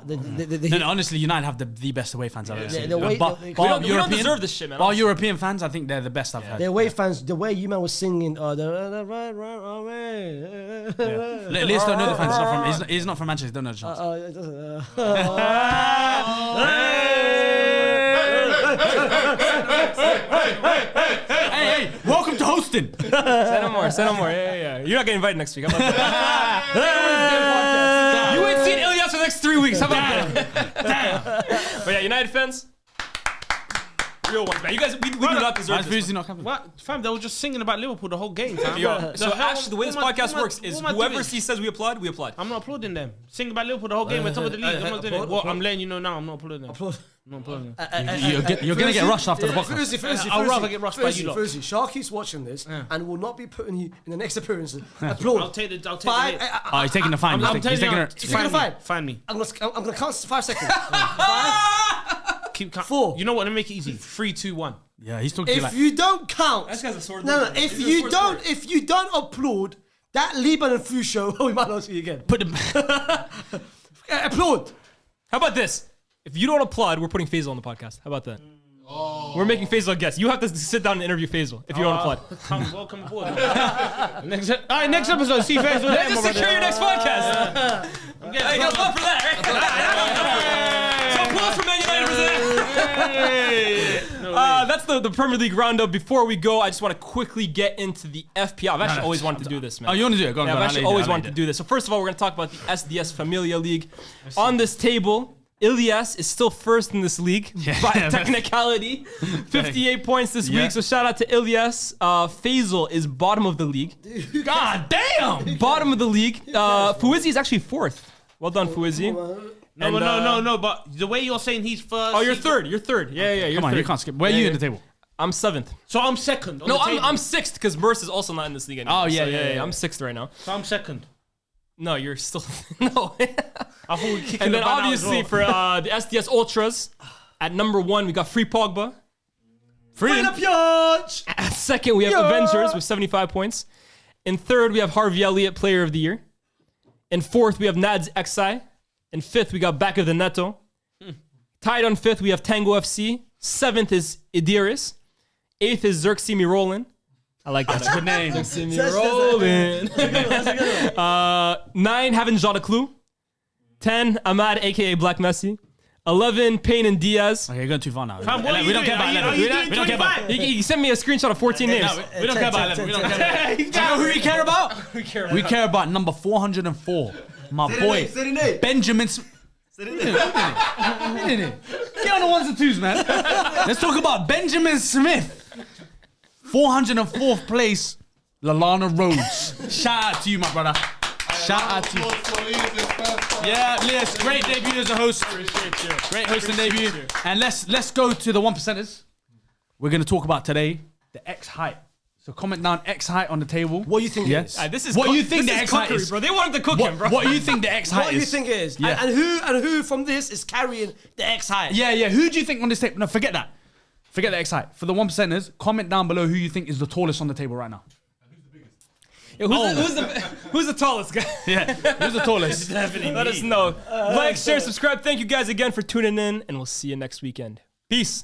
No, honestly, United have the best away fans I've ever seen. the way- But we don't deserve this shit, man. While European fans, I think they're the best I've had. The away fans, the way you man was singing, Liz don't know the fans. He's not from Manchester. Don't know the chance. Hey, welcome to hosting. Say no more. Yeah. You're not getting invited next week. How about that? You ain't seen Ilyas for the next 3 weeks. How about that? Damn. But yeah, United fans, real ones, man. You guys, we do not deserve this. Not coming. What? Fam, they were just singing about Liverpool the whole game, fam. So actually, the way this podcast works is what am I whoever doing? says we applaud, we applaud. I'm not applauding them. Sing about Liverpool the whole game. We're top of the league. I'm not doing it. Well, I'm letting you know now. I'm not applauding them. I'm not applauding them. You're gonna get rushed after the podcast. I'll rather get rushed by you lot. Fuzi, Sharky's watching this and will not be putting you in the next appearance. Applaud. I'll take the Five. hit. Oh, he's taking the fine. I'm He's telling taking you, it. taking a fine. Find me. I'm gonna count 5 seconds. Keep count. 4. You know what? Let me make it easy. 3, 2, 1. Yeah, he's talking to you If like. you don't count, This guy's a sword. no. If you don't applaud that Liban and Fu show, we might not see you again. Put them. Applaud. How about this? If you don't applaud, we're putting Faisal on the podcast. How about that? We're making Faisal a guest. You have to sit down and interview Faisal if you don't applaud. Welcome aboard. Next episode. See Faisal. Let's just secure your next podcast. I got love for that. So applause for Man United for that. That's the Premier League roundup. Before we go, I just want to quickly get into the FPL. I've actually always wanted to do this, man. Oh, you want to do it? Go on. Yeah, I've actually always wanted to do this. So first of all, we're going to talk about the SDS Familia League. On this table, Ilyas is still first in this league by technicality. 58 points this week, so shout out to Ilyas. Faisal is bottom of the league. God damn! Bottom of the league. Fouizi is actually 4th. Well done, Fouizi. No. But the way you're saying he's first. Oh, you're third. Yeah. You're Come on, third. you can't skip. Where are you in the table? I'm 7th. So I'm second. On No, the table. I'm 6th because Merce is also not in this league anymore. Oh, yeah, So, yeah. I'm 6th right now. So I'm second. No, you're still no. I thought we kicked And the then ban out as obviously well. for the SDS Ultras, at number 1 we got Free Pogba. At second we have Avengers with 75 points. In third we have Harvey Elliott, Player of the Year. In fourth we have Nads Xi. In fifth we got Back of the Neto. Tied on fifth we have Tango FC. Seventh is Idiris. Eighth is Xerximi Roland. I like that. Good name. Xerximi Roland. 9 having Jada Clue. 10 Ahmad aka Black Messi. 11 Payne and Diaz. Okay, you're going too far now. Fam, what are we you don't care doing? about Are 11. you doing We don't care about 25? He sent me a screenshot of 14 names. No, we don't care about 11. We don't care about You know who we care about? We care about number 404. My boy, Benjamin. Get on the ones and twos, man. Let's talk about Benjamin Smith. 404th place, Lalana Rhodes. Shout out to you, my brother. Shout out to you. Yeah, Lias, great debut as a host. Great host and debut. And let's go to the 1%ers. We're going to talk about today the X height. So comment down X height on the table. What do you think it is? This is What you think this the is X height cookery, is? bro. They wanted to cook him, bro. What do you think the X height What is? do you think it is? Yeah. And who from this is carrying the X height? Yeah. Who do you think on this table? No, forget that. Forget the X height. For the 1%ers, comment down below who you think is the tallest on the table right now. Yo, who's the tallest guy? Yeah, who's the tallest? Let us know. Like, share, subscribe. Thank you guys again for tuning in, and we'll see you next weekend. Peace.